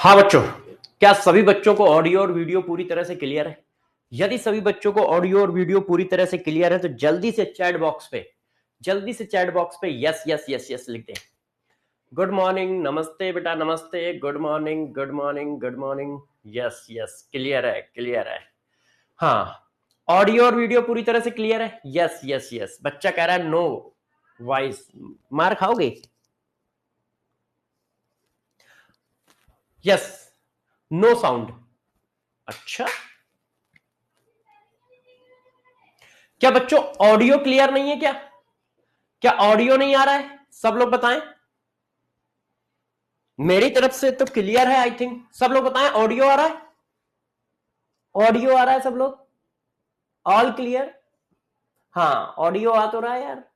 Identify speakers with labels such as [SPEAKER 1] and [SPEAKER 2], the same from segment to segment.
[SPEAKER 1] हाँ बच्चों, क्या सभी बच्चों को ऑडियो और वीडियो पूरी तरह से क्लियर है? यदि सभी बच्चों को ऑडियो और वीडियो पूरी तरह से क्लियर है तो जल्दी से चैट बॉक्स पे यस यस यस यस लिख दें। गुड मॉर्निंग, नमस्ते बेटा, नमस्ते, good morning, good morning, good morning. Yes yes, clear है, क्लियर है। हाँ, ऑडियो और वीडियो पूरी तरह से क्लियर है। Yes yes yes. बच्चा कह रहा है नो वॉइस, मार खाओगे? Yes, no sound. अच्छा, क्या बच्चों ऑडियो क्लियर नहीं है? क्या क्या ऑडियो नहीं आ रहा है? सब लोग बताएं। मेरी तरफ से तो क्लियर है, आई थिंक। सब लोग बताएं, ऑडियो आ रहा है? ऑडियो आ रहा है सब लोग? All clear? हाँ, ऑडियो आ तो रहा है यार।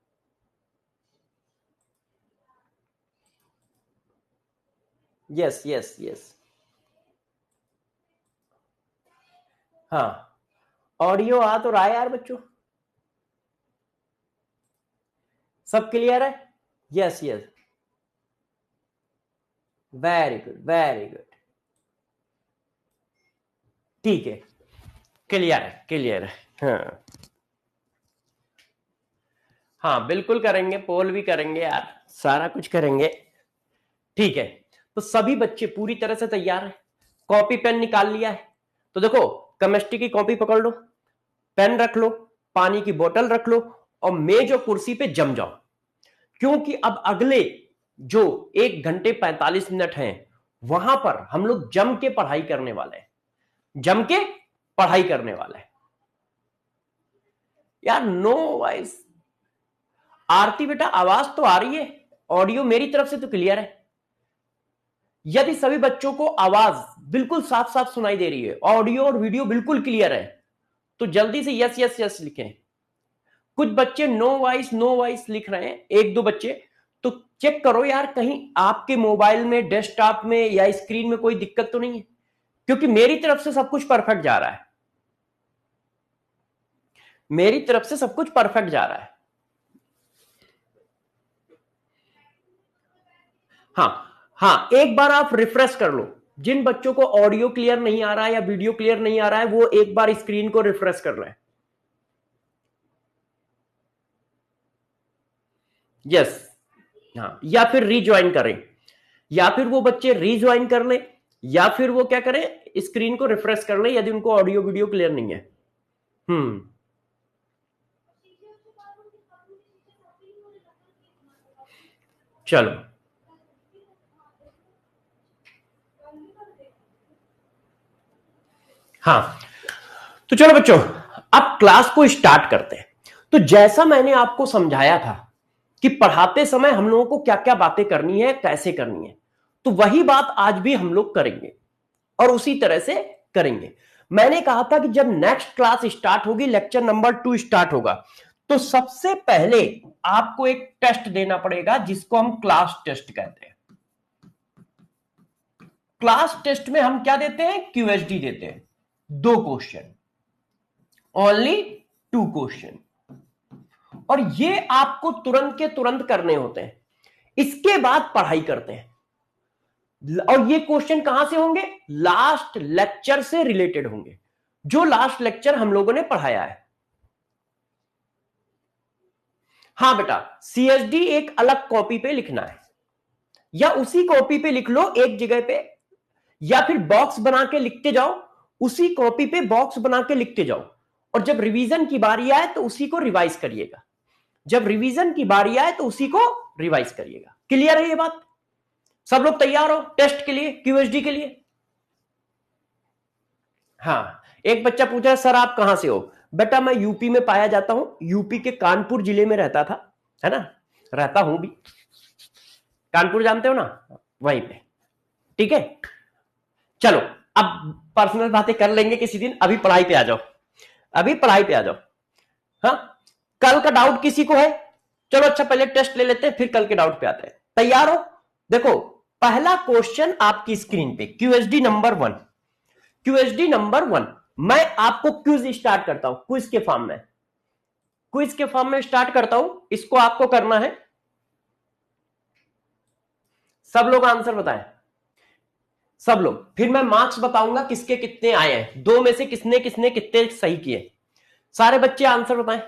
[SPEAKER 1] Yes yes yes. हाँ, ऑडियो आ तो रहा है यार बच्चों। सब क्लियर है? Yes yes, very good, very good. ठीक है, क्लियर है, क्लियर है। हाँ हाँ, बिल्कुल करेंगे, पोल भी करेंगे यार, सारा कुछ करेंगे। ठीक है, तो सभी बच्चे पूरी तरह से तैयार हैं? कॉपी पेन निकाल लिया है? तो देखो, केमिस्ट्री की कॉपी पकड़ लो, पेन रख लो, पानी की बोतल रख लो और मेज और कुर्सी पे जम जाओ, क्योंकि अब अगले जो 1 घंटे 45 मिनट हैं वहां पर हम लोग जम के पढ़ाई करने वाले हैं। जम के पढ़ाई करने वाले हैं यार। No voice. आरती बेटा, आवाज तो आ रही है, ऑडियो मेरी तरफ से तो क्लियर है। यदि सभी बच्चों को आवाज बिल्कुल साफ साफ सुनाई दे रही है, ऑडियो और वीडियो बिल्कुल क्लियर है, तो जल्दी से यस यस यस लिखें। कुछ बच्चे नो वॉइस लिख रहे हैं, एक दो बच्चे। तो चेक करो यार, कहीं आपके मोबाइल में, डेस्कटॉप में या स्क्रीन में कोई दिक्कत तो नहीं है, क्योंकि मेरी तरफ से सब कुछ परफेक्ट जा रहा है। मेरी तरफ से सब कुछ परफेक्ट जा रहा है। हाँ हाँ, एक बार आप रिफ्रेश कर लो। जिन बच्चों को ऑडियो क्लियर नहीं आ रहा है या वीडियो क्लियर नहीं आ रहा है, वो एक बार स्क्रीन को रिफ्रेश कर रहे हैं। यस, हाँ, या फिर रीज्वाइन करें, या फिर वो बच्चे रीज्वाइन कर लें, या फिर वो क्या करें, स्क्रीन को रिफ्रेश कर लें यदि उनको ऑडियो वीडियो क्लियर नहीं है। हम्म, चलो। हाँ, तो चलो बच्चों, अब क्लास को स्टार्ट करते हैं। तो जैसा मैंने आपको समझाया था कि पढ़ाते समय हम लोगों को क्या क्या बातें करनी है, कैसे करनी है, तो वही बात आज भी हम लोग करेंगे और उसी तरह से करेंगे। मैंने कहा था कि जब नेक्स्ट क्लास स्टार्ट होगी, लेक्चर नंबर 2 स्टार्ट होगा, तो सबसे पहले आपको एक टेस्ट देना पड़ेगा जिसको हम क्लास टेस्ट कहते हैं। क्लास टेस्ट में हम क्या देते हैं? क्यूएसडी देते हैं। 2 क्वेश्चन, ओनली 2 क्वेश्चन, और ये आपको तुरंत के तुरंत करने होते हैं। इसके बाद पढ़ाई करते हैं, और ये क्वेश्चन कहां से होंगे? लास्ट लेक्चर से रिलेटेड होंगे, जो लास्ट लेक्चर हम लोगों ने पढ़ाया है। हाँ बेटा, सीएसडी एक अलग कॉपी पे लिखना है, या उसी कॉपी पे लिख लो एक जगह पे, या फिर बॉक्स बना के लिखते जाओ, उसी कॉपी पे बॉक्स बना के लिखते जाओ, और जब रिवीजन की बारी आए तो उसी को रिवाइज करिएगा। जब रिवीजन की बारी आए तो उसी को रिवाइज करिएगा। क्लियर है ये बात? सब लोग तैयार हो टेस्ट के लिए, क्यूएसडी के लिए? हाँ, एक बच्चा पूछा सर आप कहां से हो? बेटा मैं यूपी में पाया जाता हूं, यूपी के कानपुर जिले में रहता था, है ना, रहता हूं भी। कानपुर जानते हो ना, वहीं पे। ठीक है, चलो अब पर्सनल बातें कर लेंगे किसी दिन, अभी पढ़ाई पे आ जाओ, अभी पढ़ाई पे आ जाओ। हाँ, कल का डाउट किसी को है? चलो अच्छा, पहले टेस्ट ले लेते हैं, फिर कल के डाउट पे आते हैं। तैयार हो? देखो, पहला क्वेश्चन आपकी स्क्रीन पे, क्यूएसडी नंबर 1। क्यूएसडी नंबर 1, मैं आपको क्विज स्टार्ट करता हूं, क्विज के फॉर्म में, क्विज के फॉर्म में स्टार्ट करता हूं। इसको आपको करना है, सब लोग आंसर बताएं। सब लोग, फिर मैं मार्क्स बताऊंगा किसके कितने आए हैं, दो में से किसने किसने कितने सही किए। सारे बच्चे आंसर बताएं।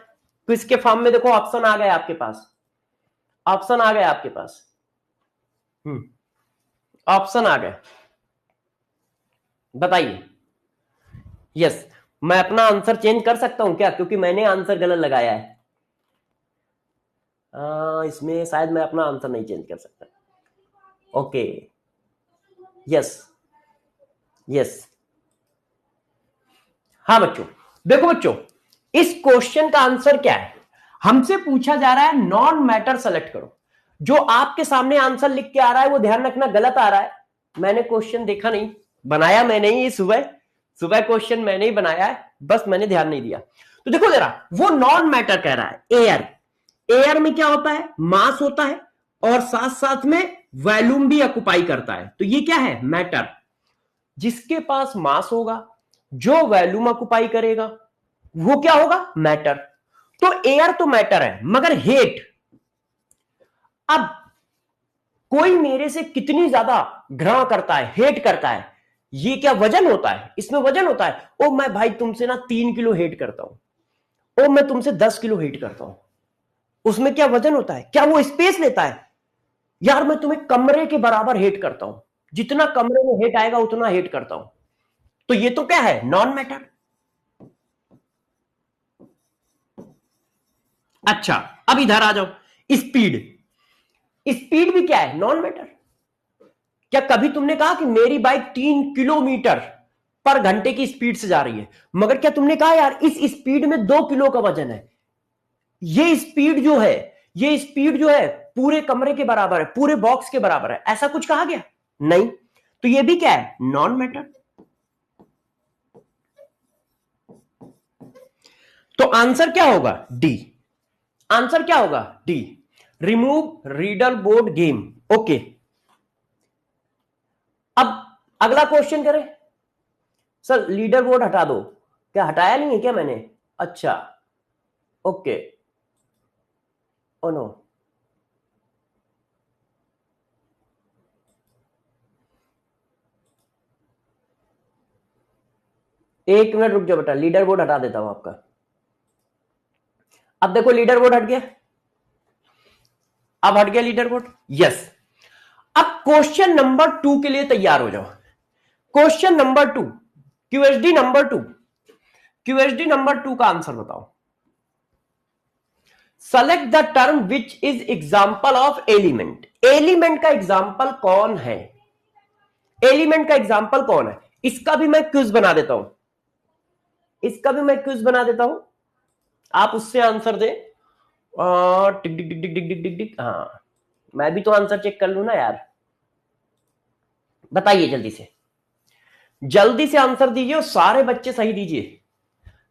[SPEAKER 1] तो इसके फॉर्म में देखो ऑप्शन आ गए आपके पास, ऑप्शन आ गए आपके पास, ऑप्शन आ गए, बताइए। यस, मैं अपना आंसर चेंज कर सकता हूं क्या, क्योंकि मैंने आंसर गलत लगाया है। इसमें शायद मैं अपना आंसर नहीं चेंज कर सकता। ओके, यस यस, हाँ बच्चों, देखो बच्चों, इस क्वेश्चन का आंसर क्या है, हमसे पूछा जा रहा है नॉन मैटर सेलेक्ट करो। जो आपके सामने आंसर लिख के आ रहा है वो ध्यान रखना गलत आ रहा है। मैंने क्वेश्चन देखा नहीं, बनाया मैंने ही, सुबह सुबह क्वेश्चन मैंने ही बनाया है, बस मैंने ध्यान नहीं दिया। तो देखो जरा, वो नॉन मैटर कह रहा है, एयर। एयर में क्या होता है, मास होता है और साथ साथ में वॉल्यूम भी ऑक्युपाई करता है, तो ये क्या है, मैटर। जिसके पास मास होगा, जो वॉल्यूम ऑक्युपाई करेगा, वो क्या होगा, मैटर। तो एयर तो मैटर है, मगर हेट, अब कोई मेरे से कितनी ज्यादा घृणा करता है, हेट करता है, ये क्या वजन होता है, इसमें वजन होता है। ओ मैं भाई तुमसे ना 3 किलो हेट करता हूं, ओ मैं तुमसे 10 किलो हेट करता हूं, उसमें क्या वजन होता है, क्या वो स्पेस लेता है। यार मैं तुम्हें कमरे के बराबर हेट करता हूं, जितना कमरे में हेट आएगा उतना हेट करता हूं, तो ये तो क्या है, नॉन मैटर। अच्छा, अब इधर आ जाओ, स्पीड। स्पीड भी क्या है, नॉन मैटर। क्या कभी तुमने कहा कि मेरी बाइक 3 किलोमीटर पर घंटे की स्पीड से जा रही है, मगर क्या तुमने कहा यार इस स्पीड में 2 किलो का वजन है, ये स्पीड जो है, ये स्पीड जो है पूरे कमरे के बराबर है, पूरे बॉक्स के बराबर है, ऐसा कुछ कहा गया नहीं। तो ये भी क्या है, नॉन मैटर। तो आंसर क्या होगा, डी। आंसर क्या होगा, D, remove reader board game. Okay, अब अगला क्वेश्चन करें। सर लीडर बोर्ड हटा दो, क्या हटाया नहीं है क्या मैंने, अच्छा ओके, ओ नो, एक मिनट रुक जाओ बेटा, लीडर बोर्ड हटा देता हूं आपका। अब देखो लीडर बोर्ड हट गया, अब हट गया लीडर बोर्ड, यस। अब क्वेश्चन नंबर 2 के लिए तैयार हो जाओ। क्वेश्चन नंबर 2, क्यूएसडी नंबर 2, क्यूएसडी नंबर 2 का आंसर बताओ। Select the term which is example of element. Element का एग्जाम्पल कौन है, एलिमेंट का एग्जाम्पल कौन है, इसका भी मैं क्विज बना देता हूं, इसका भी मैं क्विज बना देता हूं, आप उससे आंसर दें। टिक टिक टिक टिक टिक टिक टिक टिक, हाँ मैं भी तो आंसर चेक कर लू ना यार। बताइए जल्दी से, जल्दी से आंसर दीजिए और सारे बच्चे सही दीजिए,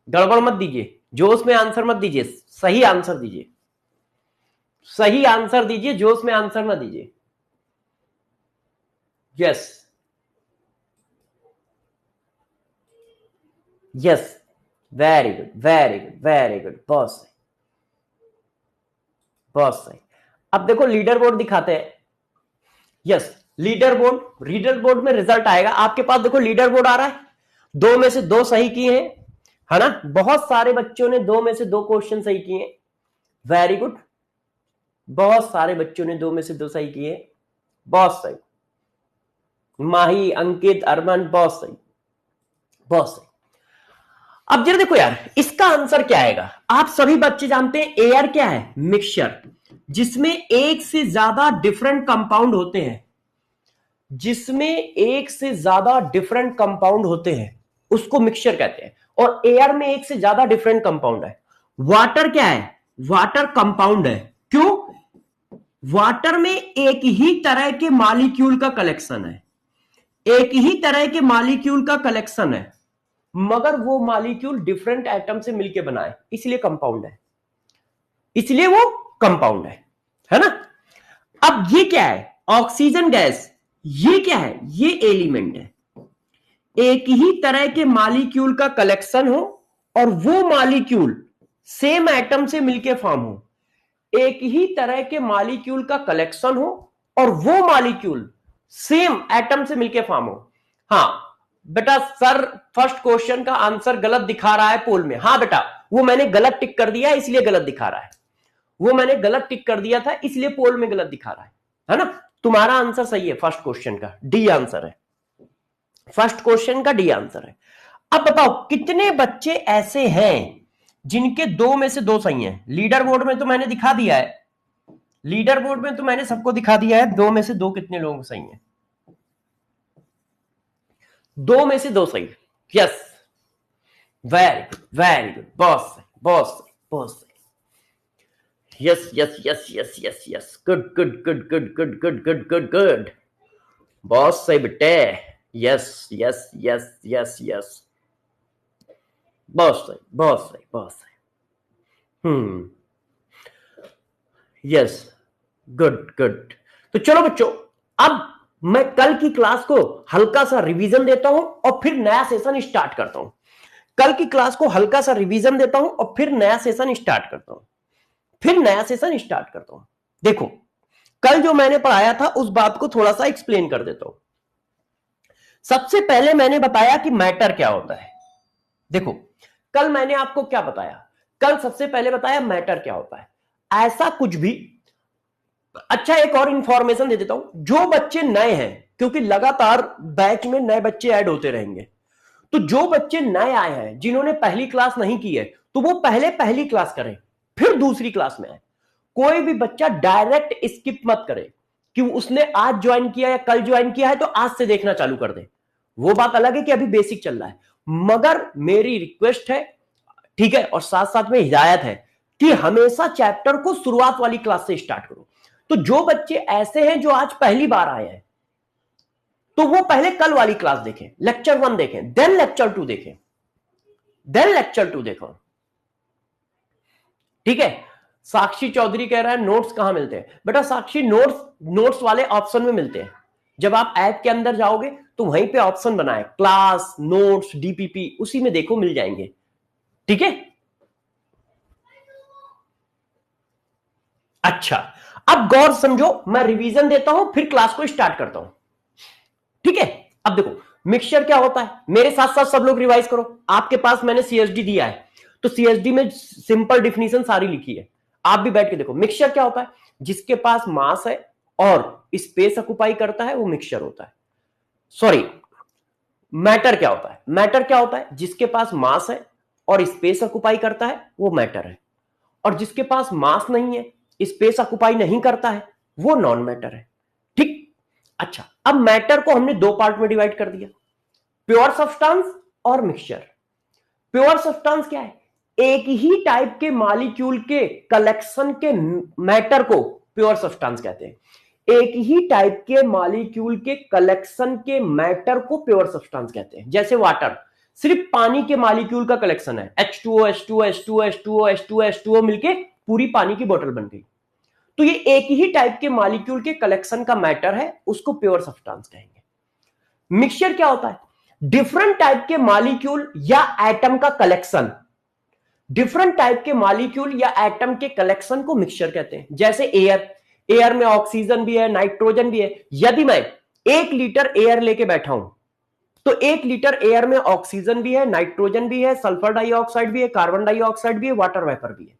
[SPEAKER 1] गड़बड़ मत दीजिए, जोश में आंसर मत दीजिए, सही आंसर दीजिए, सही आंसर दीजिए, जोश में आंसर ना दीजिए। Yes yes, very good very good very good, बहुत सही बहुत सही। अब देखो लीडर बोर्ड दिखाते हैं, yes leader board, leader board में रिजल्ट आएगा आपके पास, देखो लीडर बोर्ड आ रहा है, दो में से दो सही किए हैं, है ना, बहुत सारे बच्चों ने दो में से दो क्वेश्चन सही किए, वेरी गुड, बहुत सारे बच्चों ने दो में से दो सही किए, बहुत सही, माही अंकित अरमान, बहुत सही बहुत सही। अब जरा देखो यार, इसका आंसर क्या आएगा, आप सभी बच्चे जानते हैं एयर क्या है, मिक्सचर, जिसमें एक से ज्यादा डिफरेंट कंपाउंड होते हैं, जिसमें एक से ज्यादा डिफरेंट कंपाउंड होते हैं उसको मिक्सचर कहते हैं, और एयर में एक से ज्यादा डिफरेंट कंपाउंड है। वाटर क्या है, वाटर कंपाउंड है, क्यों, वाटर में एक ही तरह के मॉलिक्यूल का कलेक्शन है, एक ही तरह के मॉलिक्यूल का कलेक्शन है, मगर वो मॉलिक्यूल डिफरेंट एटम से मिलकर बना है, इसलिए कंपाउंड है, इसलिए वो कंपाउंड है ना। अब ये क्या है, ऑक्सीजन गैस, ये क्या है, ये एलिमेंट है, एक ही तरह के मॉलिक्यूल का कलेक्शन हो और वो मॉलिक्यूल सेम एटम से मिलकर फॉर्म हो, एक ही तरह के मॉलिक्यूल का कलेक्शन हो और वो मॉलिक्यूल सेम एटम से मिलकर फॉर्म हो, हाँ बेटा सर फर्स्ट क्वेश्चन का आंसर गलत दिखा रहा है पोल में। हाँ बेटा वो मैंने गलत टिक कर दिया इसलिए गलत दिखा रहा है, वो मैंने गलत टिक कर दिया था इसलिए पोल में गलत दिखा रहा है ना। तुम्हारा आंसर सही है, फर्स्ट क्वेश्चन का डी आंसर है, फर्स्ट क्वेश्चन का डी आंसर है। अब बताओ कितने बच्चे ऐसे हैं जिनके दो में से दो सही हैं? लीडर बोर्ड में तो मैंने दिखा दिया है, लीडर बोर्ड में तो मैंने सबको दिखा दिया है दो में से दो कितने लोग सही हैं। दो में से दो सही, yes very good very good, बहुत सही बहुत सही बहुत सही, yes yes yes yes yes yes, good good good good good good good good good, बहुत सही बेटे, yes yes yes yes yes, बहुत सही बहुत सही बहुत सही, यस गुड गुड। तो चलो बच्चों अब मैं कल की क्लास को हल्का सा रिवीजन देता हूं और फिर नया सेशन स्टार्ट करता हूं। कल की क्लास को हल्का सा रिवीजन देता हूं और फिर नया सेशन स्टार्ट करता हूं, फिर नया सेशन स्टार्ट करता हूं। देखो कल जो मैंने पढ़ाया था उस बात को थोड़ा सा एक्सप्लेन कर देता हूं। सबसे पहले मैंने बताया कि मैटर क्या होता है। देखो कल मैंने आपको क्या बताया, कल सबसे पहले बताया मैटर क्या होता है। ऐसा कुछ भी, अच्छा एक और इंफॉर्मेशन दे देता हूं, जो बच्चे नए हैं क्योंकि लगातार बैच में नए बच्चे ऐड होते रहेंगे, तो जो बच्चे नए आए हैं जिन्होंने पहली क्लास नहीं की है तो वो पहले पहली क्लास करें फिर दूसरी क्लास में आए। कोई भी बच्चा डायरेक्ट स्किप मत करे कि उसने आज ज्वाइन किया या कल ज्वाइन किया है तो आज से देखना चालू कर दे, वो बात अलग है कि अभी बेसिक चल रहा है। मगर मेरी रिक्वेस्ट है, ठीक है, और साथ साथ में हिदायत है कि हमेशा चैप्टर को शुरुआत वाली क्लास से स्टार्ट करो। तो जो बच्चे ऐसे हैं जो आज पहली बार आए हैं तो वो पहले कल वाली क्लास देखें, लेक्चर 1 देखें, देन लेक्चर 2 देखें, देन लेक्चर 2 देखो, ठीक है। साक्षी चौधरी कह रहा है नोट्स कहां मिलते हैं? बेटा साक्षी नोट्स वाले ऑप्शन में मिलते हैं। जब आप ऐप के अंदर जाओगे तो वहीं पे ऑप्शन बना है क्लास नोट्स डीपीपी, उसी में देखो मिल जाएंगे, ठीक है। अच्छा अब गौर समझो, मैं रिवीजन देता हूं फिर क्लास को स्टार्ट करता हूं, ठीक है। अब देखो मिक्सचर क्या होता है, मेरे साथ साथ सब लोग रिवाइज करो। आपके पास मैंने सीएसडी दिया है तो सीएसडी में सिंपल डिफिनीशन सारी लिखी है, आप भी बैठ के देखो। मिक्सचर क्या होता है? जिसके पास मास है और स्पेस ऑक्युपाई करता है वो मिक्सचर होता है। सॉरी, मैटर क्या होता है? मैटर क्या होता है? जिसके पास मास है और स्पेस ऑक्युपाई करता है वो मैटर है, और जिसके पास मास नहीं है स्पेस ऑक्युपाई नहीं करता है वो नॉन मैटर है, ठीक। अच्छा अब मैटर को हमने दो पार्ट में डिवाइड कर दिया, प्योर सब्सटेंस और मिक्सचर। प्योर सब्सटेंस क्या है? एक ही टाइप के मॉलिक्यूल के कलेक्शन के मैटर को प्योर सब्सटेंस कहते हैं। एक ही टाइप के मॉलिक्यूल के कलेक्शन के मैटर को प्योर सब्सटेंस कहते हैं। जैसे वाटर सिर्फ पानी के मॉलिक्यूल का कलेक्शन है, H2O H2O H2O H2O H2O H2O मिलके पूरी पानी की बोतल बन गई, तो ये एक ही टाइप के मॉलिक्यूल के कलेक्शन का मैटर है, उसको प्योर सब्सटेंस कहेंगे। मिक्सचर क्या होता है? डिफरेंट टाइप के मॉलिक्यूल या एटम का कलेक्शन, डिफरेंट टाइप के मॉलिक्यूल या एटम के कलेक्शन को मिक्सचर कहते हैं। जैसे एयर, एयर में ऑक्सीजन भी है नाइट्रोजन भी है। यदि मैं 1 लीटर एयर लेके बैठा हूं तो 1 लीटर एयर में ऑक्सीजन भी है नाइट्रोजन भी है सल्फर डाइऑक्साइड भी है कार्बन डाइऑक्साइड भी है वाटर वेपर भी है,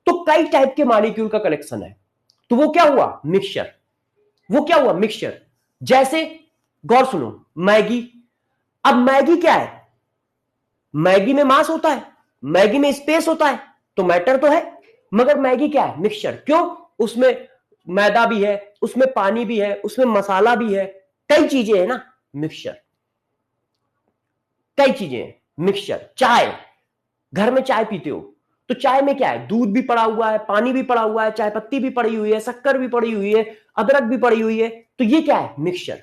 [SPEAKER 1] तो कई टाइप के मॉलिक्यूल का कलेक्शन है, तो वो क्या हुआ? मिक्सचर। वो क्या हुआ? मिक्सचर। जैसे गौर सुनो, मैगी। अब मैगी क्या है? मैगी में मास होता है, मैगी में स्पेस होता है, तो मैटर तो है, मगर मैगी क्या है? मिक्सचर। क्यों? उसमें मैदा भी है, उसमें पानी भी है, उसमें मसाला भी है, कई चीजें हैं ना, मिक्सचर। कई चीजें हैं मिक्सचर। चाय, घर में चाय पीते हो तो चाय में क्या है? दूध भी पड़ा हुआ है, पानी भी पड़ा हुआ है, चाय पत्ती भी पड़ी हुई है, शक्कर भी पड़ी हुई है, अदरक भी पड़ी हुई है, तो ये क्या है? मिक्सचर।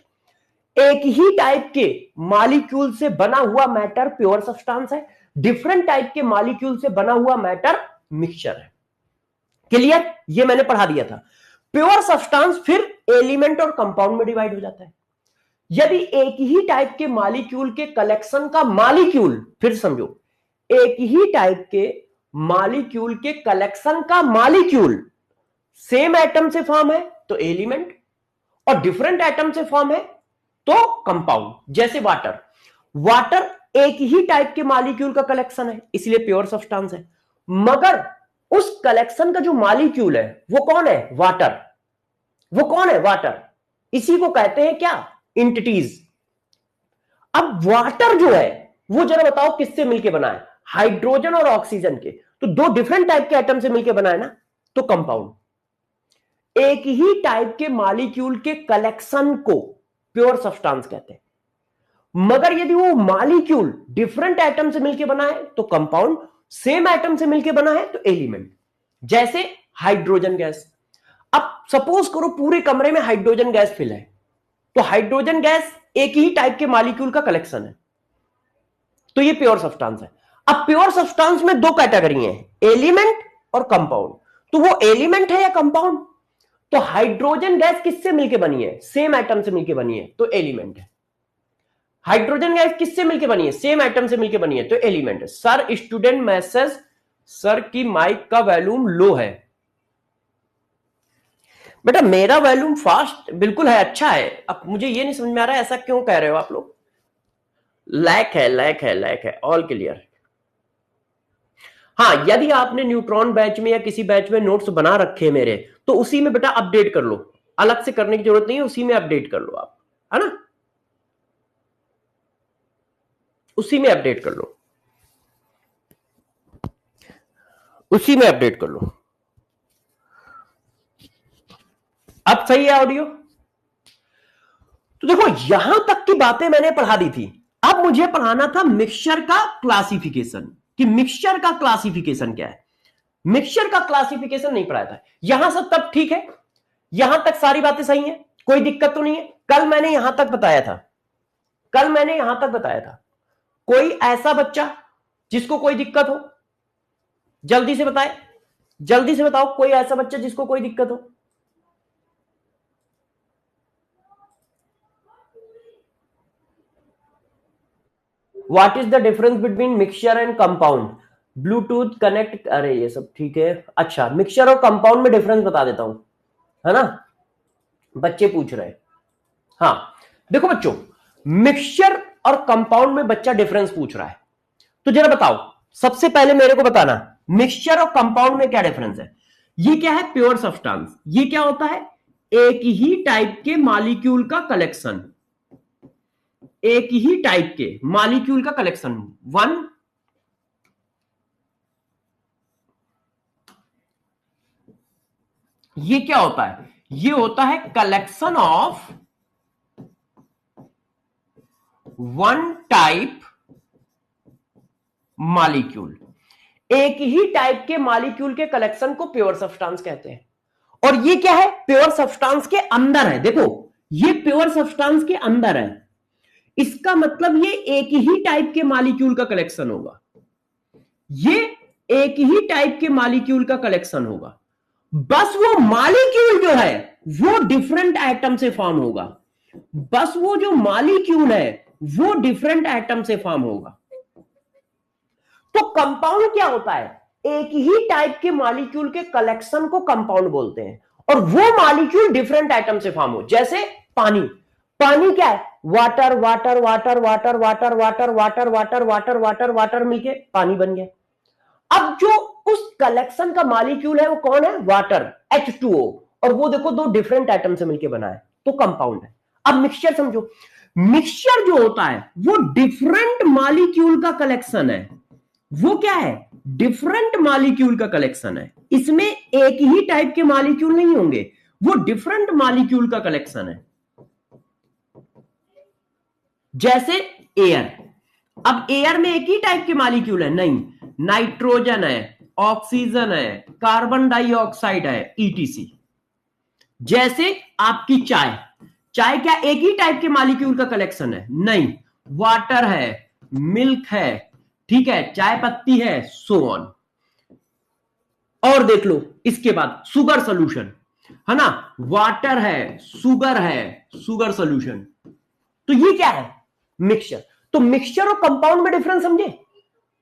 [SPEAKER 1] एक ही टाइप के मॉलिक्यूल से बना हुआ मैटर प्योर सब्सटेंस है, डिफरेंट टाइप के मॉलिक्यूल से बना हुआ मैटर मिक्सचर है। क्लियर? ये मैंने पढ़ा दिया था। प्योर सब्सटेंस फिर एलिमेंट और कंपाउंड में डिवाइड हो जाता है। यदि एक ही टाइप के मॉलिक्यूल के कलेक्शन का मॉलिक्यूल, फिर समझो, एक ही टाइप के मॉलिक्यूल के कलेक्शन का मॉलिक्यूल सेम एटम से फॉर्म है तो एलिमेंट, और डिफरेंट एटम से फॉर्म है तो कंपाउंड। जैसे वाटर, वाटर एक ही टाइप के मॉलिक्यूल का कलेक्शन है, इसलिए प्योर सब्सटेंस है। मगर उस कलेक्शन का जो मॉलिक्यूल है वो कौन है? वाटर। वो कौन है? वाटर। इसी को कहते हैं क्या? इंटिटीज। अब वाटर जो है वो जरा बताओ किससे मिलके बना है? हाइड्रोजन और ऑक्सीजन के। तो दो डिफरेंट टाइप के एटम से मिलके बना है ना, तो कंपाउंड। एक ही टाइप के मॉलिक्यूल के कलेक्शन को प्योर सब्सटेंस कहते हैं। मगर यदि वो मॉलिक्यूल डिफरेंट एटम से मिलके बना है तो कंपाउंड, सेम एटम से मिलके बना है तो एलिमेंट। जैसे हाइड्रोजन गैस। अब सपोज करो पूरे कमरे में हाइड्रोजन गैस फिल है, तो हाइड्रोजन गैस एक ही टाइप के मॉलिक्यूल का कलेक्शन है, तो ये प्योर सब्सटेंस है। अब प्योर सब्सटेंस में दो कैटेगरी हैं, एलिमेंट और कंपाउंड। तो वो एलिमेंट है या कंपाउंड? तो हाइड्रोजन गैस किससे मिलके बनी है? सेम एटम से मिलके बनी है, तो एलिमेंट है। हाइड्रोजन गैस किससे मिलके बनी है? सेम एटम से मिलके बनी है, तो एलिमेंट है। सर स्टूडेंट मैसेज, सर की माइक का वॉल्यूम लो है। बेटा मेरा वॉल्यूम फास्ट बिल्कुल है, अच्छा है। अब मुझे ये नहीं समझ में आ रहा है ऐसा क्यों कह रहे हो आप लोग। लैक है, लैक है, लैक है, ऑल क्लियर। हाँ, यदि आपने न्यूट्रॉन बैच में या किसी बैच में नोट्स बना रखे मेरे, तो उसी में बेटा अपडेट कर लो, अलग से करने की जरूरत नहीं है, उसी में अपडेट कर लो आप, है ना, उसी में अपडेट कर लो, उसी में अपडेट कर लो। अब सही है ऑडियो? तो देखो यहां तक की बातें मैंने पढ़ा दी थी। अब मुझे पढ़ाना था मिक्सचर का क्लासिफिकेशन, कि मिक्सचर का क्लासिफिकेशन क्या है। मिक्सचर का क्लासिफिकेशन नहीं पढ़ाया था। यहां सब तब ठीक है, यहां तक सारी बातें सही हैं, कोई दिक्कत तो नहीं है। कल मैंने यहां तक बताया था, कल मैंने यहां तक बताया था। कोई ऐसा बच्चा जिसको कोई दिक्कत हो, जल्दी से बताए, जल्दी से बताओ, कोई ऐसा बच्चा जिसको कोई दिक्कत हो। What is the difference between mixture and compound? Bluetooth connect, अरे ये सब ठीक है। अच्छा, मिक्सचर और कंपाउंड में डिफरेंस बता देता हूं, है ना, बच्चे पूछ रहे हैं। हाँ देखो बच्चों, मिक्सचर और कंपाउंड में बच्चा डिफरेंस पूछ रहा है, तो जरा बताओ, सबसे पहले मेरे को बताना मिक्सचर और कंपाउंड में क्या डिफरेंस है। ये क्या है? Pure substance. ये क्या होता है? एक ही टाइप के मॉलिक्यूल का कलेक्शन, एक ही टाइप के मॉलिक्यूल का कलेक्शन। वन, ये क्या होता है? ये होता है collection of one type molecule. एक ही टाइप के मॉलिक्यूल के कलेक्शन को प्योर सब्सटेंस कहते हैं। और ये क्या है? प्योर सब्सटेंस के अंदर है। देखो ये प्योर सब्सटेंस के अंदर है, इसका मतलब ये एक ही टाइप के मॉलिक्यूल का कलेक्शन होगा, ये एक ही टाइप के मॉलिक्यूल का कलेक्शन होगा। बस वो मॉलिक्यूल जो है वो डिफरेंट एटम से फॉर्म होगा, बस वो जो मॉलिक्यूल है वो डिफरेंट एटम से फॉर्म होगा। तो कंपाउंड क्या होता है? एक ही टाइप के मॉलिक्यूल के कलेक्शन को कंपाउंड बोलते हैं, और वो मॉलिक्यूल डिफरेंट एटम से फॉर्म हो। जैसे पानी, पानी क्या है? Water water water water water water water water water water water मिलके पानी बन गया। अब जो उस कलेक्शन का मॉलिक्यूल है वो कौन है? वाटर, H2O, और वो देखो दो डिफरेंट एटम से मिलके बना है, तो कंपाउंड है। अब मिक्सचर समझो, मिक्सचर जो होता है वो डिफरेंट मॉलिक्यूल का कलेक्शन है। वो क्या है? डिफरेंट मॉलिक्यूल का कलेक्शन है। इसमें एक ही टाइप के मॉलिक्यूल नहीं होंगे, वो डिफरेंट मॉलिक्यूल का कलेक्शन है। जैसे एयर, अब एयर में एक ही टाइप के मॉलिक्यूल है? नहीं, नाइट्रोजन है, ऑक्सीजन है, कार्बन डाइऑक्साइड है, ईटीसी। जैसे आपकी चाय, चाय क्या एक ही टाइप के मॉलिक्यूल का कलेक्शन है? नहीं, वाटर है, मिल्क है, ठीक है, चाय पत्ती है, सो ऑन। और देख लो इसके बाद सुगर सोल्यूशन, है ना, वाटर है, सुगर सोल्यूशन। तो ये क्या है? मिक्सचर। तो मिक्सचर और कंपाउंड में डिफरेंस समझे?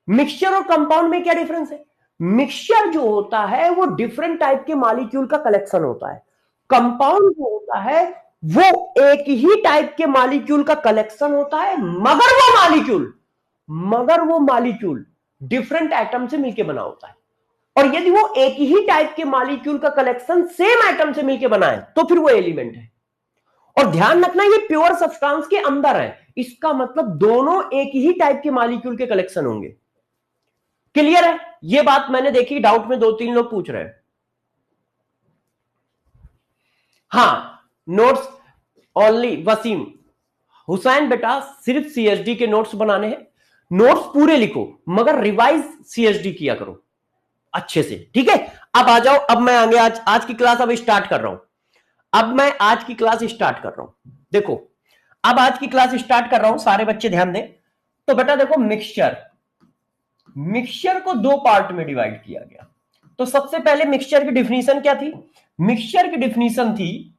[SPEAKER 1] मिक्सचर और कंपाउंड में क्या डिफरेंस है? मिक्सचर जो होता है वो डिफरेंट टाइप के मॉलिक्यूल का कलेक्शन होता है, कंपाउंड जो होता है वो एक ही टाइप के मॉलिक्यूल का कलेक्शन होता है, मगर वो मॉलिक्यूल डिफरेंट एटम से मिलकर बना होता है। और यदि वो एक ही टाइप के मॉलिक्यूल का कलेक्शन सेम एटम से मिलकर बना है तो फिर वो एलिमेंट है। और ध्यान रखना ये प्योर सब्सटेंस के अंदर है, इसका मतलब दोनों एक ही टाइप के मॉलिक्यूल के कलेक्शन होंगे। क्लियर है? ये बात मैंने देखी डाउट में 2-3 लोग पूछ रहे हैं। हाँ, नोट्स ओनली वसीम हुसैन, बेटा सिर्फ सीएसडी के नोट्स बनाने हैं, नोट्स पूरे लिखो मगर रिवाइज सीएसडी किया करो अच्छे से, ठीक है? अब आ जाओ, अब मैं आगे आज की क्लास अब स्टार्ट कर रहा हूं। अब मैं आज की क्लास स्टार्ट कर रहा हूं, देखो अब आज की क्लास स्टार्ट कर रहा हूं, सारे बच्चे ध्यान दें। तो बेटा देखो, मिक्सचर को दो पार्ट में डिवाइड किया गया। तो सबसे पहले मिक्सचर की डिफिनीशन क्या थी? मिक्सचर की डिफिनीशन थी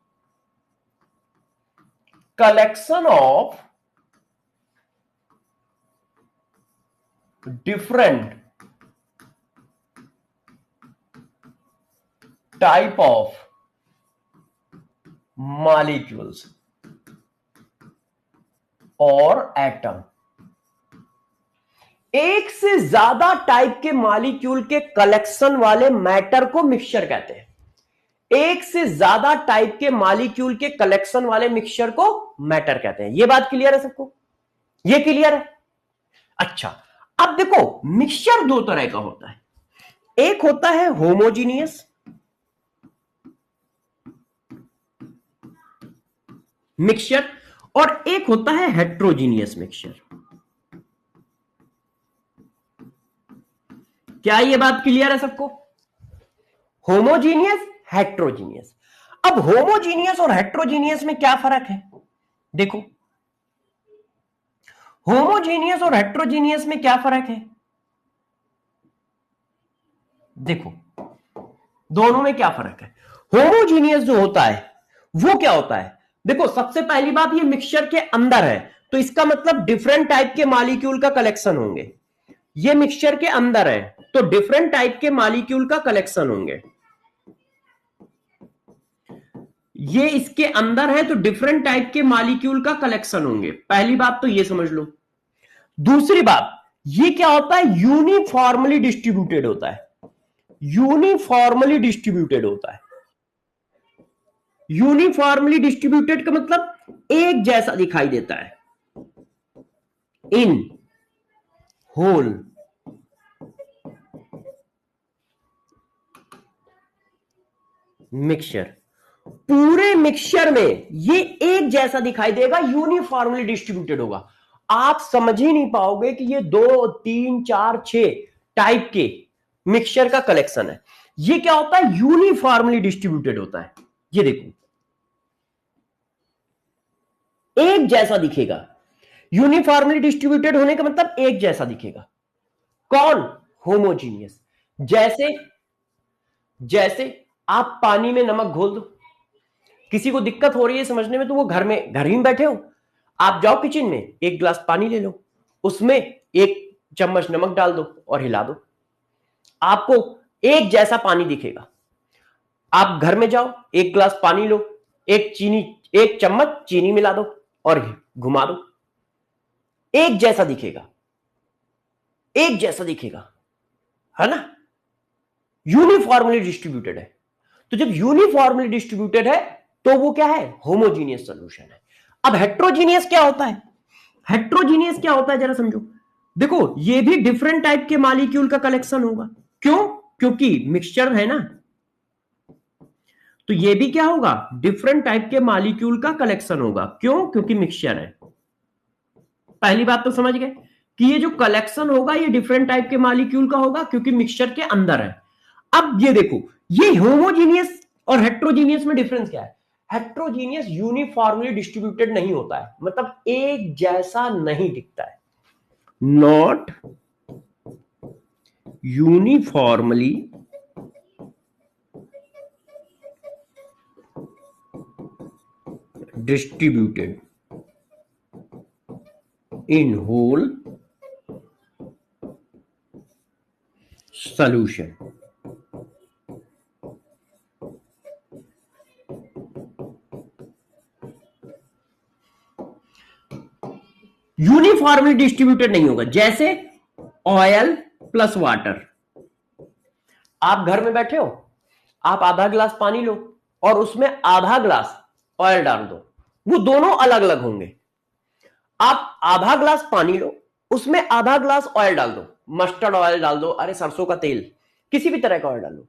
[SPEAKER 1] collection of different type of molecules और एटम। एक से ज्यादा टाइप के मॉलिक्यूल के कलेक्शन वाले मैटर को मिक्सचर कहते हैं। एक से ज्यादा टाइप के मॉलिक्यूल के कलेक्शन वाले मिक्सचर को मैटर कहते हैं। यह बात क्लियर है सबको? यह क्लियर है? अच्छा, अब देखो मिक्सचर दो तरह का होता है, एक होता है होमोजीनियस मिक्सचर और एक होता है हेट्रोजीनियस मिक्सचर। क्या ये बात क्लियर है सबको? Homogeneous, heterogeneous. अब होमोजीनियस और हेट्रोजीनियस में क्या फर्क है? देखो, होमोजीनियस और हेट्रोजीनियस में क्या फर्क है? देखो, दोनों में क्या फर्क है? होमोजीनियस जो होता है वो क्या होता है? देखो, सबसे पहली बात, ये मिक्सचर के अंदर है तो इसका मतलब डिफरेंट टाइप के मॉलिक्यूल का कलेक्शन होंगे। ये मिक्सचर के अंदर है तो डिफरेंट टाइप के मॉलिक्यूल का कलेक्शन होंगे। ये इसके अंदर है तो डिफरेंट टाइप के मॉलिक्यूल का कलेक्शन होंगे। पहली बात तो ये समझ लो। दूसरी बात, ये क्या होता है? यूनिफॉर्मली डिस्ट्रीब्यूटेड होता है। यूनिफॉर्मली डिस्ट्रीब्यूटेड होता है। यूनिफॉर्मली डिस्ट्रीब्यूटेड का मतलब एक जैसा दिखाई देता है इन होल मिक्सचर। पूरे मिक्सचर में ये एक जैसा दिखाई देगा, यूनिफॉर्मली डिस्ट्रीब्यूटेड होगा। आप समझ ही नहीं पाओगे कि ये 2, 3, 4, 6 टाइप के मिक्सचर का कलेक्शन है। ये क्या होता है? यूनिफॉर्मली डिस्ट्रीब्यूटेड होता है। ये देखो, एक जैसा दिखेगा। यूनिफॉर्मली डिस्ट्रीब्यूटेड होने का मतलब एक जैसा दिखेगा। कौन? होमोजीनियस। जैसे जैसे आप पानी में नमक घोल दो, किसी को दिक्कत हो रही है समझने में तो वो घर ही में बैठे हो, आप जाओ किचन में, एक गिलास पानी ले लो, उसमें एक चम्मच नमक डाल दो और हिला दो, आपको एक जैसा पानी दिखेगा। आप घर में जाओ, एक गिलास पानी लो, एक चम्मच चीनी मिला दो और घुमा दो, एक जैसा दिखेगा, एक जैसा दिखेगा, है ना? यूनिफॉर्मली डिस्ट्रीब्यूटेड है। तो जब यूनिफॉर्मली डिस्ट्रीब्यूटेड है तो वो क्या है? होमोजीनियस सॉल्यूशन है। अब हेट्रोजीनियस क्या होता है? हेट्रोजीनियस क्या होता है जरा समझो। देखो, ये भी डिफरेंट टाइप के मॉलिक्यूल का कलेक्शन होगा। क्यों? क्योंकि मिक्सचर है ना, तो ये भी क्या होगा? डिफरेंट टाइप के मॉलिक्यूल का कलेक्शन होगा। क्यों? क्योंकि मिक्सचर है। पहली बात तो समझ गए कि ये जो कलेक्शन होगा ये डिफरेंट टाइप के मॉलिक्यूल का होगा क्योंकि मिक्सचर के अंदर है। अब ये देखो, ये होमोजीनियस और हेट्रोजीनियस में डिफरेंस क्या है? हेट्रोजीनियस यूनिफॉर्मली डिस्ट्रीब्यूटेड नहीं होता है, मतलब एक जैसा नहीं दिखता है। Not uniformly distributed in whole solution। Uniformly distributed नहीं होगा। जैसे ऑयल प्लस वाटर, आप घर में बैठे हो, आप आधा गिलास पानी लो और उसमें आधा गिलास ऑयल डाल दो, वो दोनों अलग अलग होंगे। आप आधा गिलास पानी लो, उसमें आधा गिलास ऑयल डाल दो, मस्टर्ड ऑयल डाल दो, अरे सरसों का तेल, किसी भी तरह का ऑयल डाल दो।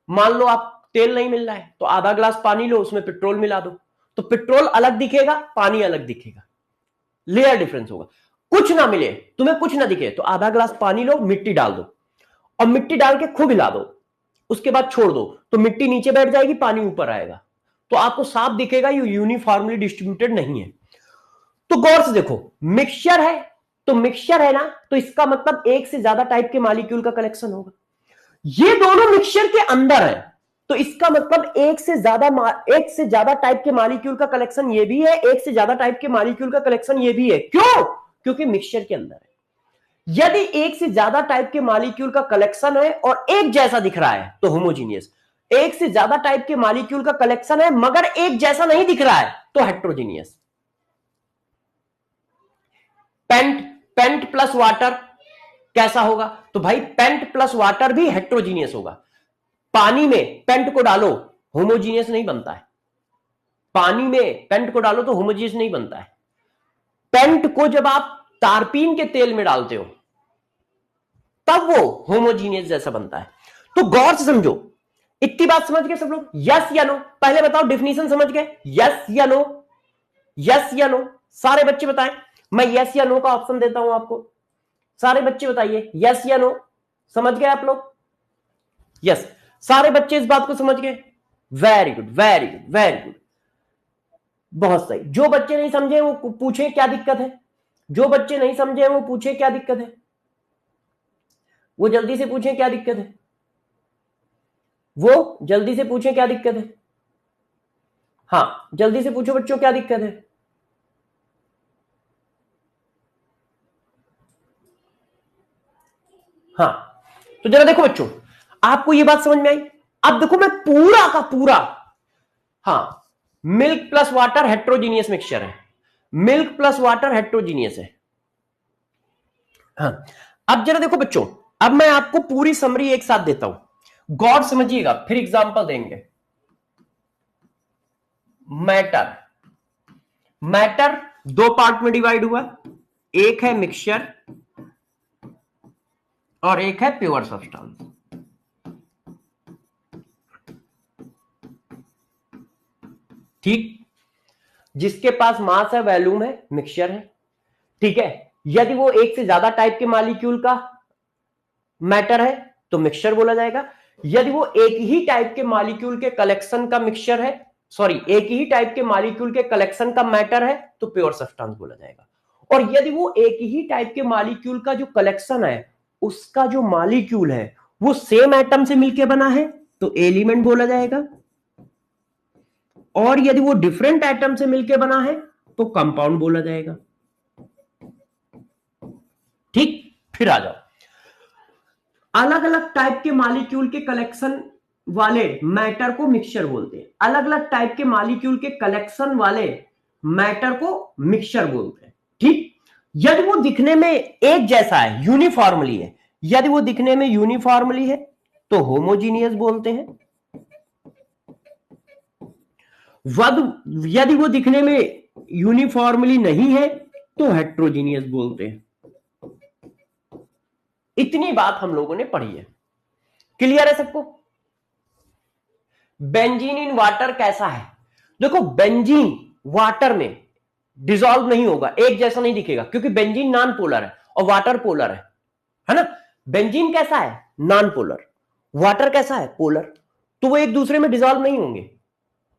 [SPEAKER 1] मान लो आप तेल नहीं मिल रहा है तो आधा गिलास पानी लो, उसमें पेट्रोल मिला दो, तो पेट्रोल अलग दिखेगा, पानी अलग दिखेगा, लेयर डिफरेंस होगा। कुछ ना मिले, तुम्हें कुछ ना दिखे, तो आधा गिलास पानी लो, मिट्टी डाल दो और मिट्टी डाल के खूब हिला दो, उसके बाद छोड़ दो, तो मिट्टी नीचे बैठ जाएगी, पानी ऊपर आएगा, तो आपको साफ दिखेगा ये यूनिफॉर्मली डिस्ट्रीब्यूटेड नहीं है। तो गौर से देखो, मिक्सचर है तो मिक्सचर है ना, तो इसका मतलब एक से ज्यादा टाइप के मॉलिक्यूल का कलेक्शन होगा। ये दोनों मिक्सचर के अंदर है, तो इसका मतलब एक से ज्यादा टाइप के मॉलिक्यूल का कलेक्शन ये भी है, एक से ज्यादा टाइप के मॉलिक्यूल का कलेक्शन ये भी है। क्यों? क्योंकि मिक्सचर के अंदर है। यदि एक से ज्यादा टाइप के मॉलिक्यूल का कलेक्शन है और एक जैसा दिख रहा है तो होमोजीनियस। एक से ज्यादा टाइप के मॉलिक्यूल का कलेक्शन है मगर एक जैसा नहीं दिख रहा है तो हेट्रोजीनियस। पेंट प्लस वाटर कैसा होगा? तो भाई पेंट प्लस वाटर भी हेट्रोजीनियस होगा। पानी में पेंट को डालो, होमोजीनियस नहीं बनता है। पानी में पेंट को डालो तो होमोजीनियस नहीं बनता है। पेंट को जब आप तारपीन के तेल में डालते हो तब वो होमोजीनियस जैसा बनता है। तो गौर से समझो, इतनी बात समझ गए सब लोग? यस या नो? पहले बताओ, डिफिनीशन समझ गए? यस या नो? यस या नो? सारे बच्चे बताएं। मैं यस या नो का ऑप्शन देता हूं आपको, सारे बच्चे बताइए यस या नो। समझ गए आप लोग? यस, सारे बच्चे इस बात को समझ गए। Very good, very good, very good, बहुत सही। जो बच्चे नहीं समझे वो पूछे क्या दिक्कत है, जो बच्चे नहीं समझे वो पूछे क्या दिक्कत है, वो जल्दी से पूछे क्या दिक्कत है, वो जल्दी से पूछे क्या दिक्कत है। हाँ, जल्दी से पूछो बच्चों क्या दिक्कत है। हाँ, तो जरा देखो बच्चों, आपको ये बात समझ में आई? अब देखो मैं पूरा का पूरा, हाँ, milk plus water heterogeneous mixture है, मिल्क प्लस वाटर हेट्रोजीनियस है। हाँ, अब जरा देखो बच्चों, अब मैं आपको पूरी समरी एक साथ देता हूं, गौर समझिएगा, फिर एग्जांपल देंगे। मैटर, मैटर दो पार्ट में डिवाइड हुआ, एक है मिक्सचर और एक है प्योर सब्सटेंस। ठीक, जिसके पास मास है, वॉल्यूम है, मिक्सचर है। ठीक है, यदि वो एक से ज्यादा टाइप के मॉलिक्यूल का मैटर है तो मिक्सचर बोला जाएगा। यदि वो एक ही टाइप के मॉलिक्यूल के कलेक्शन का मिक्सचर है, सॉरी, एक ही टाइप के मॉलिक्यूल के कलेक्शन का मैटर है तो प्योर सब्सटेंस बोला जाएगा। और यदि वो एक ही टाइप के मॉलिक्यूल का जो कलेक्शन है, उसका जो मॉलिक्यूल है वो सेम एटम से मिलकर बना है तो एलिमेंट बोला जाएगा। और यदि वो डिफरेंट एटम से मिलकर बना है तो कंपाउंड बोला जाएगा। ठीक, फिर आ जाओ, अलग अलग टाइप के मॉलिक्यूल के कलेक्शन वाले मैटर को मिक्सचर बोलते हैं, अलग अलग टाइप के मॉलिक्यूल के कलेक्शन वाले मैटर को मिक्सचर बोलते हैं। ठीक, यदि वो दिखने में एक जैसा है, यूनिफॉर्मली है, यदि वो दिखने में यूनिफॉर्मली है तो होमोजीनियस बोलते हैं। यदि वो दिखने में यूनिफॉर्मली नहीं है तो हेट्रोजीनियस बोलते हैं। इतनी बात हम लोगों ने पढ़ी है, क्लियर है सबको? बेंजीन इन वाटर कैसा है? देखो, बेंजीन वाटर में डिसॉल्व नहीं होगा, एक जैसा नहीं दिखेगा, क्योंकि बेंजीन नॉन पोलर है और वाटर पोलर है ना? बेंजीन कैसा है? Non polar. वाटर कैसा है? पोलर। तो वो एक दूसरे में डिसॉल्व नहीं होंगे।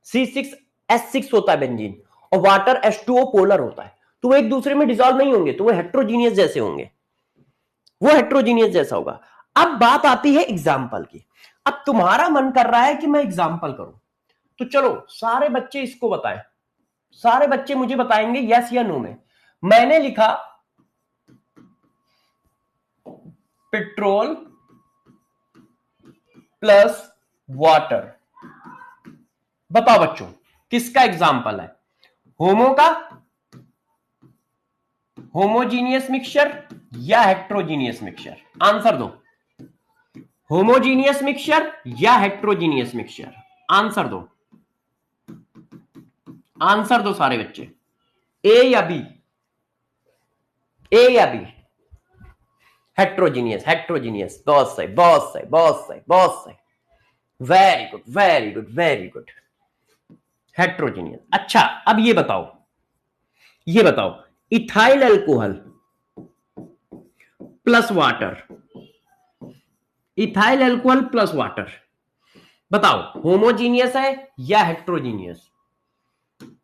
[SPEAKER 1] C6H6 होता है बेंजीन और वाटर H2O पोलर होता है, तो वो एक दूसरे में डिसॉल्व नहीं होंगे, तो वो हेट्रोजीनियस जैसे होंगे, वो हेट्रोजीनियस जैसा होगा। अब बात आती है एग्जाम्पल की। अब तुम्हारा मन कर रहा है कि मैं एग्जाम्पल करूं, तो चलो सारे बच्चे इसको बताएं, सारे बच्चे मुझे बताएंगे यस या नो में। मैंने लिखा पेट्रोल प्लस वाटर, बताओ बच्चों किसका एग्जाम्पल है? होमो का? होमोजीनियस मिक्सचर या हेट्रोजीनियस मिक्सचर? आंसर दो। होमोजीनियस मिक्सचर या हेट्रोजीनियस मिक्सचर? आंसर दो, आंसर दो सारे बच्चे। ए या बी? ए या बी? Heterogeneous, heterogeneous. बहुत सही, बहुत सही, बहुत सही, बहुत सही। Very good, very good, very good. Heterogeneous. अच्छा, अब ये बताओ, ये बताओ, ethyl alcohol plus water, ethyl alcohol plus water, बताओ होमोजीनियस है या heterogeneous?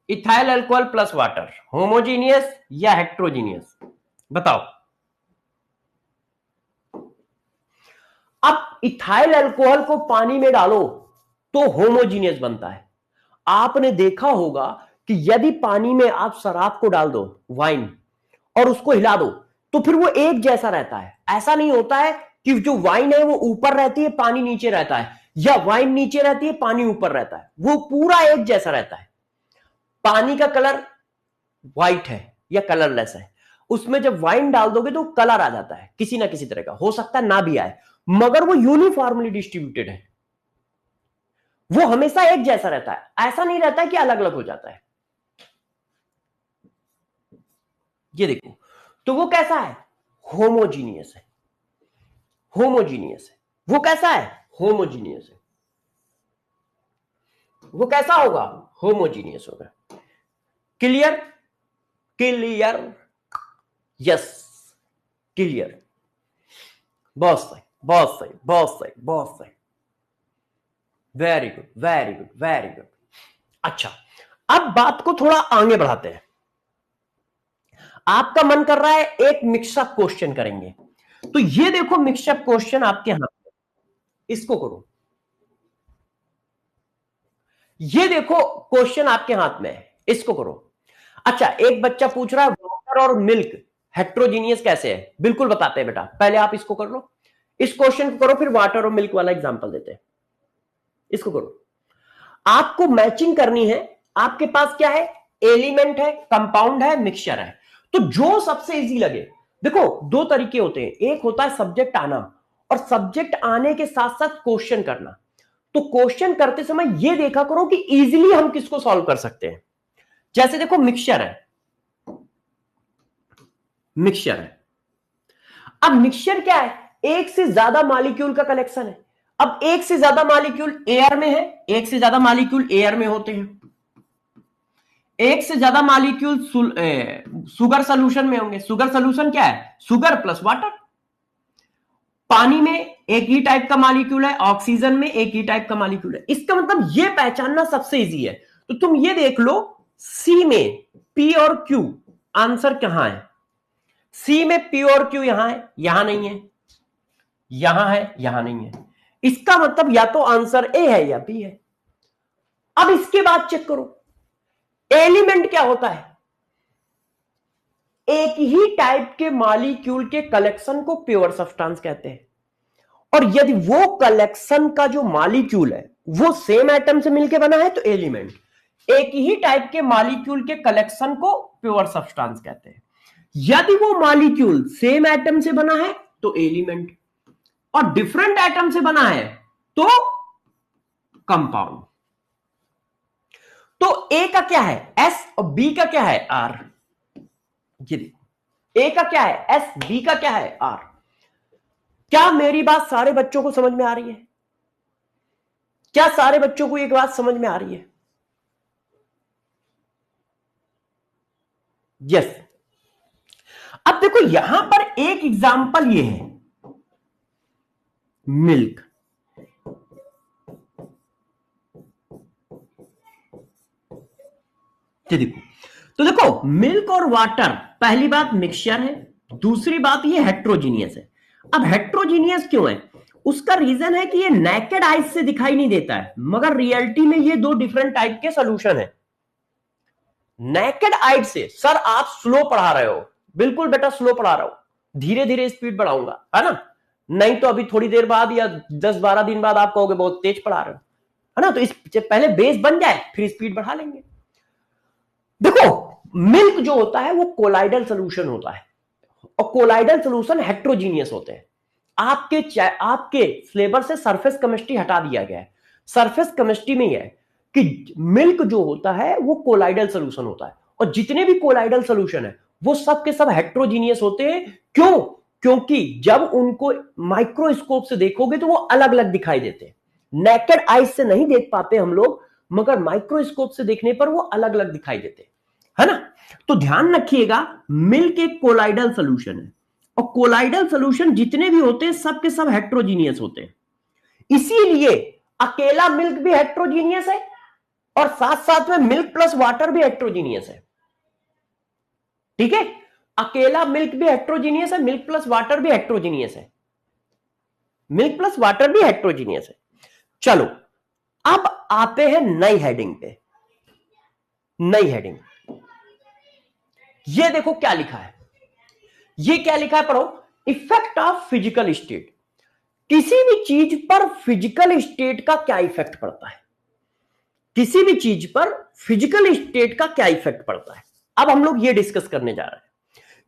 [SPEAKER 1] Ethyl alcohol plus water homogeneous या हेट्रोजीनियस? बताओ। अब इथाइल अल्कोहल को पानी में डालो तो होमोजीनियस बनता है। आपने देखा होगा कि यदि पानी में आप शराब को डाल दो, वाइन, और उसको हिला दो, तो फिर वो एक जैसा रहता है। ऐसा नहीं होता है कि जो वाइन है वो ऊपर रहती है, पानी नीचे रहता है, या वाइन नीचे रहती है, पानी ऊपर रहता है। वो पूरा एक जैसा रहता है। पानी का कलर व्हाइट है या कलरलेस है, उसमें जब वाइन डाल दोगे तो कलर आ जाता है किसी ना किसी तरह का, हो सकता है ना भी आए, मगर वो यूनिफॉर्मली डिस्ट्रीब्यूटेड है। वो हमेशा एक जैसा रहता है, ऐसा नहीं रहता है कि अलग अलग हो जाता है। ये देखो, तो वो कैसा है? होमोजीनियस है। होमोजीनियस है। वो कैसा है? होमोजीनियस है। वो कैसा होगा? होमोजीनियस होगा। क्लियर? क्लियर? Yes, clear. बहुत सही, बहुत सही, बहुत सही, बहुत सही। Very good, very good, very good. अच्छा, अब बात को थोड़ा आगे बढ़ाते हैं। आपका मन कर रहा है एक मिक्सअप क्वेश्चन करेंगे, तो ये देखो मिक्सअप क्वेश्चन आपके हाथ में, इसको करो। ये देखो क्वेश्चन आपके हाथ में है, इसको करो। अच्छा, एक बच्चा पूछ रहा है वाटर और मिल्क हेट्रोजीनियस कैसे है? बिल्कुल बताते हैं बेटा, पहले आप इसको कर लो, इस क्वेश्चन को करो, फिर वाटर और मिल्क वाला एग्जांपल देते हैं। इसको करो। आपको मैचिंग करनी है। आपके पास क्या है? एलिमेंट है, कंपाउंड है, मिक्सचर है। तो जो सबसे इजी लगे। देखो, दो तरीके होते हैं, एक होता है सब्जेक्ट आना, और सब्जेक्ट आने के साथ साथ क्वेश्चन करना। तो क्वेश्चन करते समय यह देखा करो कि इजीली हम किसको सॉल्व कर सकते हैं। जैसे देखो, मिक्सचर है, मिक्सचर है। अब मिक्सचर क्या है? एक से ज्यादा मॉलिक्यूल का कलेक्शन है। अब एक से ज्यादा मॉलिक्यूल एयर में है, एक से ज्यादा मॉलिक्यूल एयर में होते हैं, एक से ज्यादा मॉलिक्यूल सुगर सॉल्यूशन में होंगे। सुगर सॉल्यूशन क्या है? Sugar plus water. पानी में एक ही टाइप का मॉलिक्यूल है, ऑक्सीजन में एक ही टाइप का मॉलिक्यूल है। इसका मतलब यह पहचानना सबसे इजी है। तो तुम ये देख लो, सी में पी और क्यू, आंसर कहां है? सी में पी और क्यू यहां है, यहां नहीं है, यहां है, यहां नहीं है। इसका मतलब या तो आंसर ए है या बी है। अब इसके बाद चेक करो, एलिमेंट क्या होता है? एक ही टाइप के मॉलिक्यूल के कलेक्शन को प्योर सब्सटेंस कहते हैं। और यदि वो कलेक्शन का जो मॉलिक्यूल है वो सेम एटम से मिलकर बना है तो एलिमेंट। एक ही टाइप के मॉलिक्यूल के कलेक्शन को प्योर सब्सटेंस कहते हैं। यदि वो मॉलिक्यूल सेम एटम से बना है तो एलिमेंट, और डिफरेंट एटम से बना है तो कंपाउंड। तो ए का क्या है? एस, और बी का क्या है? आर। ये देखो, ए का क्या है? एस, बी का क्या है? आर। क्या मेरी बात सारे बच्चों को समझ में आ रही है? क्या सारे बच्चों को एक बात समझ में आ रही है? यस। अब देखो, यहां पर एक एग्जांपल ये है, मिल्क। देखो, तो देखो, मिल्क और वाटर, पहली बात मिक्सचर है, दूसरी बात ये हेट्रोजीनियस है। अब हेट्रोजीनियस क्यों है? उसका रीजन है कि ये नेकेड आइज से दिखाई नहीं देता है, मगर रियलिटी में ये दो डिफरेंट टाइप के सॉल्यूशन है। नेकेड आइज से, सर आप स्लो पढ़ा रहे हो, बिल्कुल बेटा स्लो पढ़ा रहा हूं, धीरे धीरे स्पीड बढ़ाऊंगा, है ना? नहीं तो अभी थोड़ी देर बाद या 10-12 दिन बाद आप कहोगे बहुत तेज पढ़ा रहे हो, है ना? तो इस पहले बेस बन जाए फिर स्पीड बढ़ा लेंगे। देखो, मिल्क जो होता है वो कोलाइडल सोल्यूशन होता है, और कोलाइडल सोल्यूशन हेट्रोजीनियस होते हैं। आपके सिलेबस से सरफेस केमिस्ट्री हटा दिया गया है। सरफेस केमिस्ट्री में यह है कि मिल्क जो होता है वो कोलाइडल सोल्यूशन होता है, और जितने भी कोलाइडल सोल्यूशन है वो सब के सब हेट्रोजीनियस होते हैं। क्यों? क्योंकि जब उनको माइक्रोस्कोप से देखोगे तो वो अलग अलग दिखाई देते हैं। नेकेड आइज से नहीं देख पाते हम लोग, मगर माइक्रोस्कोप से देखने पर वो अलग अलग दिखाई देते हैं, है ना। तो ध्यान रखिएगा, मिल्क एक कोलाइडल सोल्यूशन है, और कोलाइडल सोल्यूशन जितने भी होते हैं सब के सब हेट्रोजीनियस होते हैं। इसीलिए अकेला मिल्क भी हेट्रोजीनियस है, और साथ साथ में मिल्क प्लस वाटर भी हेट्रोजीनियस है। ठीक है, अकेला मिल्क भी हेट्रोजीनियस है, मिल्क प्लस वाटर भी हेट्रोजीनियस है, मिल्क प्लस वाटर भी हेट्रोजीनियस है। चलो अब आते हैं नई हेडिंग पे। नई हेडिंग, ये देखो क्या लिखा है, ये क्या लिखा है, पढ़ो। Effect of physical state. किसी भी चीज पर फिजिकल स्टेट का क्या इफेक्ट पड़ता है, किसी भी चीज पर फिजिकल स्टेट का क्या इफेक्ट पड़ता है। अब हम लोग ये डिस्कस करने जा रहे हैं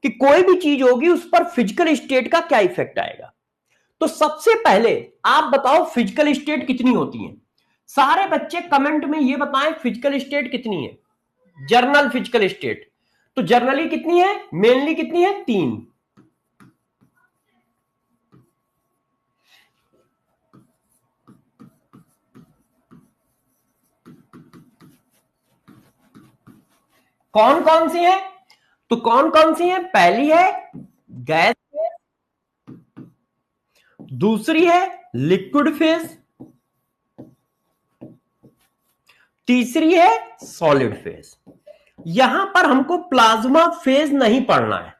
[SPEAKER 1] कि कोई भी चीज होगी उस पर फिजिकल स्टेट का क्या इफेक्ट आएगा। तो सबसे पहले आप बताओ फिजिकल स्टेट कितनी होती है। सारे बच्चे कमेंट में ये बताएं फिजिकल स्टेट कितनी है। जर्नल फिजिकल स्टेट, तो जर्नली कितनी है, मेनली कितनी है, 3। कौन कौन सी है, तो कौन कौन सी है, पहली है गैस फेज, दूसरी है लिक्विड फेज, तीसरी है सॉलिड फेज। यहां पर हमको प्लाज्मा फेज नहीं पढ़ना है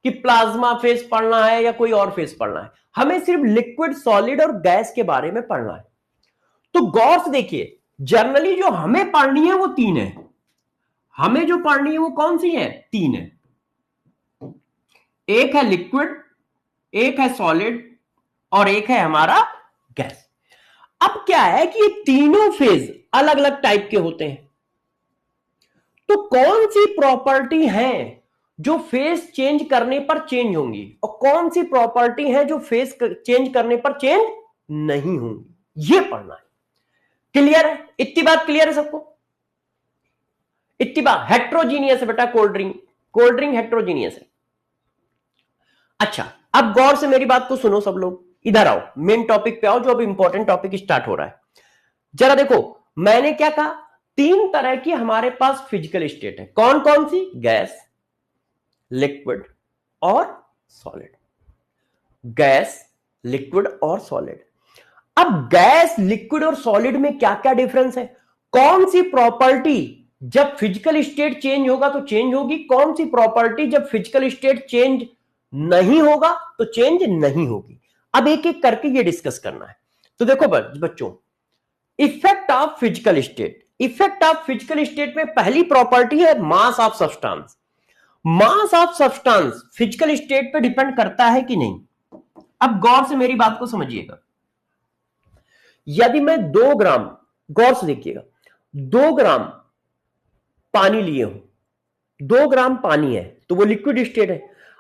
[SPEAKER 1] कि प्लाज्मा फेज पढ़ना है या कोई और फेज पढ़ना है, हमें सिर्फ लिक्विड, सॉलिड और गैस के बारे में पढ़ना है। तो गौर से देखिए, जनरली जो हमें पढ़नी है वो 3 है। हमें जो पढ़नी है वो कौन सी है, 3 है। एक है लिक्विड, एक है सॉलिड, और एक है हमारा गैस। अब क्या है कि ये तीनों फेज अलग अलग टाइप के होते हैं। तो कौन सी प्रॉपर्टी है जो फेज चेंज करने पर चेंज होंगी, और कौन सी प्रॉपर्टी है जो फेज चेंज करने पर चेंज नहीं होंगी, ये पढ़ना है। क्लियर है, इतनी बात क्लियर है सबको। इतनी बात हेट्रोजीनियस है बेटा, cold drink, cold drink heterogeneous है। अच्छा, अब गौर से मेरी बात को सुनो सब लोग, इधर आओ, मेन टॉपिक पे आओ, जो अब इंपॉर्टेंट टॉपिक स्टार्ट हो रहा है। जरा देखो, मैंने क्या कहा, 3 तरह की हमारे पास फिजिकल स्टेट है। कौन कौन सी, गैस, लिक्विड और सॉलिड। गैस, लिक्विड और सॉलिड। अब गैस, लिक्विड और सॉलिड में क्या क्या डिफरेंस है, कौन सी प्रॉपर्टी जब फिजिकल स्टेट चेंज होगा तो चेंज होगी, कौन सी प्रॉपर्टी जब फिजिकल स्टेट चेंज नहीं होगा तो चेंज नहीं होगी। अब एक एक करके ये डिस्कस करना है। तो देखो बच्चों, effect of physical state. Effect of physical state में पहली प्रॉपर्टी है मास of substance. Mass of substance physical state पे डिपेंड करता है कि नहीं। अब गौर से मेरी बात को समझिएगा, यदि मैं 2 ग्राम, गौर से देखिएगा, 2 ग्राम पानी लिए हूं, 2 ग्राम पानी है तो वो लिक्विड स्टेट है।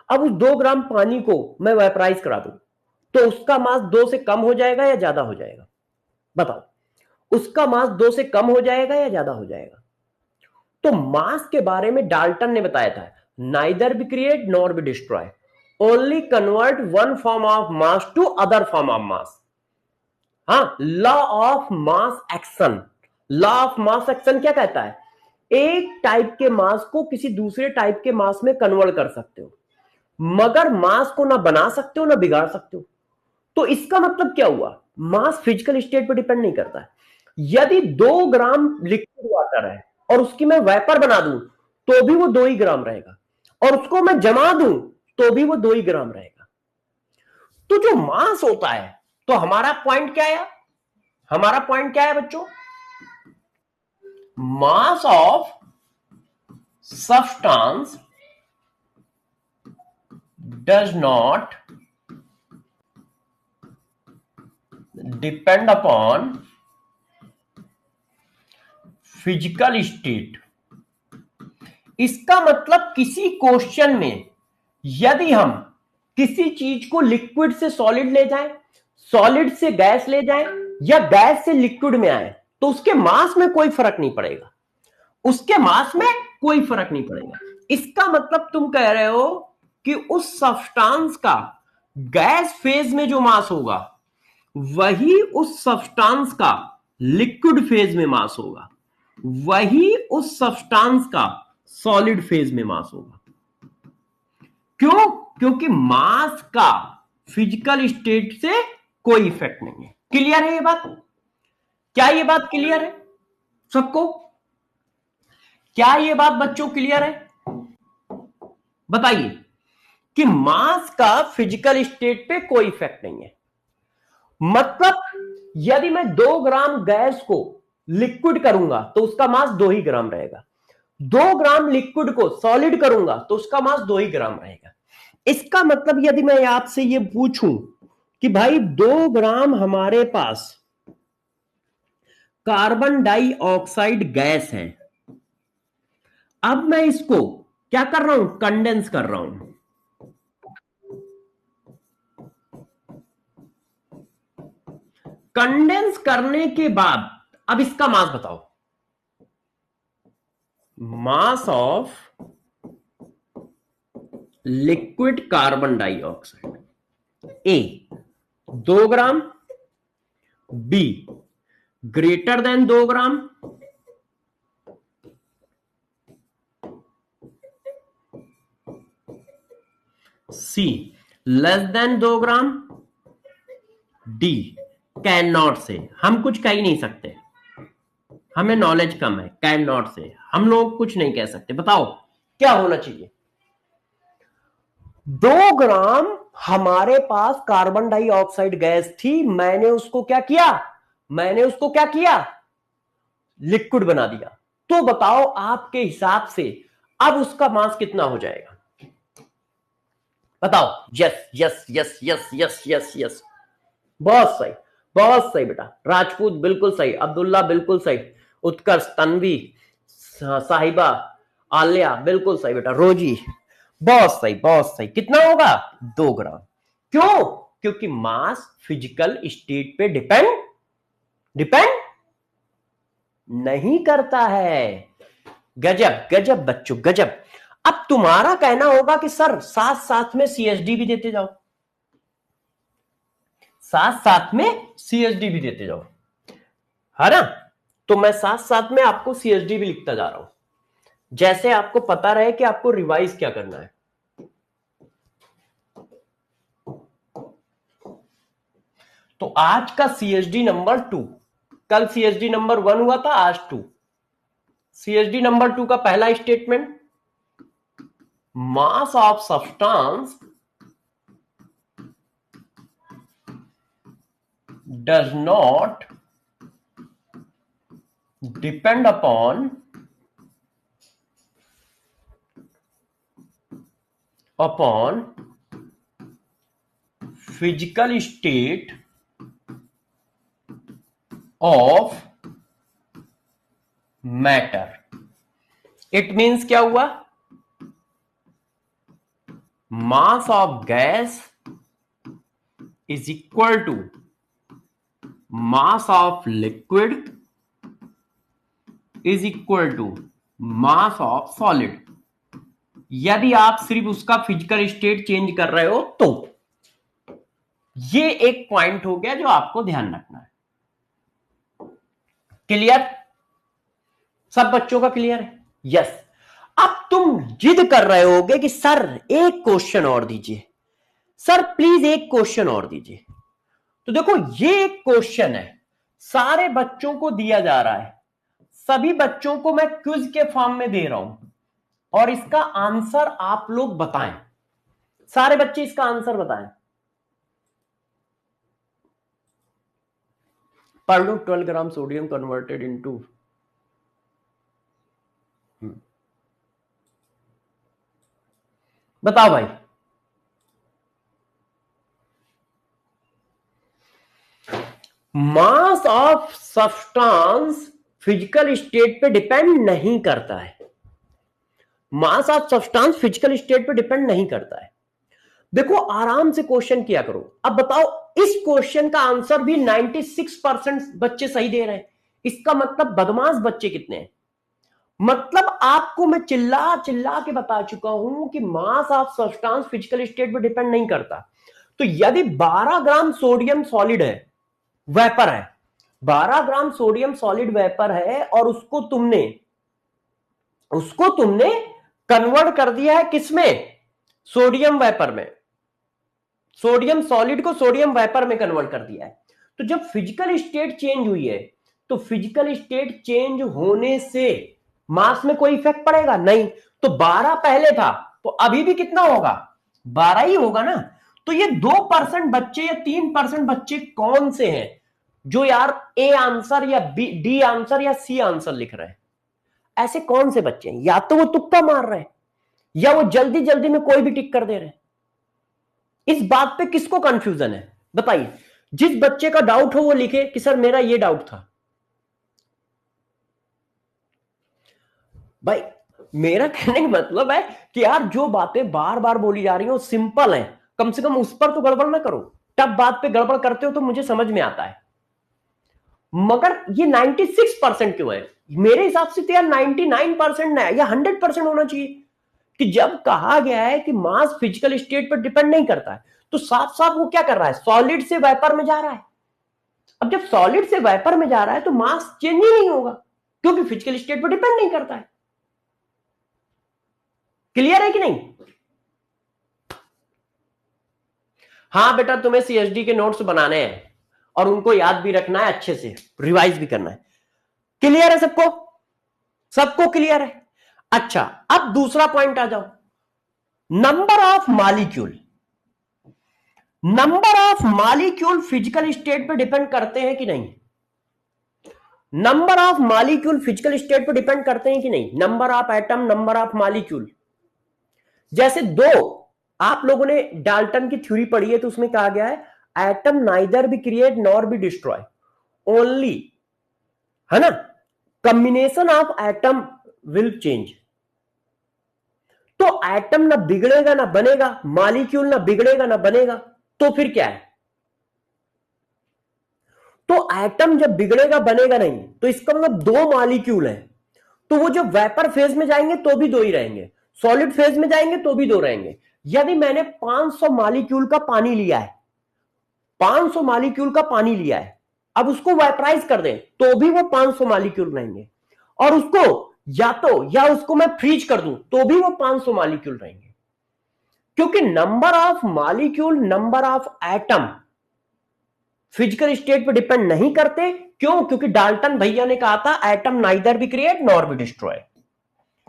[SPEAKER 1] अब उस 2 ग्राम पानी को मैं वेपराइज करा दूं तो उसका मास 2 से कम हो जाएगा या ज्यादा हो जाएगा, बताओ। उसका मास 2 से कम हो जाएगा या ज्यादा हो जाएगा। तो मास के बारे में डाल्टन ने बताया था, neither be create nor be destroy, only convert one form of mass to other form of mass. हाँ, law of mass action. Law of mass action क्या कहता है, एक टाइप के मास को किसी दूसरे टाइप के मास में कन्वर्ट कर सकते हो, मगर मास को ना बना सकते हो ना बिगाड़ सकते हो। तो इसका मतलब क्या हुआ, मास फिजिकल स्टेट पर डिपेंड नहीं करता है। यदि 2 ग्राम लिक्विड वाटर है और उसकी मैं वेपर बना दूं तो भी वो 2 ही ग्राम रहेगा, और उसको मैं जमा दूं तो भी वो 2 ही ग्राम रहेगा। तो जो मास होता है, तो हमारा पॉइंट क्या है, हमारा पॉइंट क्या है बच्चों, mass of substance does not depend upon physical state. इसका मतलब किसी क्वेश्चन में यदि हम किसी चीज को लिक्विड से सॉलिड ले जाएं, सॉलिड से गैस ले जाएं या गैस से लिक्विड में आए तो उसके मास में कोई फर्क नहीं पड़ेगा, उसके मास में कोई फर्क नहीं पड़ेगा। इसका मतलब तुम कह रहे हो कि उस सब्सटेंस का गैस फेज में जो मास होगा वही उस सब्सटेंस का लिक्विड फेज में मास होगा, वही उस सब्सटेंस का सॉलिड फेज में मास होगा। क्यों? क्योंकि मास का फिजिकल स्टेट से कोई इफेक्ट नहीं है। क्लियर है ये बात? क्या ये बात क्लियर है सबको? क्या ये बात बच्चों क्लियर है? बताइए कि मास का फिजिकल स्टेट पे कोई इफेक्ट नहीं है। मतलब यदि मैं 2 ग्राम गैस को लिक्विड करूंगा तो उसका मास 2 ही ग्राम रहेगा, 2 ग्राम लिक्विड को सॉलिड करूंगा तो उसका मास 2 ही ग्राम रहेगा। इसका मतलब यदि मैं आपसे ये पूछूं कि भाई 2 ग्राम हमारे पास कार्बन डाइऑक्साइड गैस है, अब मैं इसको क्या कर रहा हूं? कंडेंस कर रहा हूं। कंडेंस करने के बाद अब इसका मास बताओ। Mass of liquid carbon dioxide, A 2 gram, B greater than 2 gram, C less than 2 gram, D can not say. हम कुछ कह ही नहीं सकते, हमें नॉलेज कम है। कैन नॉट से हम लोग कुछ नहीं कह सकते। बताओ क्या होना चाहिए? 2 ग्राम हमारे पास कार्बन डाइऑक्साइड गैस थी, मैंने उसको क्या किया? मैंने उसको क्या किया? लिक्विड बना दिया। तो बताओ आपके हिसाब से अब उसका मास कितना हो जाएगा? बताओ। Yes yes yes yes yes yes yes, बहुत सही, बहुत सही बेटा। राजपूत बिल्कुल सही, अब्दुल्ला बिल्कुल सही, उत्कर्ष, तन्वी, साहिबा, आलिया बिल्कुल सही बेटा, रोजी बहुत सही, बहुत सही। कितना होगा? 2 ग्राम। क्यों? क्योंकि मास फिजिकल स्टेट पे डिपेंड नहीं करता है। गजब गजब बच्चों, गजब। अब तुम्हारा कहना होगा कि सर साथ साथ में सीएसडी भी देते जाओ, साथ साथ में सीएसडी भी देते जाओ, है ना? तो मैं साथ साथ में आपको सीएसडी भी लिखता जा रहा हूं, जैसे आपको पता रहे कि आपको रिवाइज क्या करना है। तो आज का सीएसडी नंबर 2, कल सीएसडी नंबर 1 हुआ था, आज 2। सीएसडी नंबर 2 का पहला statement, mass of substance does not depend upon physical state of matter. It means क्या हुआ? Mass of gas is equal to mass of liquid is equal to mass of solid. यदि आप सिर्फ उसका physical state change कर रहे हो तो ये एक पॉइंट हो गया जो आपको ध्यान रखना है। क्लियर? सब बच्चों का क्लियर है? यस। अब तुम जिद कर रहे होगे कि सर एक क्वेश्चन और दीजिए, सर प्लीज एक क्वेश्चन और दीजिए। तो देखो ये एक क्वेश्चन है, सारे बच्चों को दिया जा रहा है, सभी बच्चों को मैं क्विज के फॉर्म में दे रहा हूं और इसका आंसर आप लोग बताएं। सारे बच्चे इसका आंसर बताएं। पढ़ लो। 12 ग्राम सोडियम कन्वर्टेड इनटू, बताओ भाई। मास ऑफ सब्सटेंस फिजिकल स्टेट पे डिपेंड नहीं करता है, मास ऑफ सब्सटेंस फिजिकल स्टेट पे डिपेंड नहीं करता है। देखो आराम से क्वेश्चन किया करो। अब बताओ इस क्वेश्चन का आंसर भी 96% बच्चे सही दे रहे हैं। इसका मतलब बदमाश बच्चे कितने हैं? मतलब आपको मैं चिल्ला चिल्ला के बता चुका हूं कि मास ऑफ सब्सटेंस फिजिकल स्टेट पे डिपेंड नहीं करता। तो यदि 12 ग्राम सोडियम सॉलिड है, वेपर है, 12 ग्राम सोडियम सॉलिड वेपर है, और उसको तुमने कन्वर्ट कर दिया है किसमें? सोडियम वेपर में। सोडियम सॉलिड को सोडियम वेपर में कन्वर्ट कर दिया है। तो जब फिजिकल स्टेट चेंज हुई है, तो फिजिकल स्टेट चेंज होने से मास में कोई इफेक्ट पड़ेगा नहीं। तो 12 पहले था, तो अभी भी कितना होगा? 12 ही होगा ना। तो ये 2% बच्चे या 3% बच्चे कौन से हैं जो यार ए आंसर या बी डी आंसर या सी आंसर लिख रहे हैं? ऐसे कौन से बच्चे हैं? या तो वो तुक्का मार रहे हैं, या वो जल्दी जल्दी में कोई भी टिक कर दे रहे हैं। इस बात पे किसको कंफ्यूजन है बताइए? जिस बच्चे का डाउट हो वो लिखे कि सर मेरा ये डाउट था। भाई मेरा कहने का मतलब है कि यार जो बातें बार बार बोली जा रही हो सिंपल है, कम से कम उस पर तो गड़बड़ ना करो। टफ बात पे गड़बड़ करते हो तो मुझे समझ में आता है, मगर ये 96% क्यों है? मेरे हिसाब से तो यार 99% या 100% होना चाहिए। कि जब कहा गया है कि मास फिजिकल स्टेट पर डिपेंड नहीं करता है, तो साफ साफ वो क्या कर रहा है? सॉलिड से वेपर में जा रहा है। अब जब सॉलिड से वेपर में जा रहा है तो मास चेंज ही नहीं होगा, क्योंकि फिजिकल स्टेट पर डिपेंड नहीं करता है। क्लियर है कि नहीं? हाँ बेटा, तुम्हें सीएसडी के नोट्स बनाने हैं और उनको याद भी रखना है, अच्छे से रिवाइज भी करना है। क्लियर है सबको? सबको क्लियर है? अच्छा, अब दूसरा पॉइंट आ जाओ, number of molecule. Number of molecule physical state पे डिपेंड करते हैं कि नहीं? Number of molecule physical state पे डिपेंड करते हैं कि नहीं? Number of atom, number of molecule. जैसे दो, आप लोगों ने डाल्टन की थ्योरी पढ़ी है तो उसमें कहा गया है atom neither be create nor be destroy, only, है ना, combination of atom will change. तो एटम ना बिगड़ेगा ना बनेगा, मॉलिक्यूल ना बिगड़ेगा ना बनेगा, तो फिर क्या है? तो एटम जब बिगड़ेगा बनेगा नहीं, तो इसका मतलब दो मॉलिक्यूल है, तो वो जो वेपर फेज में जाएंगे तो भी दो ही रहेंगे, सॉलिड फेज में जाएंगे तो भी दो रहेंगे। यदि मैंने 500 मॉलिक्यूल का पानी लिया है, 500 मॉलिक्यूल का पानी लिया है, अब उसको वेपराइज कर दें तो भी वो 500 मॉलिक्यूल रहेंगे, और उसको या उसको मैं फ्रीज कर दूं तो भी वो 500 मॉलिक्यूल रहेंगे। क्योंकि number of molecule, number of atom physical state पे डिपेंड नहीं करते। क्यों? क्योंकि डाल्टन भैया ने कहा था atom neither be create nor be destroy.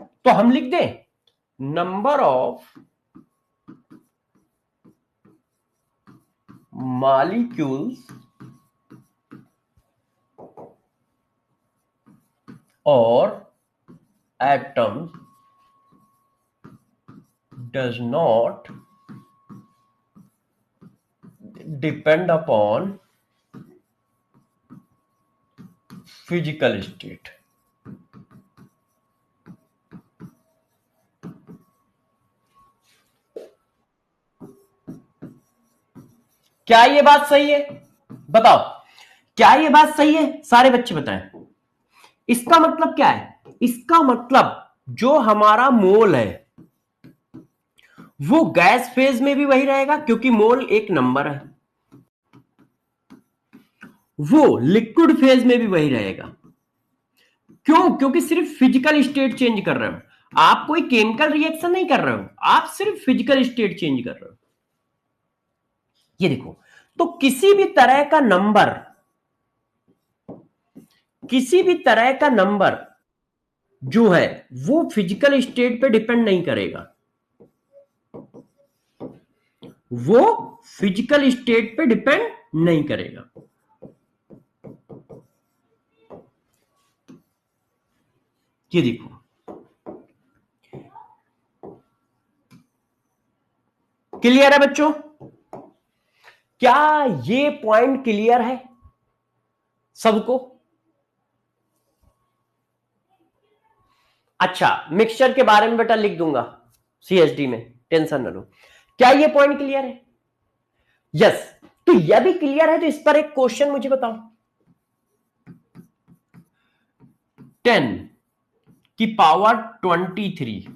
[SPEAKER 1] तो हम लिख दें नंबर ऑफ मॉलिक्यूल्स और atoms does not depend upon physical state। क्या ये बात सही है? बताओ, क्या ये बात सही है? सारे बच्चे बताएं। इसका मतलब क्या है? इसका मतलब जो हमारा मोल है वो गैस फेज में भी वही रहेगा, क्योंकि मोल एक नंबर है। वो लिक्विड फेज में भी वही रहेगा। क्यों? क्योंकि सिर्फ फिजिकल स्टेट चेंज कर रहे हो आप, कोई केमिकल रिएक्शन नहीं कर रहे हो आप, सिर्फ फिजिकल स्टेट चेंज कर रहे हो। ये देखो, तो किसी भी तरह का नंबर जो है वो फिजिकल स्टेट पे डिपेंड नहीं करेगा, वो फिजिकल स्टेट पे डिपेंड नहीं करेगा। ये देखो, क्लियर है बच्चों? क्या ये पॉइंट क्लियर है सबको? अच्छा, मिक्सचर के बारे में बेटा लिख दूंगा CSD में, टेंशन न लो। क्या ये पॉइंट क्लियर है? यस। तो यदि क्लियर है तो इस पर एक क्वेश्चन मुझे बताओ। 10 की power 23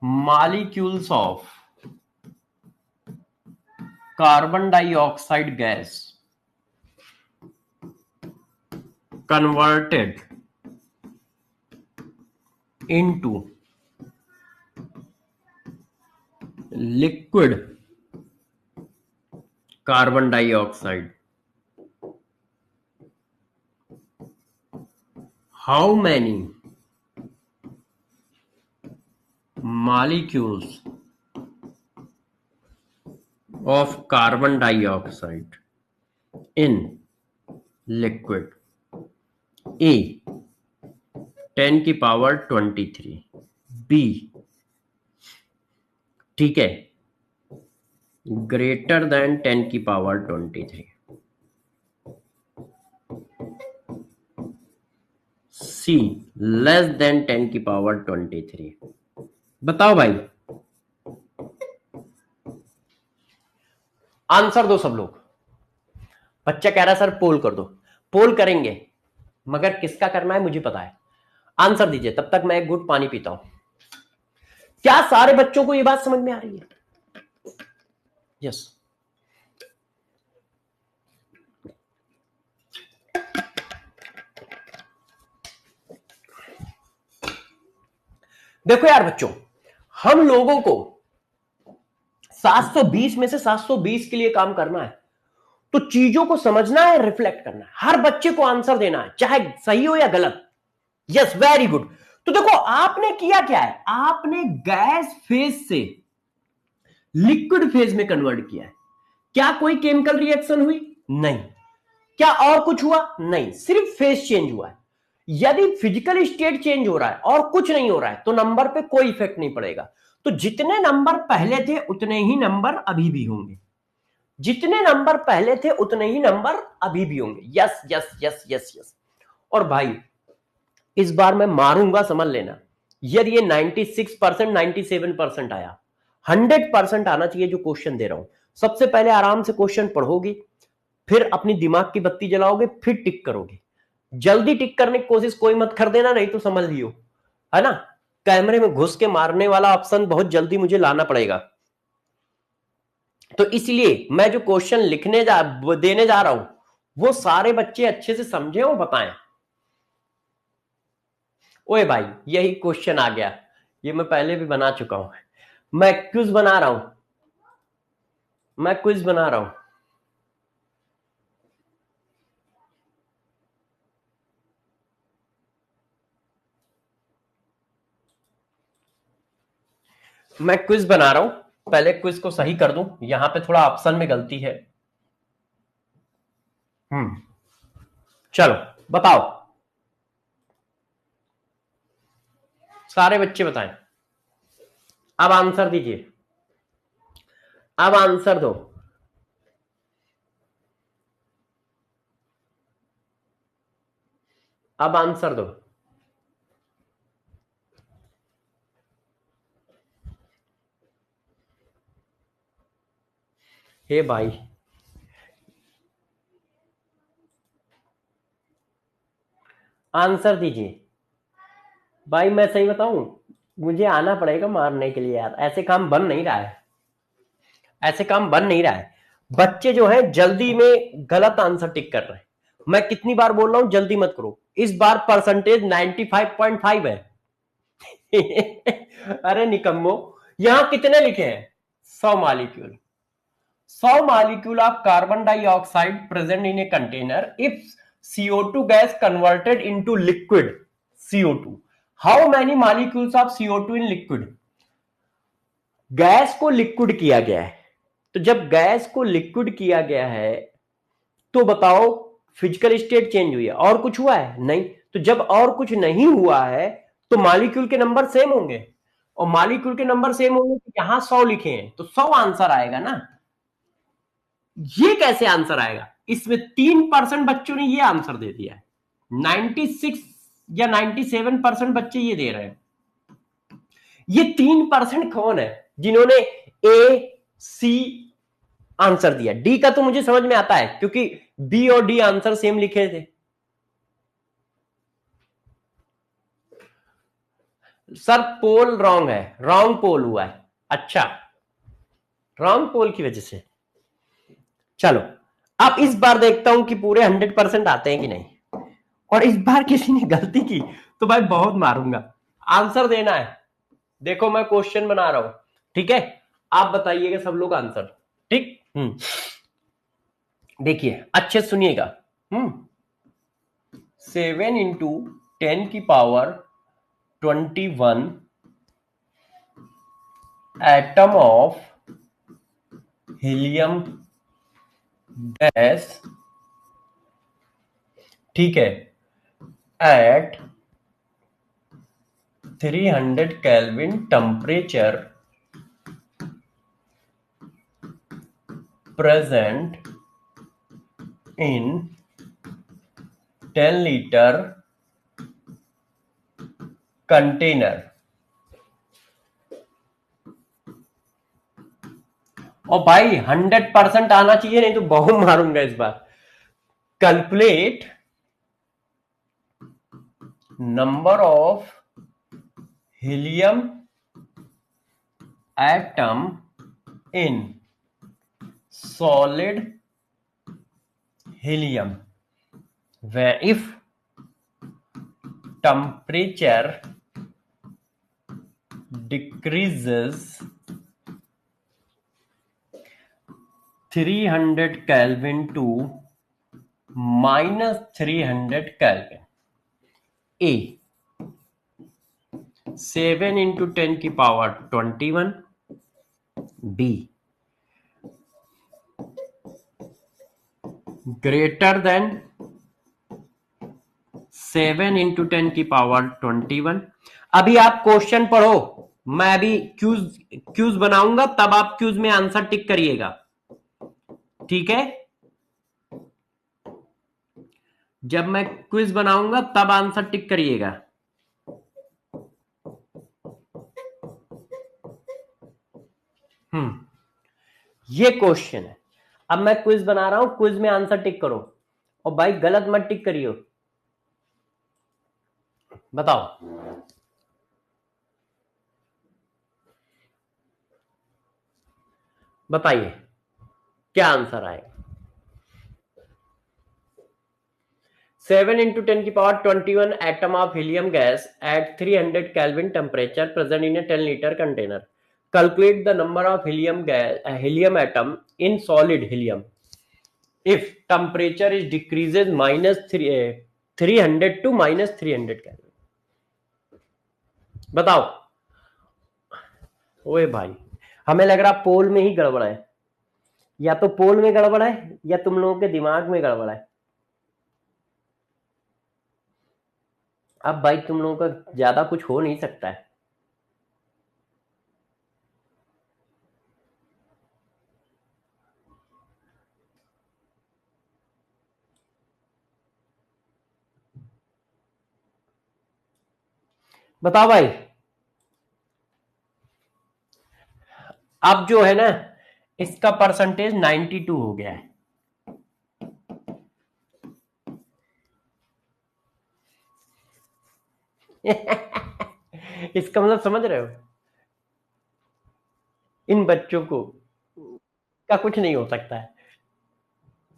[SPEAKER 1] molecules of carbon dioxide gas converted into liquid carbon dioxide, how many molecules of carbon dioxide in liquid? A 10 की पावर 23, B ठीक है ग्रेटर देन 10 की पावर 23, C लेस देन 10 की पावर 23। बताओ भाई, आंसर दो सब लोग। बच्चा कह रहा है सर पोल कर दो। पोल करेंगे, मगर किसका करना है मुझे पता है। आंसर दीजिए, तब तक मैं एक घूंट पानी पीता हूं। क्या सारे बच्चों को ये बात समझ में आ रही है? यस। देखो यार बच्चों, हम लोगों को 720 में से 720 के लिए काम करना है, तो चीजों को समझना है, रिफ्लेक्ट करना है, हर बच्चे को आंसर देना है, चाहे सही हो या गलत। Yes, very good. तो देखो आपने किया क्या है, आपने गैस फेज से लिक्विड फेज में कन्वर्ट किया है। क्या कोई केमिकल रिएक्शन हुई? नहीं। क्या और कुछ हुआ? नहीं, सिर्फ फेज चेंज हुआ है। यदि फिजिकल स्टेट चेंज हो रहा है और कुछ नहीं हो रहा है तो नंबर पे कोई इफेक्ट नहीं पड़ेगा। तो जितने नंबर पहले थे उतने ही नंबर अभी भी होंगे, जितने नंबर पहले थे उतने ही नंबर अभी भी होंगे। Yes yes yes yes yes. और भाई इस बार मैं मारूंगा, समझ लेना। यदि ये 96% 97% आया, 100% आना चाहिए जो क्वेश्चन दे रहा हूं। सबसे पहले आराम से क्वेश्चन पढ़ोगे, फिर अपनी दिमाग की बत्ती जलाओगे, फिर टिक करोगे। जल्दी टिक करने की कोशिश कोई मत कर देना, नहीं तो समझ लियो, है ना, कैमरे में घुस के मारने वाला ऑप्शन बहुत जल्दी मुझे लाना पड़ेगा। तो इसलिए मैं जो क्वेश्चन देने जा रहा हूं वो सारे बच्चे अच्छे से समझे और बताएं। ओए भाई यही क्वेश्चन आ गया, ये मैं पहले भी बना चुका हूं। मैं क्विज बना रहा हूं, मैं क्विज बना रहा हूं। मैं क्विज बना रहा हूं, पहले क्विज को सही कर दूं। यहां पे थोड़ा ऑप्शन में गलती है। चलो बताओ, सारे बच्चे बताएं। अब आंसर दीजिए, अब आंसर दो। अब आंसर दो। हे भाई आंसर दीजिए। भाई मैं सही बताऊं, मुझे आना पड़ेगा मारने के लिए यार, ऐसे काम बन नहीं रहा है, ऐसे काम बन नहीं रहा है। बच्चे जो है जल्दी में गलत आंसर टिक कर रहे हैं। मैं कितनी बार बोल रहा हूं जल्दी मत करो। इस बार परसेंटेज 95.5 है। अरे निकम्मो, यहां कितने लिखे हैं? 100 molecule. 100 molecule of carbon dioxide present in a container if CO2 gas converted into liquid CO2. How many molecules of CO2 in liquid? Gas को लिक्विड किया गया है, तो जब गैस को लिक्विड किया गया है तो बताओ फिजिकल स्टेट चेंज हुई है, और कुछ हुआ है? नहीं। तो जब और कुछ नहीं हुआ है तो मॉलिक्यूल के नंबर सेम होंगे, और मॉलिक्यूल के नंबर सेम होंगे तो यहां 100 लिखे हैं तो 100 आंसर आएगा ना। ये कैसे आंसर आएगा? इसमें 3% बच्चों ने ये आंसर दे दिया है। 96 या 97% बच्चे ये दे रहे हैं। ये 3% कौन है जिन्होंने ए सी आंसर दिया? डी का तो मुझे समझ में आता है क्योंकि बी और डी आंसर सेम लिखे थे। सर पोल रॉन्ग है, रॉन्ग पोल हुआ है। अच्छा, रॉन्ग पोल की वजह से। चलो अब इस बार देखता हूं कि पूरे 100% आते हैं कि नहीं, और इस बार किसी ने गलती की तो भाई बहुत मारूंगा। आंसर देना है। देखो मैं क्वेश्चन बना रहा हूं, ठीक है? आप बताइएगा सब लोग आंसर, ठीक? देखिए अच्छे सुनिएगा। 7 इंटू 10 की power 21 atom of helium gas, ठीक है, at 300 kelvin temperature present in 10 liter container. और भाई 100% आना चाहिए, नहीं तो बहुत मारूंगा इस बार। Calculate number of helium atom in solid helium where if temperature decreases 300 Kelvin to minus 300 Kelvin. A 7 into 10 की power 21। B greater than 7 into 10 की पावर 21। अभी आप क्वेश्चन पढ़ो, मैं अभी क्यूज बनाऊंगा, तब आप क्यूज में आंसर टिक करिएगा, ठीक है? जब मैं क्विज बनाऊंगा तब आंसर टिक करिएगा। ये क्वेश्चन है। अब मैं क्विज बना रहा हूं, क्विज में आंसर टिक करो, और भाई गलत मत टिक करियो। बताओ बताइए क्या आंसर आएगा? 7 into 10 की power 21 atom of helium gas at 300 kelvin temperature present in A 10 litre container. Calculate the number of helium atom in solid helium if temperature is decreases minus 300 to minus 300 Kelvin। बताओ। ओए भाई हमें लग रहा पोल में ही गड़बड़ है, या तो पोल में गड़बड़ है या तुम लोगों के दिमाग में गड़बड़ है। अब भाई तुम लोगों का ज्यादा कुछ हो नहीं सकता है। बताओ भाई। अब जो है ना, इसका परसेंटेज 92 हो गया है। इसका मतलब समझ रहे हो? इन बच्चों को का कुछ नहीं हो सकता है,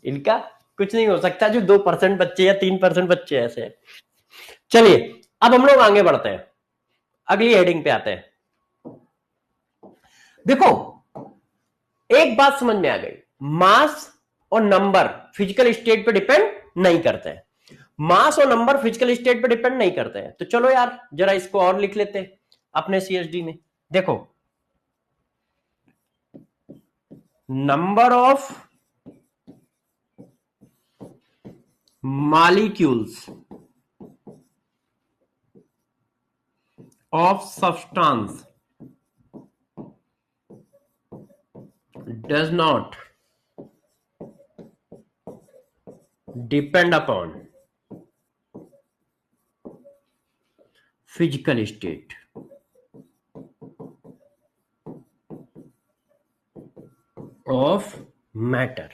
[SPEAKER 1] इनका कुछ नहीं हो सकता, जो 2% बच्चे या 3% बच्चे ऐसे हैं। चलिए अब हम लोग आगे बढ़ते हैं, अगली हेडिंग पे आते हैं। देखो एक बात समझ में आ गई, मास और नंबर फिजिकल स्टेट पे डिपेंड नहीं करते हैं। मास और नंबर फिजिकल स्टेट पे डिपेंड नहीं करते हैं। तो चलो यार जरा इसको और लिख लेते हैं अपने सीएसडी में। देखो number of molecules of substance does not depend upon physical state of matter,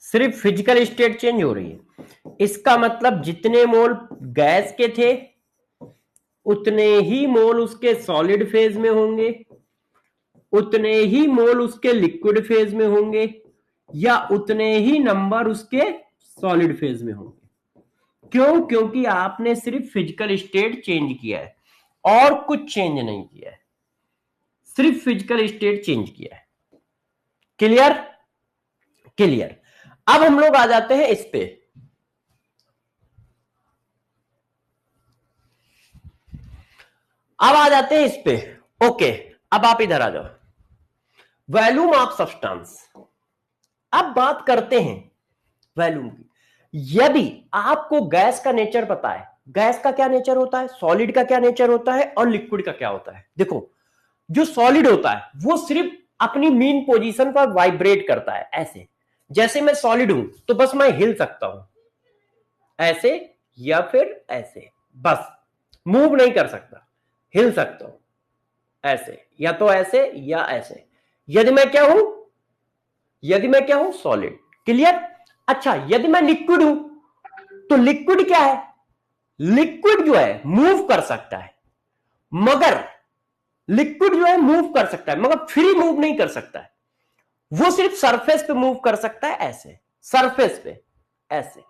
[SPEAKER 1] सिर्फ फिजिकल स्टेट चेंज हो रही है। इसका मतलब जितने मोल गैस के थे उतने ही मोल उसके सॉलिड फेज में होंगे, उतने ही मोल उसके लिक्विड फेज में होंगे, या उतने ही नंबर उसके सॉलिड फेज में होंगे। क्यों? क्योंकि आपने सिर्फ फिजिकल स्टेट चेंज किया है और कुछ चेंज नहीं किया है, सिर्फ फिजिकल स्टेट चेंज किया है। क्लियर? क्लियर। अब हम लोग आ जाते हैं इस पे, अब आ जाते हैं इस पे। ओके, अब आप इधर आ जाओ, वॉल्यूम ऑफ सब्सटेंस। अब बात करते हैं वॉल्यूम की। यदि आपको गैस का नेचर पता है, गैस का क्या नेचर होता है, सॉलिड का क्या नेचर होता है, और लिक्विड का क्या होता है। देखो, जो सॉलिड होता है वो सिर्फ अपनी मीन पोजीशन पर वाइब्रेट करता है, ऐसे। जैसे मैं सॉलिड हूं तो बस मैं हिल सकता हूं, ऐसे या फिर ऐसे, बस मूव नहीं कर सकता, हिल सकता हूं ऐसे, या तो ऐसे या ऐसे। यदि मैं क्या हूं, यदि मैं क्या हूं, सॉलिड। क्लियर? अच्छा, यदि मैं लिक्विड हूं तो लिक्विड क्या है, लिक्विड जो है मूव कर सकता है, मगर लिक्विड जो है मूव कर सकता है मगर फ्री मूव नहीं कर सकता है। वो सिर्फ सरफेस पे मूव कर सकता है, ऐसे सरफेस पे, ऐसे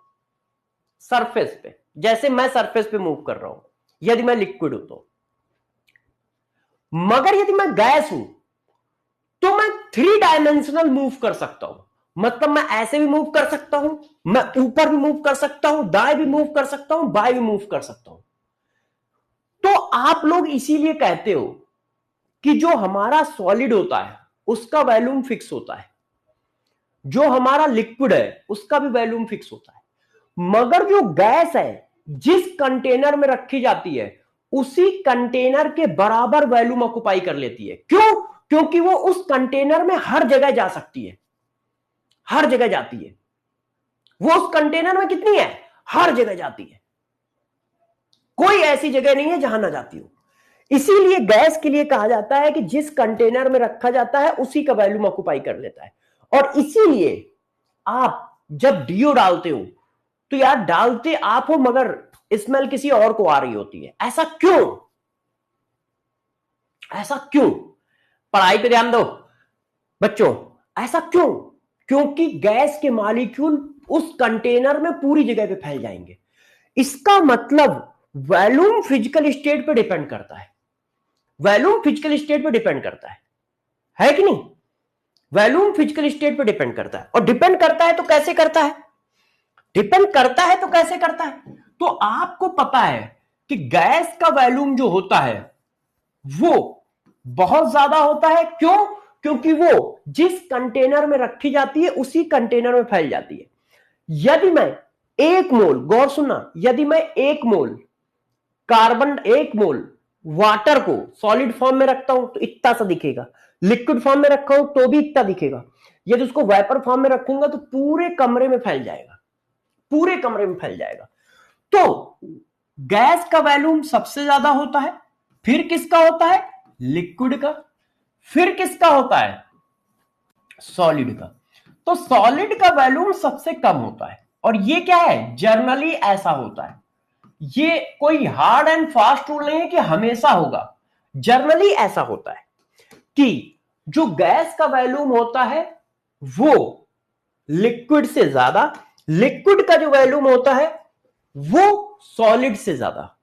[SPEAKER 1] सरफेस पे, जैसे मैं सरफेस पे मूव कर रहा हूं यदि मैं लिक्विड हूं तो। मगर यदि मैं गैस हूं तो मैं 3 डायमेंशनल मूव कर सकता हूं। मतलब मैं ऐसे भी मूव कर सकता हूं, मैं ऊपर भी मूव कर सकता हूं, दाएं भी मूव कर सकता हूं, बाएं भी मूव कर सकता हूं। तो आप लोग इसीलिए कहते हो कि जो हमारा सॉलिड होता है उसका वॉल्यूम फिक्स होता है, जो हमारा लिक्विड है उसका भी वॉल्यूम फिक्स होता है, मगर जो गैस है जिस कंटेनर में रखी जाती है उसी कंटेनर के बराबर वॉल्यूम ऑक्युपाई कर लेती है। क्यों? क्योंकि वो उस कंटेनर में हर जगह जा सकती है, हर जगह जाती है। वो उस कंटेनर में कितनी है, हर जगह जाती है, कोई ऐसी जगह नहीं है जहां ना जाती हो। इसीलिए गैस के लिए कहा जाता है कि जिस कंटेनर में रखा जाता है उसी का वॉल्यूम ऑक्युपाई कर लेता है। और इसीलिए आप जब डीओ डालते हो तो यार डालते आप हो मगर स्मेल किसी और को आ रही होती है। ऐसा क्यों? ऐसा क्यों? पढ़ाई पे ध्यान दो बच्चों। ऐसा क्यों? क्योंकि गैस के मॉलिक्यूल उस कंटेनर में पूरी जगह पे फैल जाएंगे। इसका मतलब वॉल्यूम फिजिकल स्टेट पे डिपेंड करता है, वॉल्यूम फिजिकल स्टेट पे डिपेंड करता है कि नहीं? वॉल्यूम फिजिकल स्टेट पे डिपेंड करता है। और डिपेंड करता है तो कैसे करता है, डिपेंड करता है तो कैसे करता है? तो आपको पता है कि गैस का वॉल्यूम जो होता है वो बहुत ज्यादा होता है। क्यों? क्योंकि वो जिस कंटेनर में रखी जाती है उसी कंटेनर में फैल जाती है। यदि मैं 1 मोल, गौर सुनना, यदि मैं 1 मोल कार्बन, 1 मोल वाटर को सॉलिड फॉर्म में रखता हूं तो इतना सा दिखेगा, लिक्विड फॉर्म में रखा हूं तो भी इतना दिखेगा, यदि उसको वेपर फॉर्म में रखूंगा तो पूरे कमरे में फैल जाएगा, पूरे कमरे में फैल जाएगा। तो गैस का वॉल्यूम सबसे ज्यादा होता है, फिर किसका होता है, लिक्विड का, फिर किसका होता है, सॉलिड का। तो सॉलिड का वॉल्यूम सबसे कम होता है। और ये क्या है, जनरली ऐसा होता है, ये कोई हार्ड एंड फास्ट रूल नहीं है कि हमेशा होगा। जनरली ऐसा होता है कि जो गैस का वॉल्यूम होता है वो लिक्विड से ज्यादा, लिक्विड का जो वॉल्यूम होता है वो सॉलिड से ज्यादा,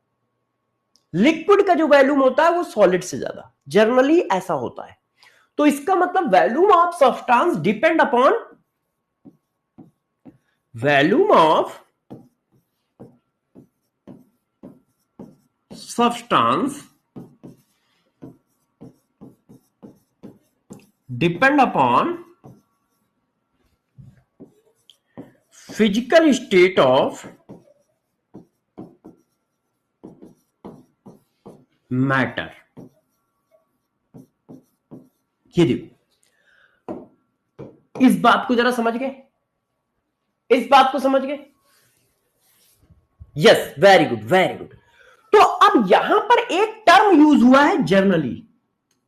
[SPEAKER 1] लिक्विड का जो वॉल्यूम होता है वो सॉलिड से ज्यादा, जनरली ऐसा होता है। तो इसका मतलब volume of substance depend upon, volume of substance depend upon physical state of matter। ये देखो, इस बात को जरा समझ गए, इस बात को समझ गए? Yes, very good very good. अब यहां पर एक टर्म यूज हुआ है जर्नली,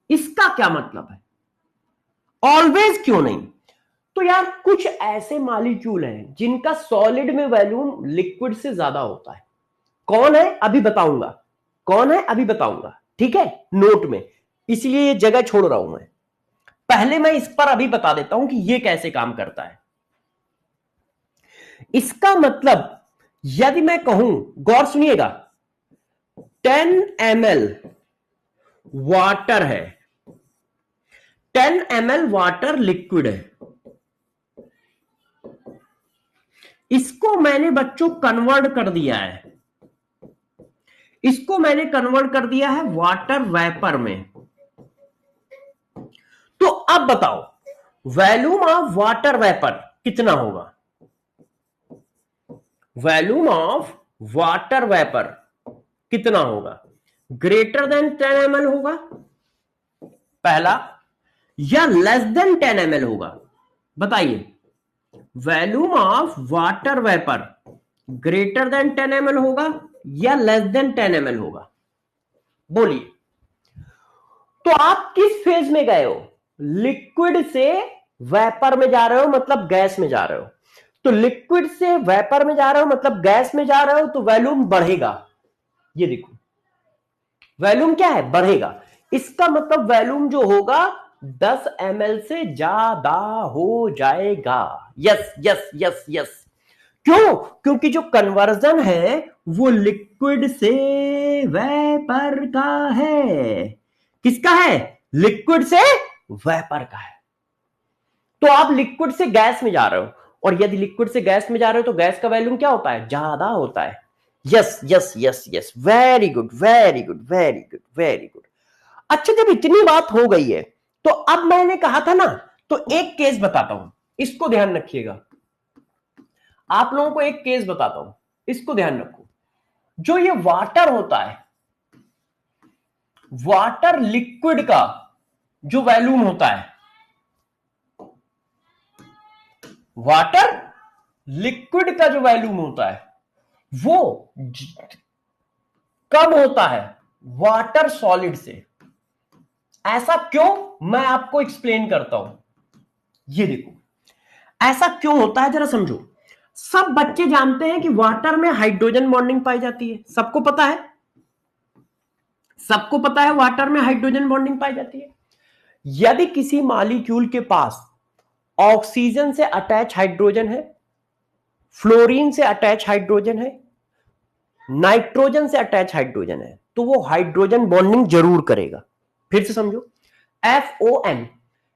[SPEAKER 1] इसका क्या मतलब है? ऑलवेज क्यों नहीं? तो यार कुछ ऐसे मॉलिक्यूल हैं जिनका सॉलिड में वॉल्यूम लिक्विड से ज्यादा होता है। कौन है अभी बताऊंगा, कौन है अभी बताऊंगा, ठीक है, नोट में, इसलिए ये जगह छोड़ रहा हूं मैं। पहले मैं इस पर अभी बता देता हूं कि ये कैसे काम करता है। इसका मतलब यदि मैं कहूं, गौर सुनिएगा, 10 ml वाटर है, 10 ml वाटर लिक्विड है, इसको मैंने बच्चों कन्वर्ट कर दिया है, इसको मैंने कन्वर्ट कर दिया है वाटर वेपर में। तो अब बताओ वॉल्यूम ऑफ वाटर वेपर कितना होगा? वॉल्यूम ऑफ वाटर वेपर कितना होगा? ग्रेटर देन 10 ml होगा पहला, या लेस देन 10 ml होगा? बताइए, volume of water vapour greater than 10 ml होगा या लेस देन 10 ml होगा? बोलिए। तो आप किस फेज में गए हो? लिक्विड से वेपर में जा रहे हो, मतलब गैस में जा रहे हो। तो लिक्विड से वेपर में जा रहे हो मतलब गैस में जा रहे हो, तो वॉल्यूम बढ़ेगा। ये देखो वॉल्यूम क्या है, बढ़ेगा। इसका मतलब वॉल्यूम जो होगा 10 ml से ज्यादा हो जाएगा। Yes yes yes yes. क्यों? क्योंकि जो कन्वर्जन है वो लिक्विड से वेपर का है। किसका है? लिक्विड से वेपर का है। तो आप लिक्विड से गैस में जा रहे हो, और यदि लिक्विड से गैस में जा रहे हो तो गैस का वॉल्यूम क्या होता है? ज्यादा होता है। Yes yes yes yes, very good very good very good very good. अच्छा, जब इतनी बात हो गई है तो अब मैंने कहा था ना, तो एक केस बताता हूं, इसको ध्यान रखिएगा। आप लोगों को एक केस बताता हूं, इसको ध्यान रखो। जो ये वाटर होता है, वाटर लिक्विड का जो वॉल्यूम होता है, वाटर लिक्विड का जो वॉल्यूम होता है वो कम होता है वाटर सॉलिड से। ऐसा क्यों, मैं आपको एक्सप्लेन करता हूं। ये देखो ऐसा क्यों होता है, जरा समझो। सब बच्चे जानते हैं कि वाटर में हाइड्रोजन बॉन्डिंग पाई जाती है, सबको पता है, सबको पता है वाटर में हाइड्रोजन बॉन्डिंग पाई जाती है। यदि किसी मॉलिक्यूल के पास ऑक्सीजन से अटैच हाइड्रोजन है, फ्लोरीन से अटैच हाइड्रोजन है, नाइट्रोजन से अटैच हाइड्रोजन है, तो वो हाइड्रोजन बॉन्डिंग जरूर करेगा। फिर से समझो, FON,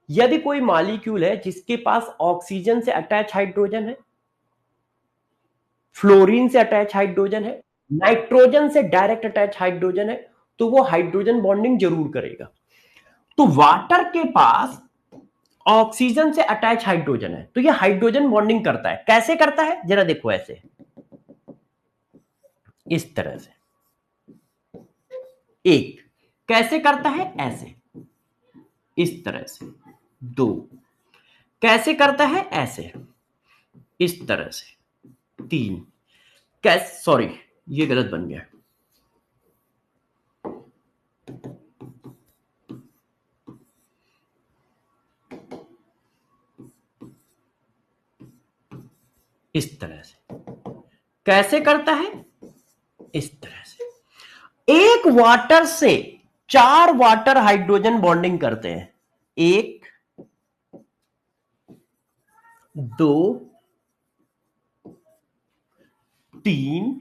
[SPEAKER 1] यदि कोई मॉलिक्यूल है जिसके पास ऑक्सीजन से अटैच हाइड्रोजन है, फ्लोरीन से अटैच हाइड्रोजन है, नाइट्रोजन से डायरेक्ट अटैच हाइड्रोजन है, तो वो हाइड्रोजन बॉन्डिंग जरूर करेगा। तो वाटर के पास ऑक्सीजन से अटैच हाइड्रोजन है, तो ये हाइड्रोजन बॉन्डिंग करता है। कैसे करता है, जरा देखो, ऐसे, इस तरह से। एक कैसे करता है, ऐसे, इस तरह से। दो कैसे करता है, ऐसे, इस तरह से। तीन कैसे, सॉरी ये गलत बन गया, इस तरह से। कैसे करता है, इस तरह से। एक वाटर से 4 वाटर हाइड्रोजन बॉन्डिंग करते हैं। 1 2 3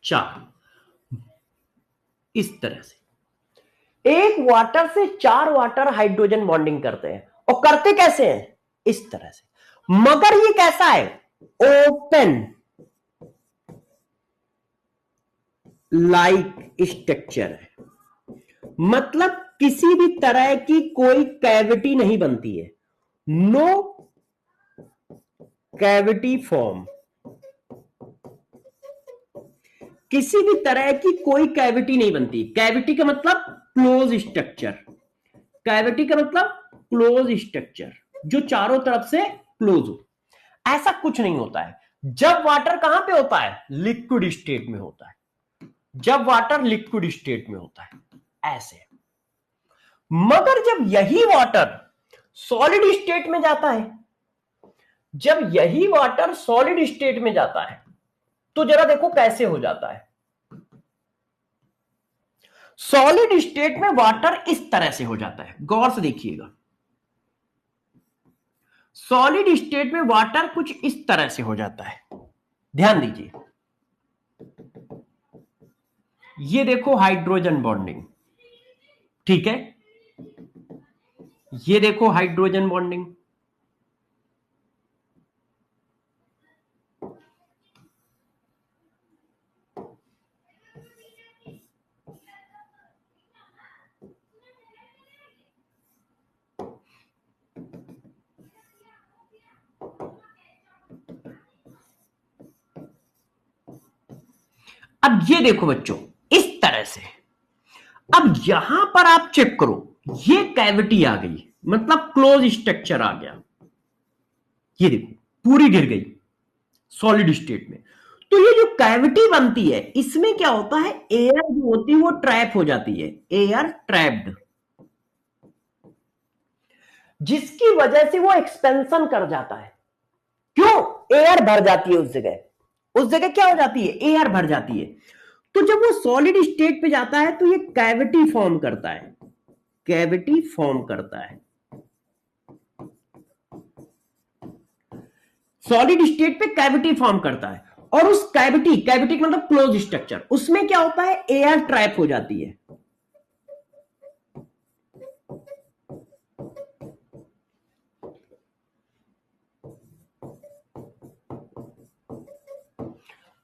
[SPEAKER 1] 4, इस तरह से। एक वाटर से 4 वाटर हाइड्रोजन बॉन्डिंग करते हैं, और करते कैसे हैं, इस तरह से। मगर ये कैसा है, ओपन लाइक स्ट्रक्चर है, मतलब किसी भी तरह की कोई कैविटी नहीं बनती है। नो कैविटी फॉर्म, किसी भी तरह की कोई कैविटी नहीं बनती। कैविटी का मतलब क्लोज स्ट्रक्चर, कैविटी का मतलब क्लोज स्ट्रक्चर, जो चारों तरफ से क्लोज हो। ऐसा कुछ नहीं होता है। जब वाटर कहां पे होता है, लिक्विड स्टेट में होता है, जब वाटर लिक्विड स्टेट में होता है ऐसे। मगर जब यही वाटर सॉलिड स्टेट में जाता है, जब यही वाटर सॉलिड स्टेट में जाता है, तो जरा देखो कैसे हो जाता है। सॉलिड स्टेट में वाटर इस तरह से हो जाता है, गौर से देखिएगा। सॉलिड स्टेट में वाटर कुछ इस तरह से हो जाता है, ध्यान दीजिए। ये देखो हाइड्रोजन बॉन्डिंग, ठीक है, ये देखो हाइड्रोजन बॉन्डिंग, अब ये देखो बच्चों इस तरह से। अब यहां पर आप चेक करो, ये कैविटी आ गई, मतलब क्लोज स्ट्रक्चर आ गया, ये देखो पूरी गिर गई सॉलिड स्टेट में। तो ये जो कैविटी बनती है इसमें क्या होता है, एयर जो होती है वो ट्रैप हो जाती है, एयर ट्रैप्ड, जिसकी वजह से वो एक्सपेंशन कर जाता है। क्यों, एयर भर जाती है उस जगह, उस जगह क्या हो जाती है, एयर भर जाती है। तो जब वो सॉलिड स्टेट पे जाता है तो ये कैविटी फॉर्म करता है, कैविटी फॉर्म करता है। सॉलिड स्टेट पे कैविटी फॉर्म करता है, और उस कैविटी, कैविटी मतलब क्लोज स्ट्रक्चर, उसमें क्या होता है, एयर ट्रैप हो जाती है।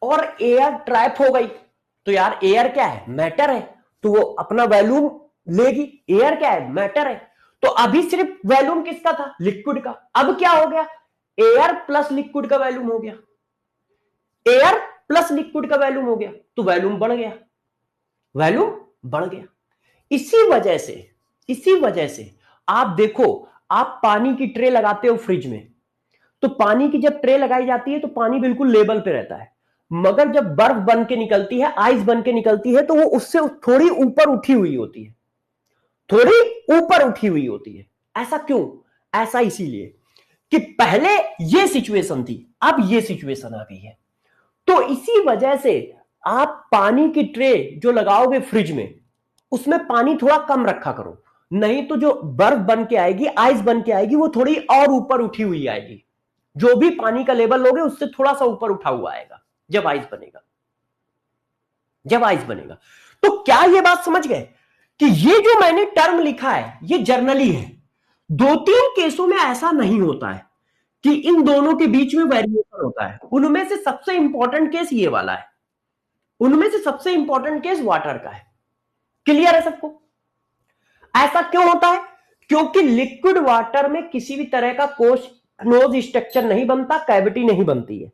[SPEAKER 1] और एयर ट्रैप हो गई तो यार एयर क्या है, मैटर है, तो वो अपना वॉल्यूम लेगी। एयर क्या है, मैटर है। तो अभी सिर्फ वॉल्यूम किसका था, लिक्विड का। अब क्या हो गया, एयर प्लस लिक्विड का वॉल्यूम हो गया, एयर प्लस लिक्विड का वॉल्यूम हो गया, तो वॉल्यूम बढ़ गया, वॉल्यूम बढ़ गया। इसी वजह से आप देखो, आप पानी की ट्रे लगाते हो फ्रिज में, तो पानी की जब ट्रे लगाई जाती है तो पानी बिल्कुल लेवल पे रहता है, मगर जब बर्फ बन के निकलती है, आइस बन के निकलती है, तो वो उससे थोड़ी ऊपर उठी हुई होती है, थोड़ी ऊपर उठी हुई होती है। ऐसा क्यों, ऐसा इसीलिए कि पहले ये सिचुएशन थी, अब ये सिचुएशन आ गई है। तो इसी वजह से आप पानी की ट्रे जो लगाओगे फ्रिज में, उसमें पानी थोड़ा कम रखा करो, नहीं तो जो बर्फ बन के आएगी, आइस बन के आएगी, वो थोड़ी और ऊपर उठी हुई आएगी। जो भी पानी का लेवल लोगे उससे थोड़ा सा ऊपर उठा हुआ आएगा जब आइस बनेगा, जब आइस बनेगा। तो क्या ये बात समझ गए कि ये जो मैंने टर्म लिखा है ये जर्नली है, 2-3 केसों में ऐसा नहीं होता है कि इन दोनों के बीच में वेरिएशन होता है। उनमें से सबसे इंपॉर्टेंट केस ये वाला है, उनमें से सबसे इंपॉर्टेंट केस वाटर का है। क्लियर है सबको? ऐसा क्यों होता है, क्योंकि लिक्विड वाटर में किसी भी तरह का क्लोज स्ट्रक्चर नहीं बनता, कैविटी नहीं बनती है।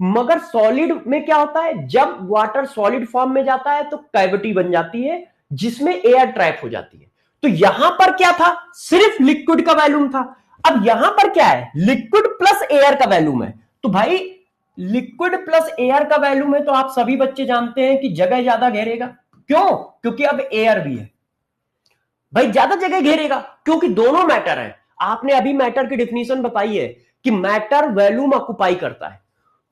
[SPEAKER 1] मगर सॉलिड में क्या होता है, जब वाटर सॉलिड फॉर्म में जाता है तो कैविटी बन जाती है जिसमें एयर ट्रैप हो जाती है। तो यहां पर क्या था, सिर्फ लिक्विड का वॉल्यूम था। अब यहां पर क्या है, लिक्विड प्लस एयर का वॉल्यूम है। तो भाई लिक्विड प्लस एयर का वॉल्यूम है तो आप सभी बच्चे जानते हैं कि जगह ज्यादा घेरेगा। क्यों, क्योंकि अब एयर भी है, भाई ज्यादा जगह घेरेगा, क्योंकि दोनों मैटर है। आपने अभी मैटर की डेफिनेशन बताई है कि मैटर वॉल्यूम ऑक्युपाई करता है।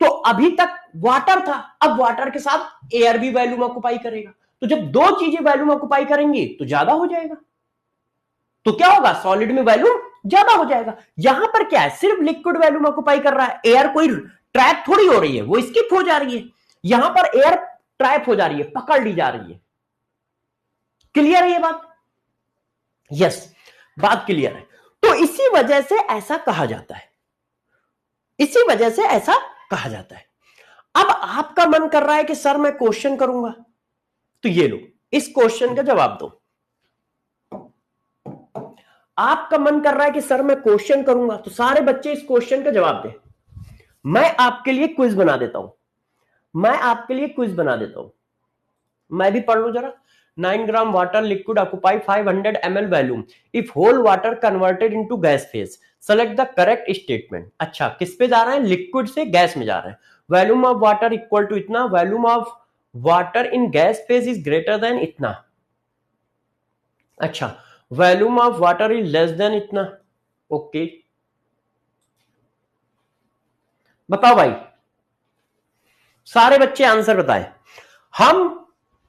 [SPEAKER 1] तो अभी तक वाटर था, अब वाटर के साथ एयर भी वॉल्यूम ऑक्युपाई करेगा। तो जब दो चीजें वॉल्यूम ऑक्युपाई करेंगी तो ज्यादा हो जाएगा, तो क्या होगा, सॉलिड में वॉल्यूम ज्यादा हो जाएगा। यहां पर क्या है, सिर्फ लिक्विड वॉल्यूम ऑक्युपाई कर रहा है, एयर कोई ट्रैप थोड़ी हो रही है, वो स्किप हो जा रही है। यहां पर एयर ट्रैप हो जा रही है, पकड़ ली जा रही है। क्लियर है ये बात? यस, बात क्लियर है। तो इसी वजह से ऐसा कहा जाता है, इसी वजह से ऐसा कहा जाता है। अब आपका मन कर रहा है कि सर मैं क्वेश्चन करूंगा, तो ये लो इस क्वेश्चन का जवाब दो। आपका मन कर रहा है कि सर मैं क्वेश्चन करूंगा, तो सारे बच्चे इस क्वेश्चन का जवाब दें। मैं आपके लिए क्विज बना देता हूं, मैं आपके लिए क्विज बना देता हूं। मैं भी पढ़ लूं जरा। 9 gram water liquid occupy 500 ml volume if whole water converted into gas phase, select the correct statement। अच्छा, किस पे जा रहे हैं? लिक्विड से गैस में जा रहे हैं। Volume of water equal to इतना, volume of water in gas phase is greater than इतना। अच्छा, volume of water is less than इतना। ओके, बताओ भाई, सारे बच्चे आंसर बताएं। हम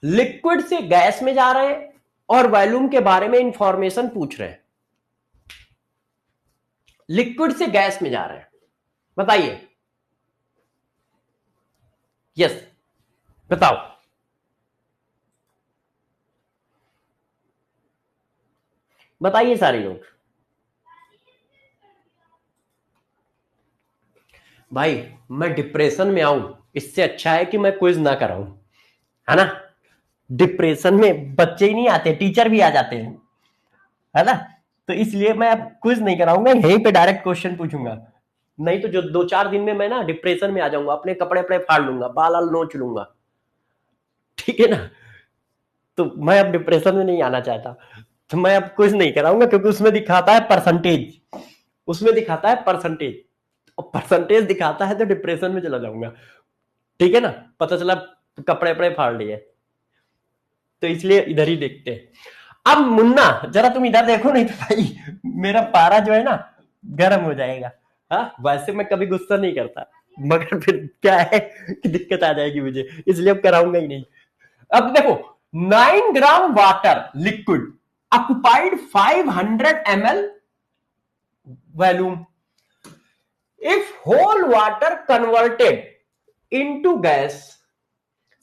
[SPEAKER 1] लिक्विड से गैस में जा रहे हैं और वॉल्यूम के बारे में इंफॉर्मेशन पूछ रहे हैं। लिक्विड से गैस में जा रहे हैं, बताइए। यस, बताओ। बताइए सारे लोग। भाई, मैं डिप्रेशन में आऊं इससे अच्छा है कि मैं क्विज ना कराऊं, है ना। डिप्रेशन में बच्चे ही नहीं आते, टीचर भी आ जाते हैं, है ना। तो इसलिए मैं अब क्विज नहीं कराऊंगा, यहीं पे डायरेक्ट क्वेश्चन पूछूंगा। नहीं तो जो 2-4 दिन में मैं ना डिप्रेशन में आ जाऊंगा, अपने कपड़े अपने फाड़ लूंगा, बाल नोच लूंगा, ठीक है ना। तो मैं अब डिप्रेशन में नहीं आना चाहता, तो मैं अब क्विज नहीं कराऊंगा, क्योंकि उसमें दिखाता है परसेंटेज, उसमें दिखाता है परसेंटेज, और परसेंटेज दिखाता है तो डिप्रेशन में चला जाऊंगा, ठीक है ना। पता चला कपड़े अपने फाड़ लिए, तो इसलिए इधर ही देखते हैं। अब मुन्ना, जरा तुम इधर देखो, नहीं तो भाई मेरा पारा जो है ना गर्म हो जाएगा। हाँ, वैसे मैं कभी गुस्सा नहीं करता, मगर फिर क्या है कि दिक्कत आ जाएगी मुझे, इसलिए अब कराऊंगा ही नहीं। अब देखो, 9 gram water liquid occupied 500 ml volume if whole water converted into gas,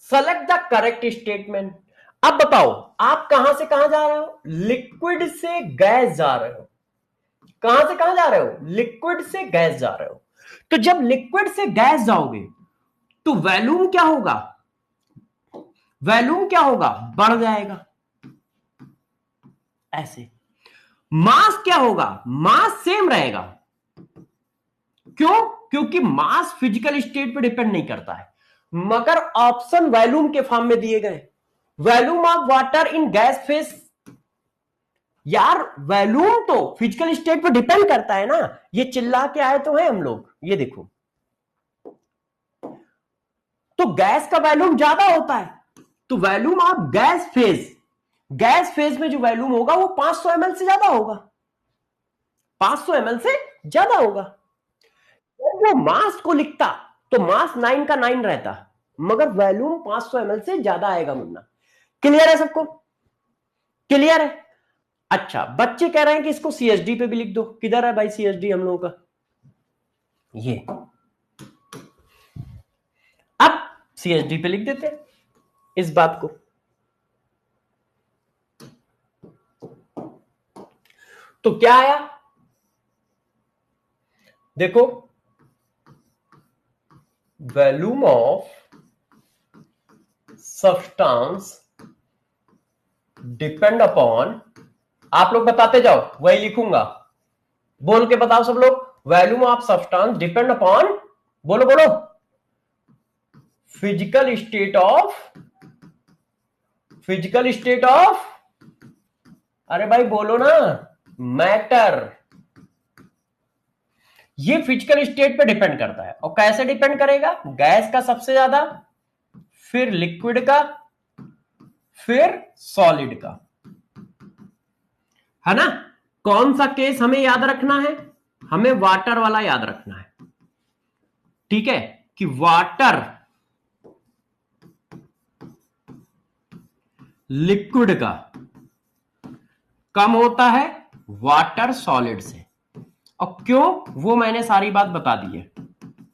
[SPEAKER 1] select the correct statement। अब बताओ, आप कहां से कहां जा रहे हो? लिक्विड से गैस जा रहे हो। कहां से कहां जा रहे हो? लिक्विड से गैस जा रहे हो। तो जब लिक्विड से गैस जाओगे तो वॉल्यूम क्या होगा? वॉल्यूम क्या होगा? बढ़ जाएगा ऐसे। मास क्या होगा? मास सेम रहेगा। क्यों? क्योंकि मास फिजिकल स्टेट पे डिपेंड नहीं करता है, मगर ऑप्शन वॉल्यूम के फॉर्म में दिए गए। Volume of water in gas phase, यार वॉल्यूम तो फिजिकल स्टेट पे डिपेंड करता है ना। ये चिल्ला के आए तो है हम लोग, ये देखो, तो गैस का वॉल्यूम ज्यादा होता है, तो volume of gas phase, gas phase में जो वॉल्यूम होगा वो 500 ml से ज्यादा होगा, 500 ml से ज्यादा होगा। वो मास को लिखता तो मास 9 का 9 रहता, मगर वॉल्यूम 500 ml से ज्यादा आएगा मुन्ना। क्लियर है सबको? क्लियर है? अच्छा, बच्चे कह रहे हैं कि इसको सीएसडी पे भी लिख दो। किधर है भाई सीएसडी हम लोगों का? ये, अब सीएसडी पे लिख देते हैं इस बात को। तो क्या आया देखो, volume of substance depend upon, आप लोग बताते जाओ, वही लिखूंगा, बोल के बताओ सब लोग। Volume of substance depend upon, बोलो बोलो, physical state of, physical state of, अरे भाई बोलो ना, मैटर। ये फिजिकल स्टेट पे डिपेंड करता है। और कैसे डिपेंड करेगा? गैस का सबसे ज्यादा, फिर लिक्विड का, फिर सॉलिड का, है ना। कौन सा केस हमें याद रखना है? हमें वाटर वाला याद रखना है, ठीक है, कि वाटर लिक्विड का कम होता है वाटर सॉलिड से। और क्यों? वो मैंने सारी बात बता दी है।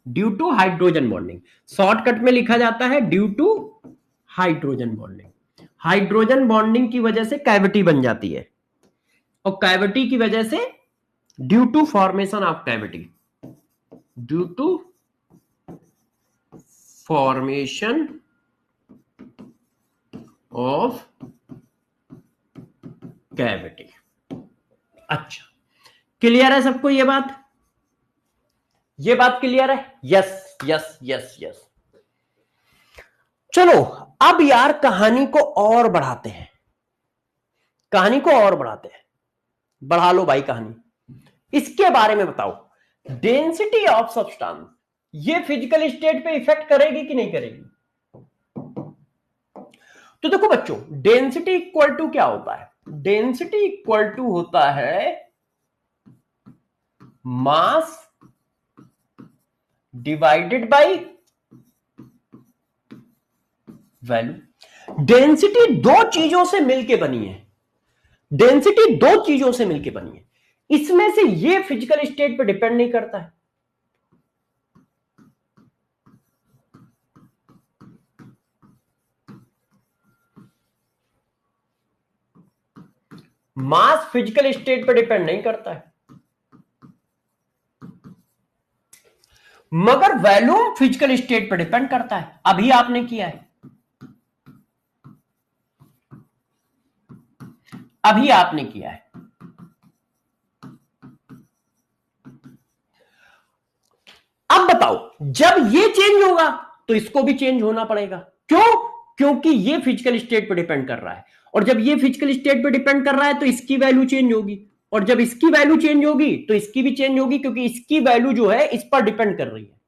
[SPEAKER 1] Due to hydrogen bonding, shortcut में लिखा जाता है due to hydrogen bonding. Hydrogen bonding की वजह से कैविटी बन जाती है, और कैविटी की वजह से due to formation of cavity, due to formation of cavity. अच्छा, क्लियर है सबको ये बात? ये बात क्लियर है? Yes yes yes yes. चलो अब यार कहानी को और बढ़ाते हैं, कहानी को और बढ़ाते हैं, बढ़ा लो भाई कहानी। इसके बारे में बताओ, डेंसिटी ऑफ सब्सटेंस ये फिजिकल स्टेट पे इफेक्ट करेगी कि नहीं करेगी? तो देखो बच्चों, डेंसिटी इक्वल टू क्या होता है? डेंसिटी इक्वल टू होता है mass divided by value. Density दो चीजों से मिलके बनी है, डेंसिटी दो चीजों से मिलके बनी है, इसमें से ये फिजिकल स्टेट पे डिपेंड नहीं करता है। मास फिजिकल स्टेट पे डिपेंड नहीं करता है, मगर वॉल्यूम फिजिकल स्टेट पे डिपेंड करता है। अभी आपने किया है, अभी आपने किया है। अब बताओ, जब ये चेंज होगा तो इसको भी चेंज होना पड़ेगा। क्यों? क्योंकि ये फिजिकल स्टेट पे डिपेंड कर रहा है, और जब ये फिजिकल स्टेट पे डिपेंड कर रहा है तो इसकी वैल्यू चेंज होगी, और जब इसकी वैल्यू चेंज होगी तो इसकी भी चेंज होगी, क्योंकि इसकी वैल्यू जो है इस पर डिपेंड कर रही है,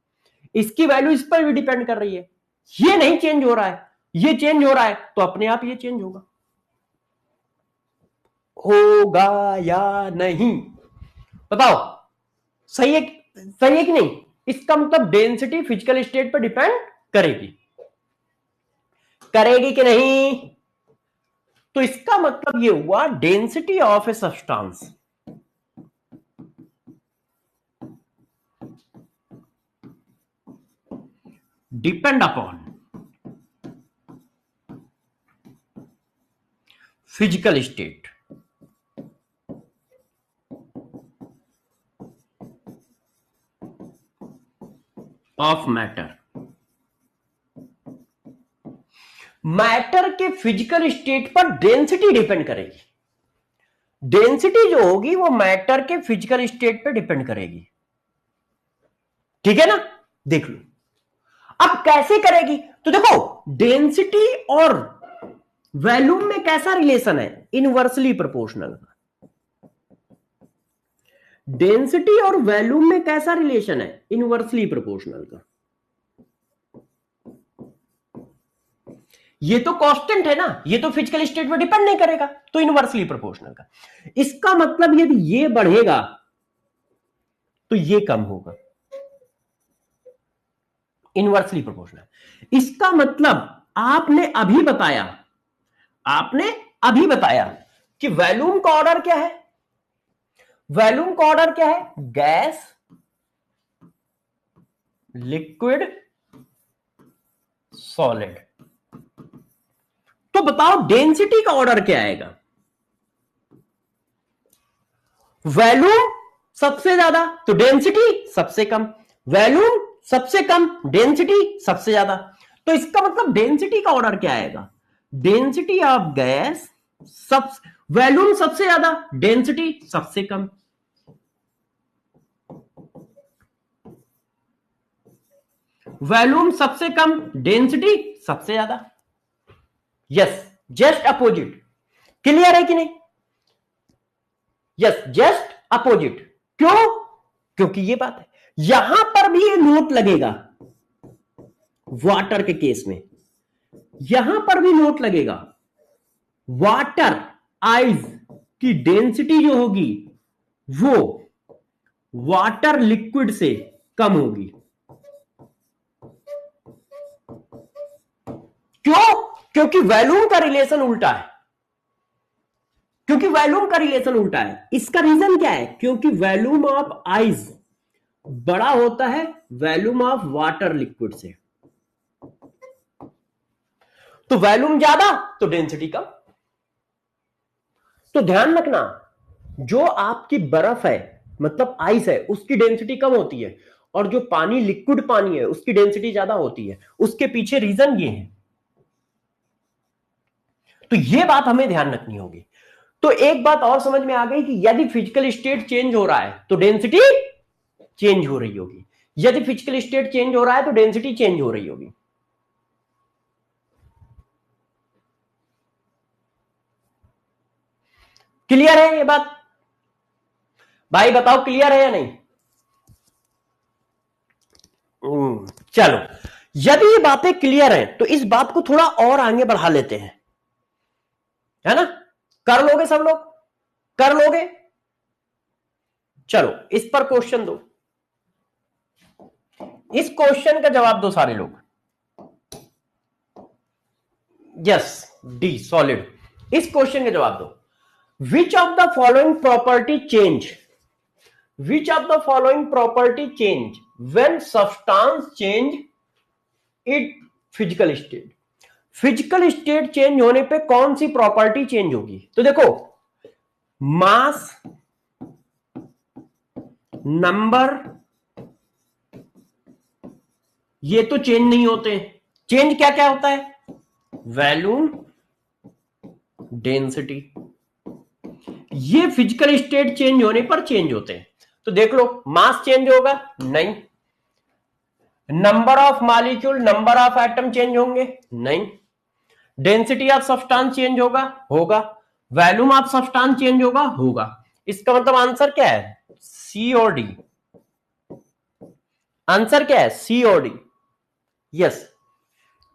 [SPEAKER 1] इसकी वैल्यू इस पर भी डिपेंड कर रही है। ये नहीं चेंज हो रहा है, ये चेंज हो रहा है, तो अपने आप ये चेंज होगा। होगा या नहीं बताओ? सही है, सही है कि नहीं? इसका मतलब डेंसिटी फिजिकल स्टेट पर डिपेंड करेगी, करेगी कि नहीं? तो इसका मतलब ये हुआ density of a substance depend upon physical state of matter. Matter के फिजिकल स्टेट पर डेंसिटी डिपेंड करेगी, डेंसिटी जो होगी वो मैटर के फिजिकल स्टेट पर डिपेंड करेगी, ठीक है ना? देख लो अब कैसे करेगी। तो देखो, डेंसिटी और वॉल्यूम में कैसा रिलेशन है? Inversely proportional. डेंसिटी और वॉल्यूम में कैसा रिलेशन है? इनवर्सली प्रोपोर्शनल का। ये तो कांस्टेंट है ना, ये तो फिजिकल स्टेट पर डिपेंड नहीं करेगा, तो इनवर्सली प्रोपोर्शनल का। इसका मतलब यदि ये बढ़ेगा तो ये कम होगा, इनवर्सली प्रोपोर्शनल। इसका मतलब आपने अभी बताया, आपने अभी बताया कि वॉल्यूम का ऑर्डर क्या है? वॉल्यूम का ऑर्डर क्या है? Gas, liquid, solid. तो बताओ डेंसिटी का ऑर्डर क्या आएगा? वॉल्यूम सबसे ज्यादा तो डेंसिटी सबसे कम, वॉल्यूम सबसे कम डेंसिटी सबसे ज्यादा। तो इसका मतलब डेंसिटी का ऑर्डर क्या आएगा? डेंसिटी ऑफ गैस सब, वॉल्यूम सबसे ज्यादा डेंसिटी सबसे कम। वॉल्यूम सबसे कम डेंसिटी सबसे ज्यादा। Yes, just opposite. क्लियर है कि नहीं? Yes, just opposite. क्यों? क्योंकि ये बात है, यहां पर भी ये नोट लगेगा, वाटर के केस में यहां पर भी नोट लगेगा। वाटर आइस की डेंसिटी जो होगी वो वाटर लिक्विड से कम होगी। क्यों? क्योंकि वॉल्यूम का रिलेशन उल्टा है, क्योंकि वॉल्यूम का रिलेशन उल्टा है। इसका रीजन क्या है? क्योंकि वॉल्यूम ऑफ आइस बड़ा होता है वॉल्यूम ऑफ वाटर लिक्विड से, तो वॉल्यूम ज्यादा तो डेंसिटी कम। तो ध्यान रखना, जो आपकी बर्फ है मतलब आइस है उसकी डेंसिटी कम होती है, और जो पानी लिक्विड पानी है उसकी डेंसिटी ज्यादा होती है। उसके पीछे रीजन ये है, तो ये बात हमें ध्यान रखनी होगी। तो एक बात और समझ में आ गई कि यदि फिजिकल स्टेट चेंज हो रहा है तो डेंसिटी चेंज हो रही होगी, यदि फिजिकल स्टेट चेंज हो रहा है तो डेंसिटी चेंज हो रही होगी। क्लियर है ये बात? भाई बताओ क्लियर है या नहीं? चलो, यदि ये बातें क्लियर हैं तो इस बात को थोड़ा और आगे बढ़ा लेते हैं, है ना? कर लोगे सब लोग? कर लोगे? चलो इस पर क्वेश्चन दो, इस क्वेश्चन का जवाब दो सारे लोग। Yes, D solid. इस क्वेश्चन का जवाब दो। Which of the following property change, which of the following property change when substance change it physical state? Physical state change होने पे कौन सी प्रॉपर्टी चेंज होगी? तो देखो, मास, नंबर, ये तो चेंज नहीं होते। चेंज क्या क्या होता है? वॉल्यूम, डेंसिटी, ये फिजिकल स्टेट चेंज होने पर चेंज होते हैं। तो देख लो, मास चेंज होगा? नहीं। Number of molecule, number of atom change होंगे? नहीं। डेंसिटी ऑफ सब्सटेंस चेंज होगा? होगा। वॉल्यूम ऑफ सब्सटेंस चेंज होगा? होगा। इसका मतलब आंसर क्या है? सी और डी। आंसर क्या है? सी और डी। यस,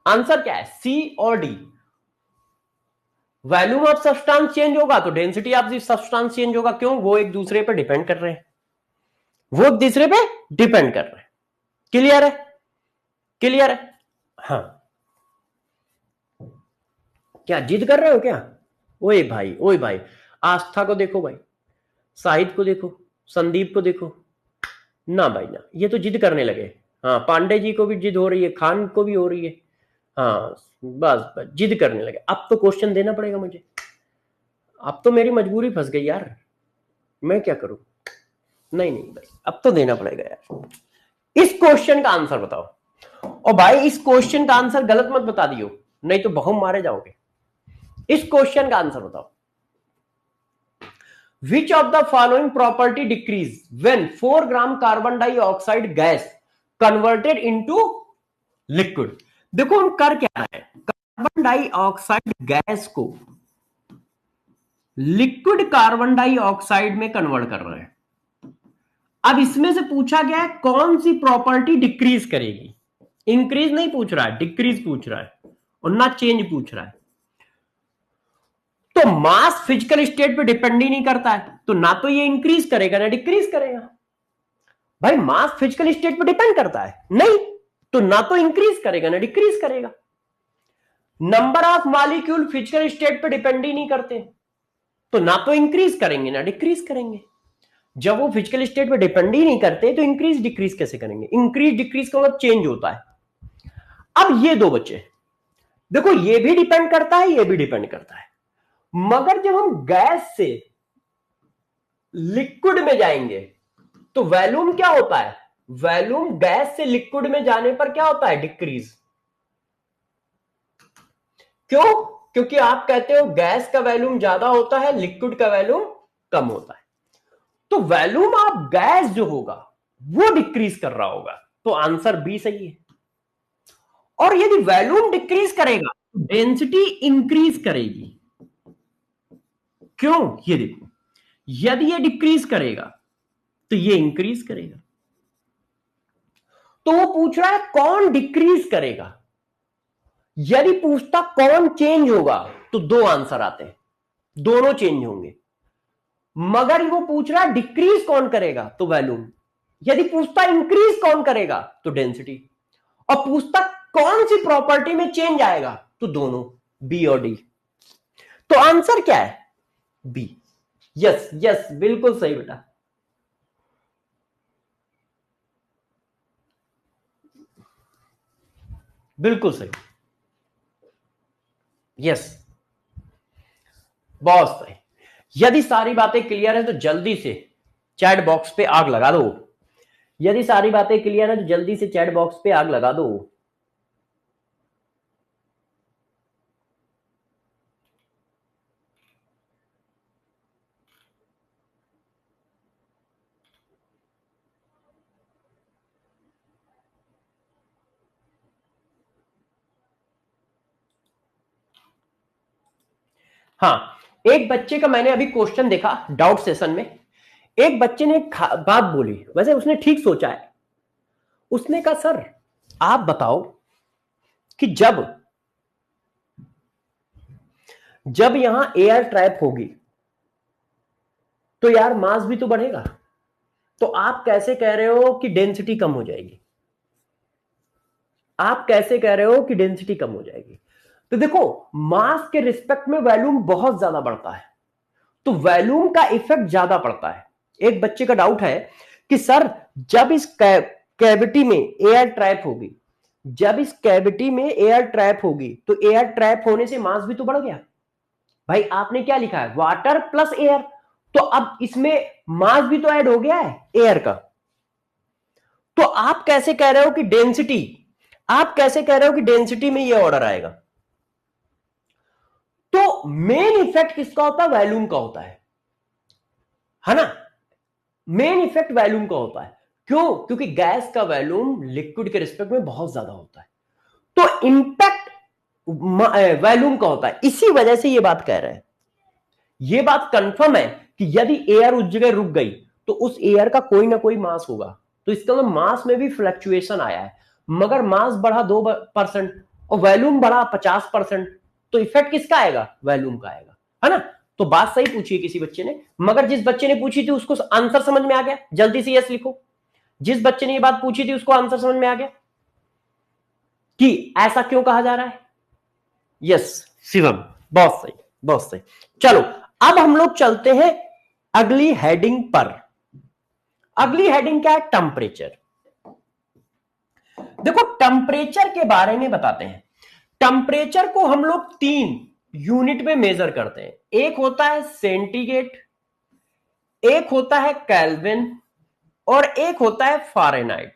[SPEAKER 1] आंसर क्या है? सी और D. Volume of substance change होगा तो डेंसिटी ऑफ सब्सटेंस चेंज होगा। क्यों? वो एक दूसरे पर डिपेंड कर रहे हैं, वो एक दूसरे पे डिपेंड कर रहे हैं। क्लियर है? क्लियर है? हाँ। क्या जिद कर रहे हो क्या? ओए भाई, ओए भाई, आस्था को देखो भाई, साहिद को देखो, संदीप को देखो। ना भाई ना, ये तो जिद करने लगे। हाँ, पांडे जी को भी जिद हो रही है, खान को भी हो रही है। हाँ, बस बस जिद करने लगे। अब तो क्वेश्चन देना पड़ेगा मुझे, अब तो मेरी मजबूरी फंस गई यार, मैं क्या करूं? नहीं नहीं भाई, अब तो देना पड़ेगा यार। इस क्वेश्चन का आंसर बताओ। और भाई इस क्वेश्चन का आंसर गलत मत बता दियो, नहीं तो बहुम मारे जाओगे। इस क्वेश्चन का आंसर बताओ। Which of the following property decrease when 4 gram carbon dioxide gas converted into liquid? देखो हम कर क्या रहे हैं, कार्बन डाइऑक्साइड गैस को लिक्विड कार्बन डाइऑक्साइड में कन्वर्ट कर रहे हैं। अब इसमें से पूछा गया है कौन सी प्रॉपर्टी डिक्रीज करेगी। इंक्रीज नहीं पूछ रहा है, डिक्रीज पूछ रहा है, और ना चेंज पूछ रहा है। तो मास फिजिकल स्टेट पे डिपेंड ही नहीं करता है, तो ना तो ये इंक्रीज करेगा ना डिक्रीज करेगा। भाई मास फिजिकल स्टेट पे डिपेंड करता है? नहीं, तो ना तो इंक्रीज करेगा ना डिक्रीज करेगा। Number of molecule physical state पे डिपेंड ही नहीं करते, तो ना तो इंक्रीज करेंगे ना डिक्रीज करेंगे। जब वो फिजिकल स्टेट पे डिपेंड ही नहीं करते तो इंक्रीज डिक्रीज कैसे करेंगे? इंक्रीज डिक्रीज का मतलब चेंज होता है। अब ये दो बच्चे देखो, ये भी डिपेंड करता है, ये भी डिपेंड करता है, मगर जब हम गैस से लिक्विड में जाएंगे तो वॉल्यूम क्या होता है? वॉल्यूम गैस से लिक्विड में जाने पर क्या होता है? डिक्रीज। क्यों? क्योंकि आप कहते हो गैस का वॉल्यूम ज्यादा होता है, लिक्विड का वॉल्यूम कम होता है, तो वॉल्यूम ऑफ गैस जो होगा वो डिक्रीज कर रहा होगा, तो आंसर बी सही है। और यदि वॉल्यूम डिक्रीज करेगा तो डेंसिटी इंक्रीज करेगी। क्यों? ये देखो, यदि ये डिक्रीज करेगा तो ये इंक्रीज करेगा। तो वो पूछ रहा है कौन डिक्रीज करेगा। यदि पूछता कौन चेंज होगा तो दो आंसर आते हैं, दोनों चेंज होंगे। मगर वो पूछ रहा है डिक्रीज कौन करेगा, तो वॉल्यूम। यदि पूछता इंक्रीज कौन करेगा तो डेंसिटी। और पूछता कौन सी प्रॉपर्टी में चेंज आएगा, तो दोनों, बी और डी। तो आंसर क्या है? बी। यस यस, बिल्कुल सही बेटा, बिल्कुल सही। यस, बहुत सही। यदि सारी बातें क्लियर है तो जल्दी से चैट बॉक्स पे आग लगा दो। यदि सारी बातें क्लियर है तो जल्दी से चैट बॉक्स पे आग लगा दो। हाँ, एक बच्चे का मैंने अभी क्वेश्चन देखा डाउट सेशन में, एक बच्चे ने एक बात बोली, वैसे उसने ठीक सोचा है। उसने कहा सर आप बताओ कि जब यहां एयर ट्रैप होगी तो यार मास भी तो बढ़ेगा, तो आप कैसे कह रहे हो कि डेंसिटी कम हो जाएगी? आप कैसे कह रहे हो कि डेंसिटी कम हो जाएगी? तो देखो, मास के रिस्पेक्ट में वॉल्यूम बहुत ज्यादा बढ़ता है, तो वॉल्यूम का इफेक्ट ज्यादा पड़ता है। एक बच्चे का डाउट है कि सर जब इस कैविटी में एयर ट्रैप होगी, जब इस कैविटी में एयर ट्रैप होगी तो एयर ट्रैप होने से मास भी तो बढ़ गया। भाई आपने क्या लिखा है, वाटर प्लस एयर, तो अब इसमें मास भी तो ऐड हो गया है एयर का। तो आप कैसे कह रहे हो कि डेंसिटी, आप कैसे कह रहे हो कि डेंसिटी में ये ऑर्डर आएगा? तो मेन इफेक्ट किसका होता है? वॉल्यूम का होता है ना? मेन इफेक्ट वॉल्यूम का होता है। क्यों? क्योंकि गैस का वॉल्यूम लिक्विड के रिस्पेक्ट में बहुत ज्यादा होता है, तो इंपैक्ट वॉल्यूम का होता है। इसी वजह से ये बात कह रहे हैं, ये बात कंफर्म है कि यदि एयर उस जगह रुक गई तो उस एयर का कोई ना कोई मास होगा, तो इसका मतलब मास में भी फ्लक्चुएशन आया है। मगर मास बढ़ा 2% और वॉल्यूम बढ़ा 50%, तो इफेक्ट किसका आएगा? वॉल्यूम का आएगा, है ना? तो बात सही पूछी है किसी बच्चे ने, मगर जिस बच्चे ने पूछी थी उसको आंसर समझ में आ गया? जल्दी से यस लिखो। जिस बच्चे ने ये बात पूछी थी उसको आंसर समझ में आ गया कि ऐसा क्यों कहा जा रहा है? यस शिवम, बहुत सही, बहुत सही। चलो अब हम लोग चलते हैं अगली हेडिंग पर। अगली हेडिंग क्या है? टेम्परेचर। देखो टेम्परेचर के बारे में बताते हैं। टेम्परेचर को हम लोग 3 यूनिट में मेजर करते हैं। एक होता है सेंटीग्रेड, एक होता है केल्विन और एक होता है Fahrenheit.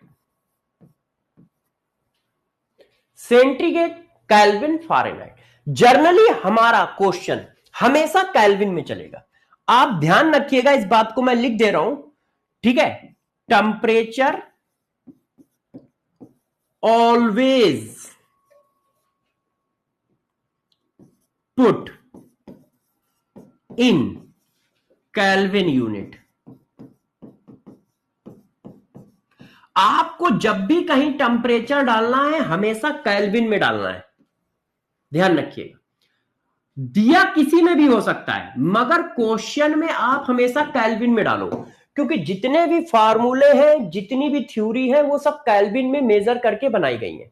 [SPEAKER 1] Centigrade, kelvin, Fahrenheit. Generally हमारा क्वेश्चन हमेशा केल्विन में चलेगा। आप ध्यान रखिएगा, इस बात को मैं लिख दे रहा हूं, ठीक है? Temperature always put in kelvin unit. आपको जब भी कहीं टेम्परेचर डालना है हमेशा केल्विन में डालना है, ध्यान रखिएगा। दिया किसी में भी हो सकता है, मगर क्वेश्चन में आप हमेशा केल्विन में डालो, क्योंकि जितने भी फार्मूले हैं, जितनी भी थ्योरी है, वो सब केल्विन में मेजर करके बनाई गई है।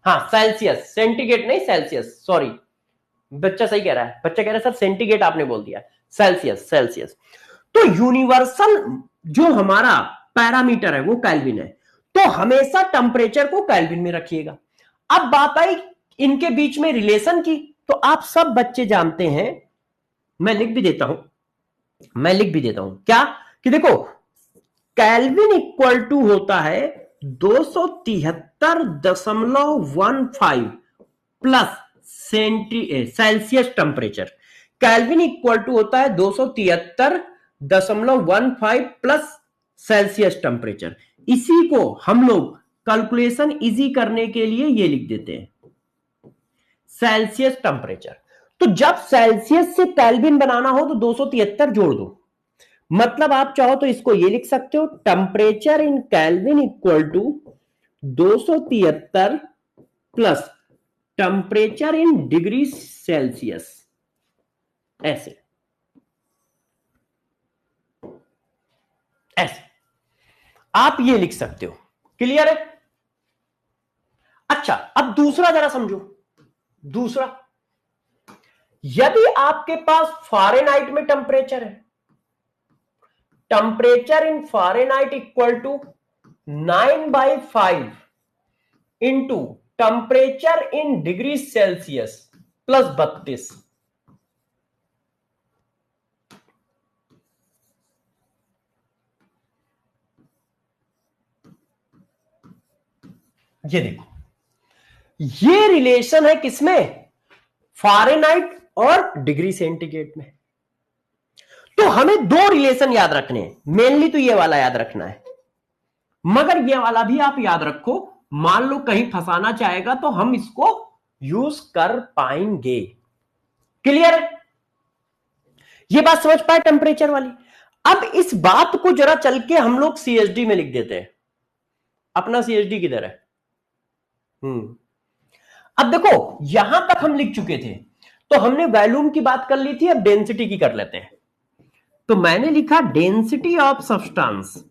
[SPEAKER 1] हाँ सेल्सियस, सेंटीग्रेड नहीं सेल्सियस, सॉरी, बच्चा सही कह रहा है, बच्चा कह रहा है सर सेंटीग्रेड आपने बोल दिया, सेल्सियस, सेल्सियस। तो यूनिवर्सल जो हमारा पैरामीटर है वो केल्विन है, तो हमेशा टेम्परेचर को केल्विन में रखिएगा। अब बात आई इनके बीच में रिलेशन की, तो आप सब बच्चे जानते हैं, मैं लिख भी देता हूं क्या, कि देखो केल्विन इक्वल टू होता है 273.15 plus Celsius temperature. Kelvin equal to होता है 273.15 प्लस सेल्सियस टेम्परेचर। इसी को हम लोग कैलकुलेशन इजी करने के लिए ये लिख देते हैं सेल्सियस टेम्परेचर। तो जब सेल्सियस से केल्विन बनाना हो तो 273 जोड़ दो, मतलब आप चाहो तो इसको ये लिख सकते हो, temperature in kelvin equal to 273 plus temperature in degree Celsius, ऐसे ऐसे आप ये लिख सकते हो। क्लियर है? अच्छा अब दूसरा जरा समझो। दूसरा, यदि आपके पास फ़ारेनहाइट में टेम्परेचर है, temperature in Fahrenheit equal to 9/5 into temperature in degree Celsius plus 32, ये देखो ये रिलेशन है किसमें? फ़ारेनहाइट और डिग्री सेंटीग्रेड में। तो हमें 2 रिलेशन याद रखने हैं, मेनली तो ये वाला याद रखना है, मगर ये वाला भी आप याद रखो, मान लो कहीं फंसाना चाहेगा तो हम इसको यूज कर पाएंगे। क्लियर है? ये बात समझ पाए टेम्परेचर वाली। अब इस बात को जरा चल के हम लोग सीएचडी में लिख देते हैं। अपना सीएचडी किधर है? अब देखो यहां तक हम लिख चुके थे, तो हमने वॉल्यूम की बात कर ली थी, अब डेंसिटी की कर लेते हैं। तो मैंने लिखा density of substance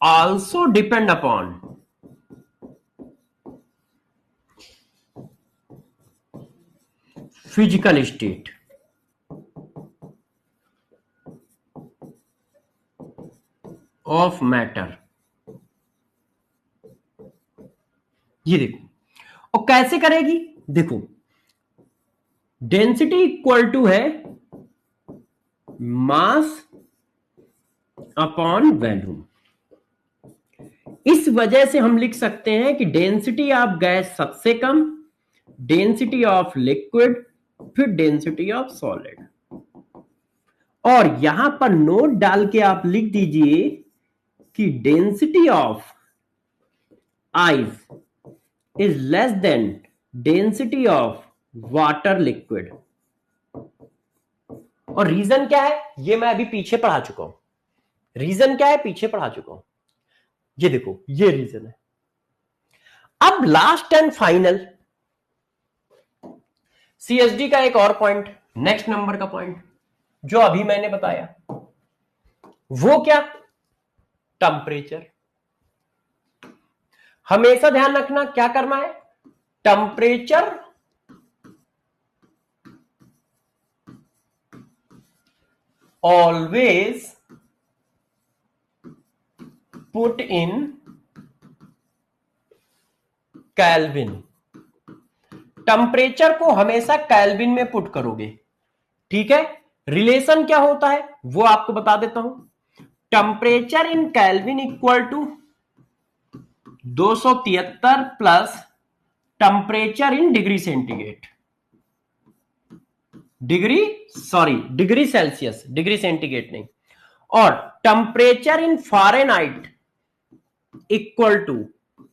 [SPEAKER 1] also depend upon physical state of matter। ये देखो, और कैसे करेगी? देखो डेंसिटी इक्वल टू है मास अपॉन वॉल्यूम। इस वजह से हम लिख सकते हैं कि डेंसिटी ऑफ गैस सबसे कम, डेंसिटी ऑफ लिक्विड, फिर डेंसिटी ऑफ सॉलिड। और यहां पर नोट डाल के आप लिख दीजिए कि density of ice is less then density of water liquid. और रीजन क्या है ये मैं अभी पीछे पढ़ा चुका हूं। रीजन क्या है पीछे पढ़ा चुका हूं। ये देखो ये रीजन है। अब लास्ट एंड फाइनल सीएसडी का एक और पॉइंट, नेक्स्ट नंबर का पॉइंट जो अभी मैंने बताया, वो क्या? टेम्परेचर। हमेशा ध्यान रखना क्या करना है, temperature always put in kelvin. Temperature को हमेशा केल्विन में पुट करोगे, ठीक है। रिलेशन क्या होता है वो आपको बता देता हूं। Temperature in kelvin equal to 273 plus temperature in degree centigrade, degree Celsius, degree centigrade नहीं। और temperature in Fahrenheit equal to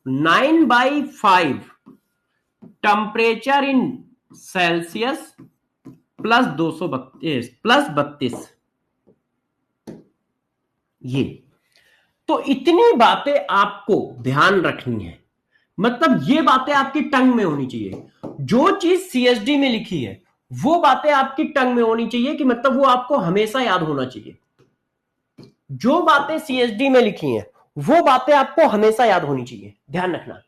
[SPEAKER 1] 9/5 temperature in Celsius plus 232 plus 32। ये तो इतनी बातें आपको ध्यान रखनी है, मतलब ये बातें आपकी टंग में होनी चाहिए। जो चीज सीएसडी में लिखी है वो बातें आपकी टंग में होनी चाहिए, कि मतलब वो आपको हमेशा याद होना चाहिए। जो बातें सीएसडी में लिखी हैं वो बातें आपको हमेशा याद होनी चाहिए। ध्यान रखना,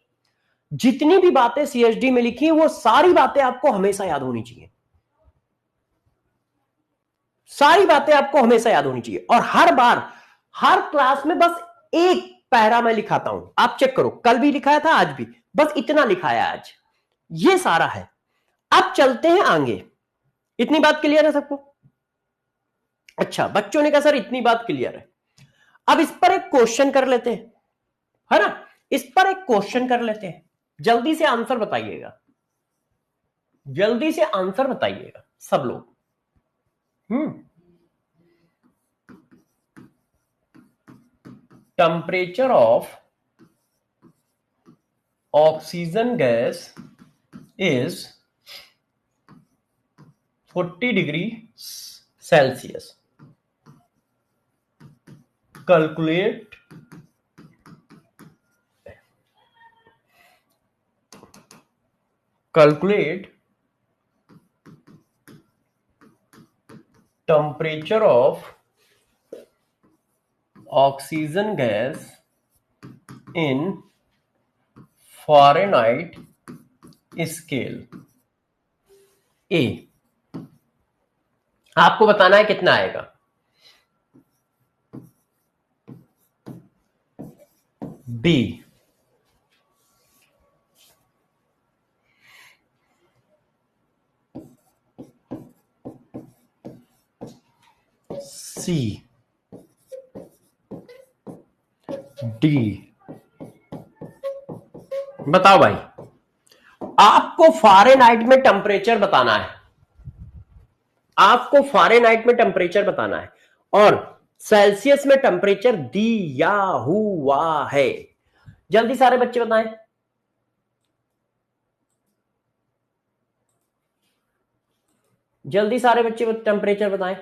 [SPEAKER 1] जितनी भी बातें सीएसडी में लिखी हैं वो सारी बातें आपको हमेशा याद होनी चाहिए। सारी बातें आपको हमेशा याद होनी चाहिए। और हर बार हर क्लास में बस एक पैरा मैं लिखाता हूं, आप चेक करो, कल भी लिखाया था आज भी, बस इतना लिखाया आज, ये सारा है। अब चलते हैं आगे। इतनी बात क्लियर है सबको? अच्छा, बच्चों ने कहा सर इतनी बात क्लियर है। अब इस पर एक क्वेश्चन कर लेते हैं, है ना। इस पर एक क्वेश्चन कर लेते हैं, जल्दी से आंसर बताइएगा, जल्दी से आंसर बताइएगा सब लोग। Temperature of oxygen gas is 40 degree Celsius. Calculate temperature of oxygen gas in Fahrenheit scale. A आपको बताना है कितना आएगा। B C D. बताओ भाई, आपको फ़ारेनहाइट में टेम्परेचर बताना है, आपको फ़ारेनहाइट में टेम्परेचर बताना है, और सेल्सियस में टेम्परेचर दिया हुआ है। जल्दी सारे बच्चे बताएं। जल्दी सारे बच्चे टेम्परेचर बताएं।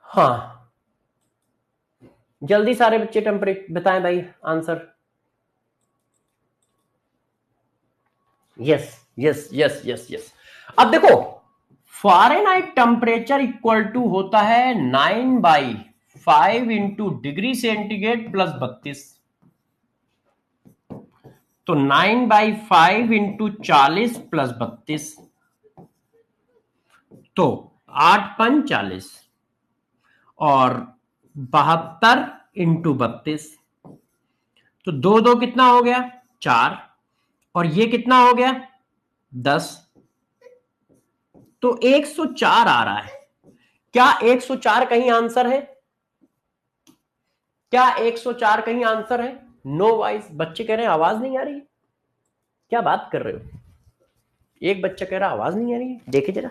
[SPEAKER 1] हाँ जल्दी सारे बच्चे टेम्परेचर बताएं भाई answer. Yes yes yes yes yes. अब देखो फ़ारेनहाइट टेम्परेचर इक्वल टू होता है 9/5 इंटू डिग्री सेंटीग्रेड प्लस 32। तो 9/5 इंटू 40 प्लस 32 तो 8×5 = 40 और 72 इंटू 32 तो 2×2 कितना हो गया 4 और ये कितना हो गया 10 तो 104 आ रहा है। क्या 104 कहीं आंसर है? क्या 104 कहीं आंसर है? No voice. बच्चे कह रहे हैं आवाज नहीं आ रही। क्या बात कर रहे हो? एक बच्चा कह रहा आवाज नहीं आ रही है। देखे जरा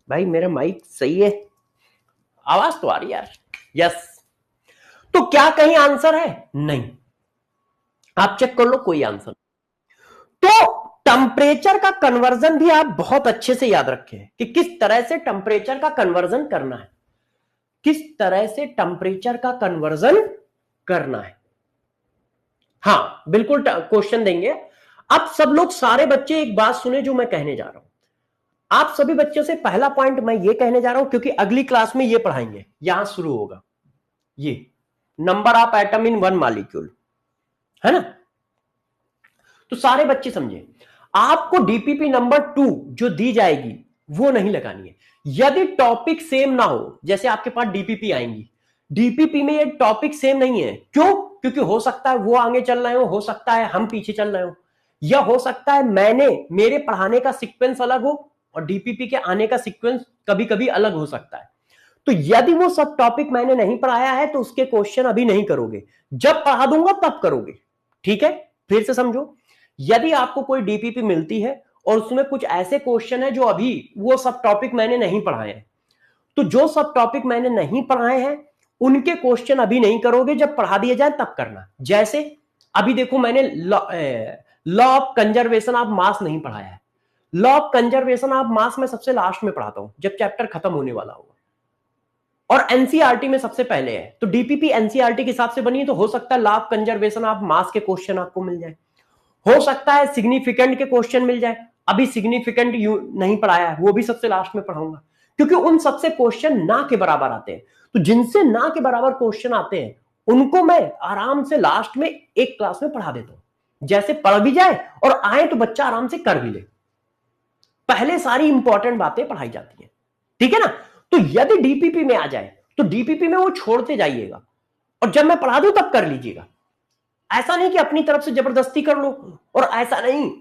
[SPEAKER 1] भाई मेरा माइक सही है, आवाज तो आ रही है यार। यस। तो क्या कहीं आंसर है? नहीं। आप चेक कर लो कोई आंसर। तो टेम्परेचर का कन्वर्जन भी आप बहुत अच्छे से याद रखें कि किस तरह से टेम्परेचर का कन्वर्जन करना है, किस तरह से टेम्परेचर का कन्वर्जन करना है। हाँ बिल्कुल क्वेश्चन देंगे। अब सब लोग सारे बच्चे एक बात सुने जो मैं कहने जा रहा हूं। आप सभी बच्चों से पहला पॉइंट मैं ये कहने जा रहा हूं क्योंकि अगली क्लास में ये पढ़ाएंगे, यहां शुरू होगा ये number of atom in one molecule, है ना। तो सारे बच्चे समझे, आपको डीपीपी नंबर 2 जो दी जाएगी वो नहीं लगानी है। यदि टॉपिक सेम ना हो, जैसे आपके पास डीपीपी आएंगी, डीपीपी में ये टॉपिक सेम नहीं है। क्यों? क्योंकि हो सकता है वो आगे चल रहे हो सकता है हम पीछे चल रहे हो, या हो सकता है मेरे पढ़ाने का सीक्वेंस अलग हो और डीपीपी के आने का सीक्वेंस कभी कभी अलग हो सकता है। तो यदि वो सब टॉपिक मैंने नहीं पढ़ाया है तो उसके क्वेश्चन अभी नहीं करोगे, जब पढ़ा दूंगा तब करोगे। ठीक है, फिर से समझो। यदि आपको कोई डीपीपी मिलती है और उसमें कुछ ऐसे क्वेश्चन है जो अभी वो सब टॉपिक मैंने नहीं पढ़ाए हैं, तो जो सब टॉपिक मैंने नहीं पढ़ाए हैं उनके क्वेश्चन अभी नहीं करोगे, जब पढ़ा दिए जाए तब करना। जैसे अभी देखो मैंने law of conservation of mass नहीं पढ़ाया है। Law of conservation of mass में सबसे लास्ट में पढ़ाता हूं जब चैप्टर खत्म होने वाला होगा, और एनसीईआरटी में सबसे पहले है। तो डीपीपी एनसीईआरटी के हिसाब से बनी है, तो हो सकता है law of conservation of mass के क्वेश्चन आपको मिल जाए, हो सकता है सिग्निफिकेंट के क्वेश्चन मिल जाए। अभी सिग्निफिकेंट नहीं पढ़ाया है, वो भी सबसे लास्ट में पढ़ाऊंगा, क्योंकि उन सबसे क्वेश्चन ना के बराबर आते हैं। तो जिनसे ना के बराबर क्वेश्चन आते हैं उनको मैं आराम से लास्ट में एक क्लास में पढ़ा देता हूं, जैसे पढ़ भी जाए और आए तो बच्चा आराम से कर भी ले। पहले सारी इंपॉर्टेंट बातें पढ़ाई जाती है, ठीक है ना। तो यदि डीपीपी में आ जाए तो डीपीपी में वो छोड़ते जाइएगा और जब मैं पढ़ा दूं तब कर लीजिएगा। ऐसा नहीं कि अपनी तरफ से जबरदस्ती कर लो, और ऐसा नहीं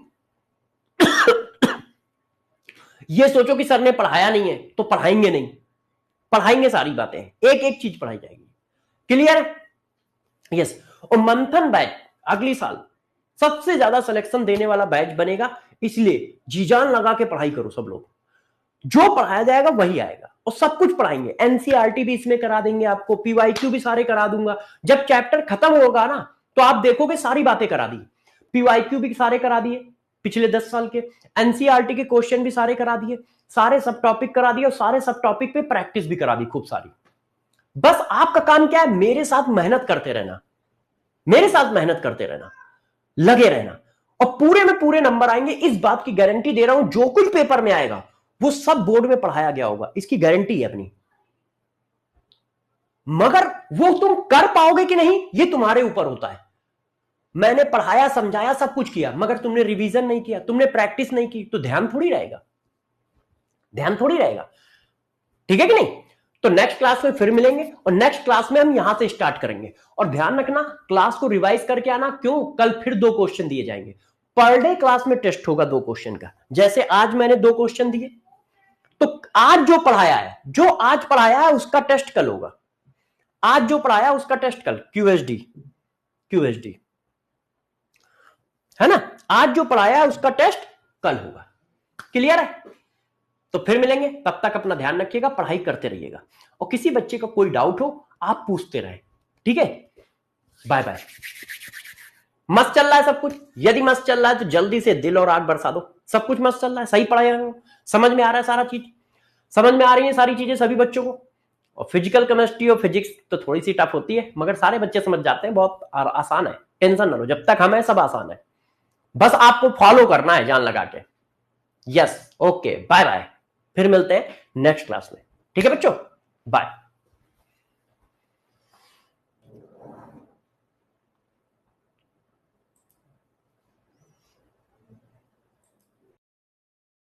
[SPEAKER 1] ये सोचो कि सर ने पढ़ाया नहीं है तो पढ़ाएंगे नहीं। पढ़ाएंगे, सारी बातें एक एक चीज पढ़ाई जाएगी। क्लियर? यस। और मंथन बैच अगली साल सबसे ज्यादा सिलेक्शन देने वाला बैच बनेगा, इसलिए जी जान लगा के पढ़ाई करो सब लोग। जो पढ़ाया जाएगा वही आएगा और सब कुछ पढ़ाएंगे। एनसीईआरटी भी इसमें करा देंगे आपको, पीवाईक्यू भी सारे करा दूंगा। जब चैप्टर खत्म होगा ना तो आप देखोगे सारी बातें करा दी। पीवाईक्यू भी सारे करा दिए पिछले 10 साल के, एनसीईआरटी के क्वेश्चन भी सारे करा दिए, सारे सब टॉपिक करा दिए और सारे सब टॉपिक पे प्रैक्टिस भी करा दी खूब सारी। बस आपका काम क्या है? मेरे साथ मेहनत करते रहना, मेरे साथ मेहनत करते रहना, लगे रहना, और पूरे में पूरे नंबर आएंगे। इस बात की गारंटी दे रहा हूं, जो कुछ पेपर में आएगा वो सब बोर्ड में पढ़ाया गया होगा, इसकी गारंटी है अपनी। मगर वो तुम कर पाओगे कि नहीं ये तुम्हारे ऊपर होता है। मैंने पढ़ाया समझाया सब कुछ किया, मगर तुमने रिवीजन नहीं किया, तुमने प्रैक्टिस नहीं की, तो ध्यान थोड़ी रहेगा, ध्यान थोड़ी रहेगा। ठीक है कि नहीं? तो नेक्स्ट क्लास में फिर मिलेंगे और नेक्स्ट क्लास में हम यहां से स्टार्ट करेंगे। और ध्यान रखना क्लास को रिवाइज करके आना, क्यों? कल फिर 2 क्वेश्चन दिए जाएंगे। पर डे क्लास में टेस्ट होगा 2 क्वेश्चन का। जैसे आज मैंने 2 क्वेश्चन दिए, तो आज जो पढ़ाया है, जो आज पढ़ाया है उसका टेस्ट कल होगा। आज जो पढ़ाया उसका टेस्ट कल, क्यूएसडी, क्यूएसडी, है ना। आज जो पढ़ाया है उसका टेस्ट कल होगा। क्लियर है? तो फिर मिलेंगे, तब तक अपना ध्यान रखिएगा, पढ़ाई करते रहिएगा, और किसी बच्चे का कोई डाउट हो आप पूछते रहे, ठीक है। Bye bye. मस्त चल रहा है सब कुछ? यदि मस्त चल रहा है तो जल्दी से दिल और आग बरसा दो। सब कुछ मस्त चल रहा है, सही पढ़ाया, समझ में आ रहा है, सारा चीज समझ में आ रही है, सारी चीजें सभी बच्चों को। और फिजिकल केमिस्ट्री और फिजिक्स तो थोड़ी सी टफ होती है, मगर सारे बच्चे समझ जाते हैं, बहुत आसान है, टेंशन ना लो, जब तक हम है सब आसान है, बस आपको फॉलो करना है जान लगा के। यस, ओके, बाय बाय, फिर मिलते हैं नेक्स्ट क्लास में, ठीक है बच्चों, बाय।